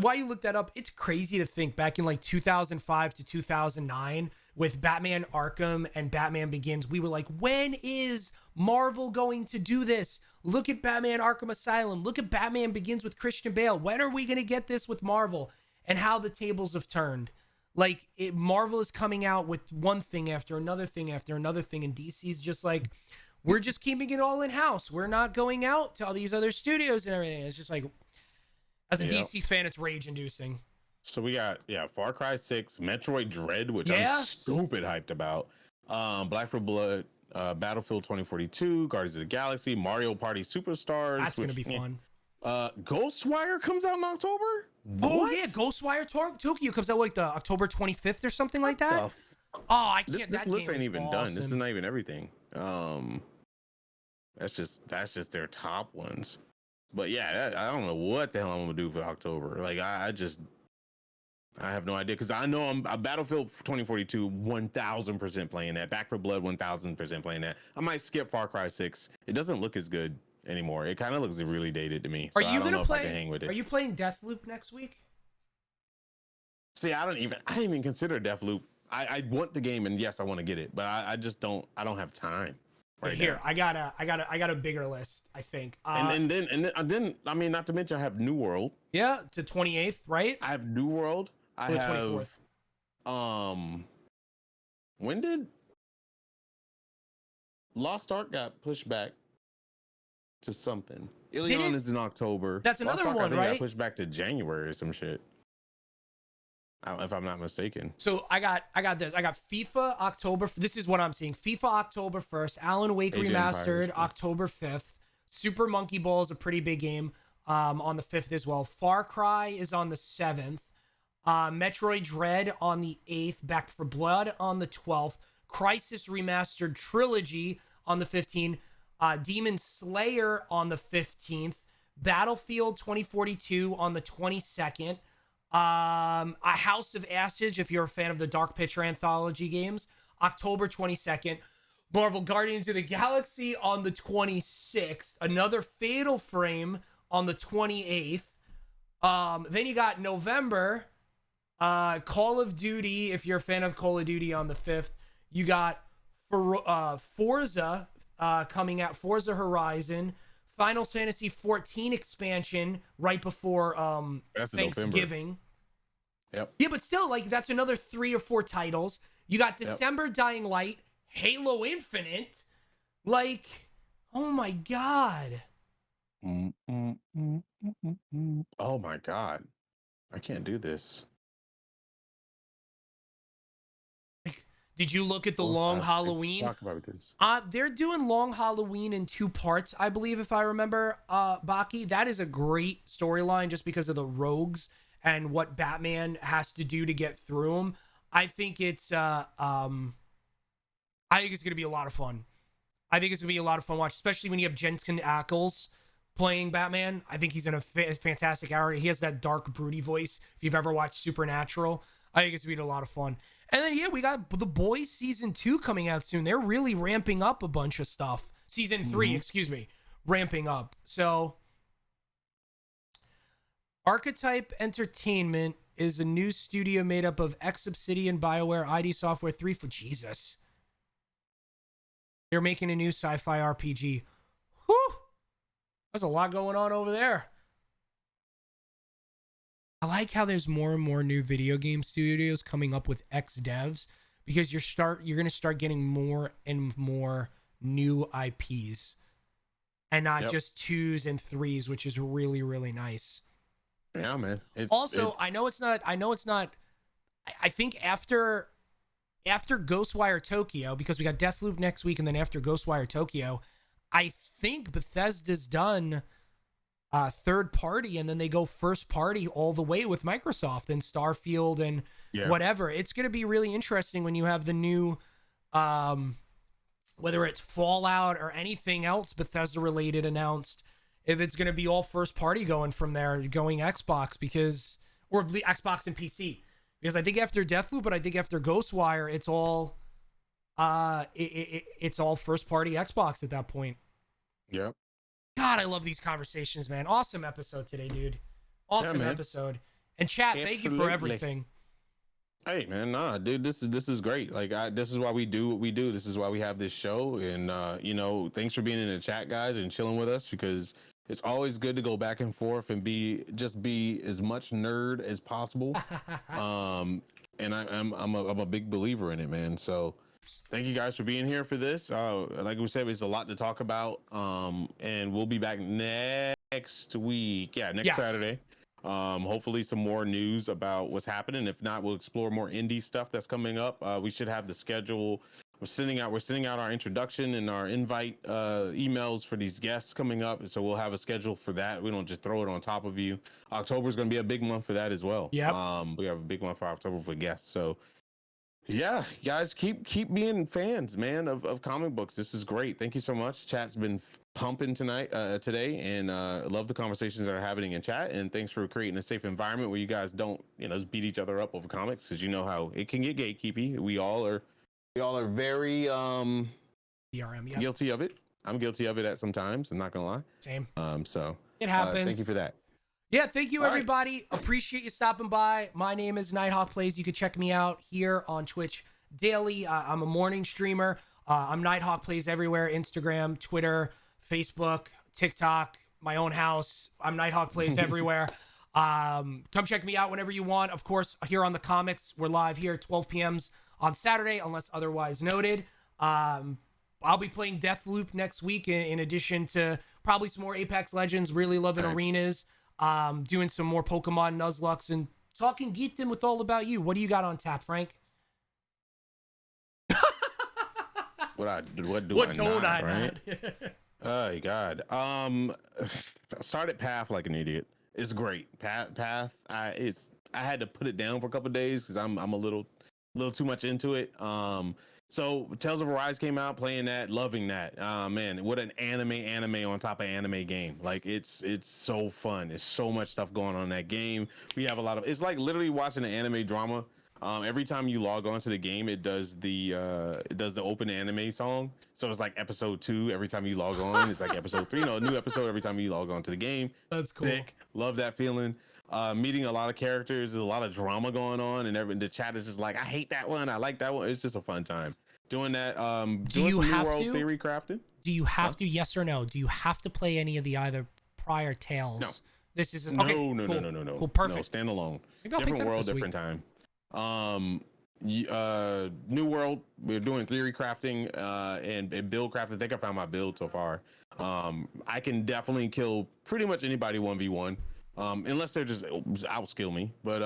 while you look that up, it's crazy to think back in like 2005 to 2009 with Batman Arkham and Batman Begins, we were like, when is Marvel going to do this? Look at Batman Arkham Asylum. Look at Batman Begins with Christian Bale. When are we going to get this with Marvel? And how the tables have turned. Like, Marvel is coming out with one thing after another thing after another thing, and DC's just like, we're just keeping it all in-house. We're not going out to all these other studios and everything. It's just like, as a DC fan, it's rage-inducing. So we got, Far Cry 6, Metroid Dread, which I'm stupid hyped about. Black 4 Blood, Battlefield 2042, Guardians of the Galaxy, Mario Party Superstars. That's going to be fun. Ghostwire comes out in October? Oh, yeah, Ghostwire Tokyo comes out like the October 25th or something like that. I can't. This list ain't even done. This is not even everything. That's just their top ones. But yeah, I don't know what the hell I'm gonna do for October. Like I have no idea, because I know I'm Battlefield 2042 1000% playing that. Back 4 Blood 1000% playing that. I might skip Far Cry 6. It doesn't look as good anymore. It kind of looks really dated to me. So I don't know if I can hang with it. Are you playing Deathloop next week? See, I didn't even consider Deathloop. I want the game, and yes, I want to get it, but I just don't have time. Right here, I got a bigger list, I think. And then I mean, not to mention I have New World. Yeah, to 28th, right? I have New World. I have 24th. When did Lost Ark got pushed back to something? Ilion is in October. That's another Lost Ark, one, I think, right? got pushed back to January or some shit. If I'm not mistaken. So I got this. I got FIFA October. This is what I'm seeing. FIFA October 1st. Alan Wake Remastered October 5th. Super Monkey Ball is a pretty big game on the 5th as well. Far Cry is on the 7th. Metroid Dread on the 8th. Back 4 Blood on the 12th. Crisis Remastered Trilogy on the 15th. Demon Slayer on the 15th. Battlefield 2042 on the 22nd. A House of Ashes, if you're a fan of the Dark Picture anthology games, October 22nd. Marvel Guardians of the Galaxy on the 26th. Another Fatal Frame on the 28th. Then you got November, Call of Duty, if you're a fan of Call of Duty, on the 5th. You got Forza coming out, Forza Horizon. Final Fantasy 14 expansion right before Thanksgiving. Yep. Yeah, but still, like, that's another 3 or 4 titles. You got December Dying Light, Halo Infinite. Like, oh my god. Oh my god. I can't do this. Did you look at the Long Halloween? Talk about this. They're doing Long Halloween in 2 parts, I believe, if I remember, Baki. That is a great storyline just because of the rogues and what Batman has to do to get through them. I think it's going to be a lot of fun. I think it's gonna be a lot of fun watch, especially when you have Jensen Ackles playing Batman. I think he's in a fantastic hour. He has that dark, broody voice. If you've ever watched Supernatural, I think it's gonna be a lot of fun. And then yeah, we got The Boys season 2 coming out soon. They're really ramping up a bunch of stuff. Season 3, excuse me, ramping up. So Archetype Entertainment is a new studio made up of Obsidian, BioWare, ID Software 3 for Jesus. They're making a new sci-fi RPG. Whew! There's a lot going on over there. I like how there's more and more new video game studios coming up with ex-devs, because you're going to start getting more and more new IPs and not just 2s and 3s, which is really, really nice. Yeah, man. I know it's not. I think after Ghostwire Tokyo, because we got Deathloop next week, and then after Ghostwire Tokyo, I think Bethesda's done third party, and then they go first party all the way with Microsoft and Starfield and whatever. It's going to be really interesting when you have the new, whether it's Fallout or anything else Bethesda related announced, if it's going to be all first party going from there, going Xbox, or Xbox and PC. Because I think after Deathloop, but I think after Ghostwire, it's all it's all first party Xbox at that point. Yep. God, I love these conversations, man. Awesome episode today, dude. Awesome episode. And chat, thank you for everything. Hey, man, nah, dude, this is great. Like, this is why we do what we do. This is why we have this show. And thanks for being in the chat, guys, and chilling with us, because it's always good to go back and forth and be as much nerd as possible. And I'm a big believer in it, man. So thank you guys for being here for this. Like we said, it's a lot to talk about. And we'll be back next week. Yeah, next Saturday. Hopefully some more news about what's happening. If not, we'll explore more indie stuff that's coming up. We should have the schedule. We're sending out our introduction and our invite emails for these guests coming up. So we'll have a schedule for that. We don't just throw it on top of you. October is going to be a big month for that as well. Yeah. We have a big one for October for guests. So yeah, guys, keep being fans, man, of comic books. This is great. Thank you so much. Chat's been pumping today, and love the conversations that are happening in chat. And thanks for creating a safe environment where you guys don't, just beat each other up over comics, because you know how it can get gatekeepy. We all are very BRM, guilty of it. I'm guilty of it at sometimes. I'm not gonna lie. Same. So it happens. Thank you for that. Yeah, thank you, everybody. Right. Appreciate you stopping by. My name is Nighthawk Plays. You can check me out here on Twitch daily. I'm a morning streamer. I'm Nighthawk Plays everywhere: Instagram, Twitter, Facebook, TikTok, my own house. I'm Nighthawk Plays everywhere. Come check me out whenever you want. Of course, here on the Commix, we're live here 12 p.m. on Saturday, unless otherwise noted. I'll be playing Deathloop next week, in addition to probably some more Apex Legends. Really loving arenas. Doing some more Pokemon Nuzlocke and talking geekdom with All About You. What do you got on tap, Frank? What don't I not? Oh God. I started Path like an idiot. It's great. Path. I had to put it down for a couple of days because I'm a little too much into it. So Tales of Arise came out, playing that, loving that. Man, what an anime on top of anime game. Like it's so fun. There's so much stuff going on in that game. We have it's like literally watching an anime drama. Every time you log on to the game, it does the open anime song. So it's like episode 2 every time you log on. It's like episode 3, a new episode every time you log on to the game. That's cool. Sick. Love that feeling. Meeting a lot of characters. There's a lot of drama going on, and the chat is just like, I hate that one, I like that one. It's just a fun time doing that. Doing some New World theory crafting. Do you have to? Yes or no? Do you have to play any of the either prior Tales? No. This is No. Cool, perfect. No, standalone. Different world, different time. New World, we're doing theory crafting and build crafting. I think I found my build so far. I can definitely kill pretty much anybody 1v1, unless they're just outskill me. But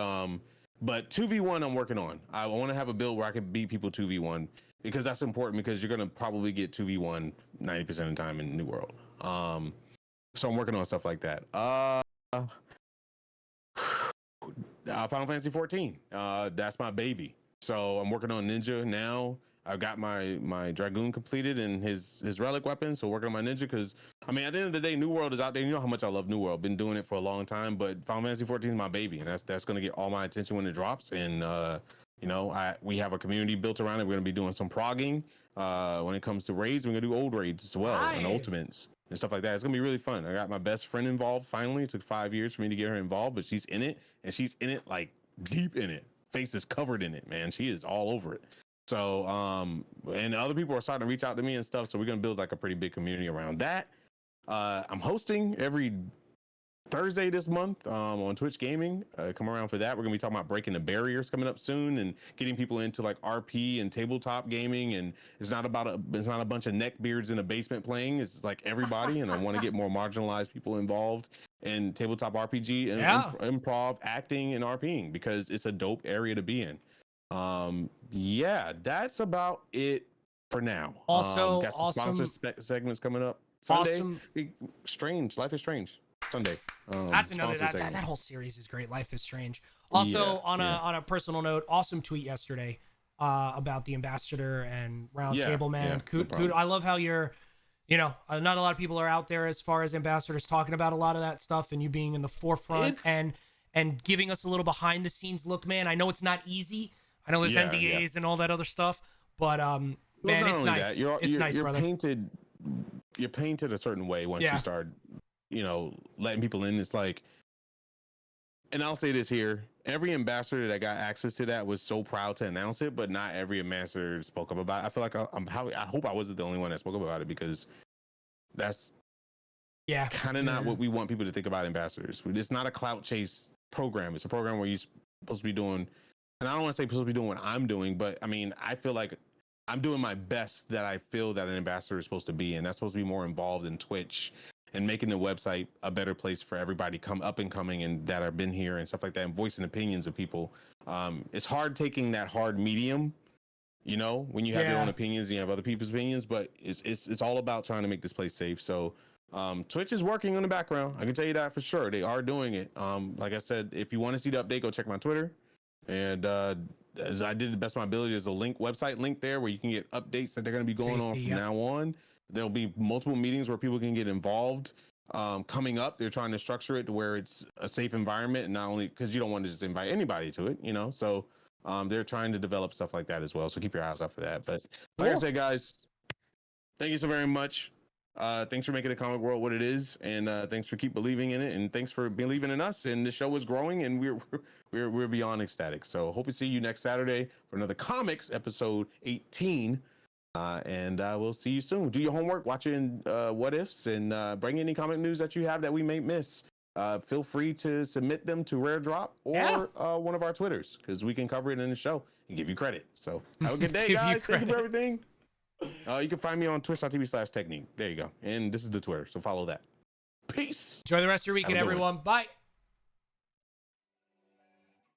2v1 I'm working on. I want to have a build where I can beat people 2v1, because that's important, because you're gonna probably get 2v1 90% of the time in New World. So I'm working on stuff like that. Final Fantasy 14. That's my baby. So I'm working on Ninja now. I've got my Dragoon completed and his relic weapon. So working on my ninja because I mean at the end of the day, New World is out there. You know how much I love New World. Been doing it for a long time, but Final Fantasy 14 is my baby, and that's gonna get all my attention when it drops. And you know, we have a community built around it. We're gonna be doing some progging. When it comes to raids, we're gonna do old raids as well and ultimates and stuff like that. It's gonna be really fun. I got my best friend involved finally. It took 5 years for me to get her involved, but she's in it, and she's in it like deep in it. Face is covered in it, man. She is all over it. So and other people are starting to reach out to me and stuff, so we're gonna build like a pretty big community around that. I'm hosting every Thursday this month on Twitch Gaming. Come around for that. We're gonna be talking about breaking the barriers coming up soon and getting people into like RP and tabletop gaming. And it's not a bunch of neckbeards in a basement playing. It's like everybody. And I want to get more marginalized people involved in tabletop RPG and improv, acting, and RPing because it's a dope area to be in. Yeah, that's about it for now. Also, got some sponsor segments coming up. Sunday, Strange. Life is Strange. Sunday. That's another that whole series is great. Life is Strange. Also, on a personal note, awesome tweet yesterday about the ambassador and roundtable man. I love how you're, you know, not a lot of people are out there as far as ambassadors talking about a lot of that stuff, and you being in the forefront and giving us a little behind the scenes look, man. I know it's not easy. I know there's NDAs and all that other stuff, but man, it's nice. It's nice, brother. You're painted a certain way once you start, you know, letting people in. It's like, and I'll say this here, every ambassador that got access to that was so proud to announce it, but not every ambassador spoke up about it. I feel like I hope I wasn't the only one that spoke up about it, because that's kind of not what we want people to think about ambassadors. It's not a clout chase program. It's a program where you're supposed to be doing, and I don't want to say supposed to be doing what I'm doing, but I mean, I feel like I'm doing my best that I feel that an ambassador is supposed to be, and that's supposed to be more involved in Twitch and making the website a better place for everybody come up and coming and that have been here and stuff like that, and voicing opinions of people. It's hard taking that hard medium, you know, when you have your own opinions and you have other people's opinions, but it's all about trying to make this place safe. So Twitch is working on the background. I can tell you that for sure. They are doing it. Like I said, if you want to see the update, go check my Twitter. And as I did the best of my ability, there's a website link there where you can get updates that they're going to be going on from now on. There'll be multiple meetings where people can get involved coming up. They're trying to structure it to where it's a safe environment, and not only because you don't want to just invite anybody to it, you know. So they're trying to develop stuff like that as well. So keep your eyes out for that. But like I said, guys, thank you so very much. Thanks for making the comic world what it is, and thanks for keep believing in it, and thanks for believing in us. And the show is growing, and we're beyond ecstatic. So hope to see you next Saturday for another Comics episode 18. And we'll see you soon. Do your homework, watch it in What Ifs, and bring any comic news that you have that we may miss. Feel free to submit them to Rare Drop or one of our Twitters, because we can cover it in the show and give you credit. So have a good day, guys. Thank you for everything. You can find me on twitch.tv/technique. There you go. And this is the Twitter, so follow that. Peace. Enjoy the rest of your weekend, everyone. Bye.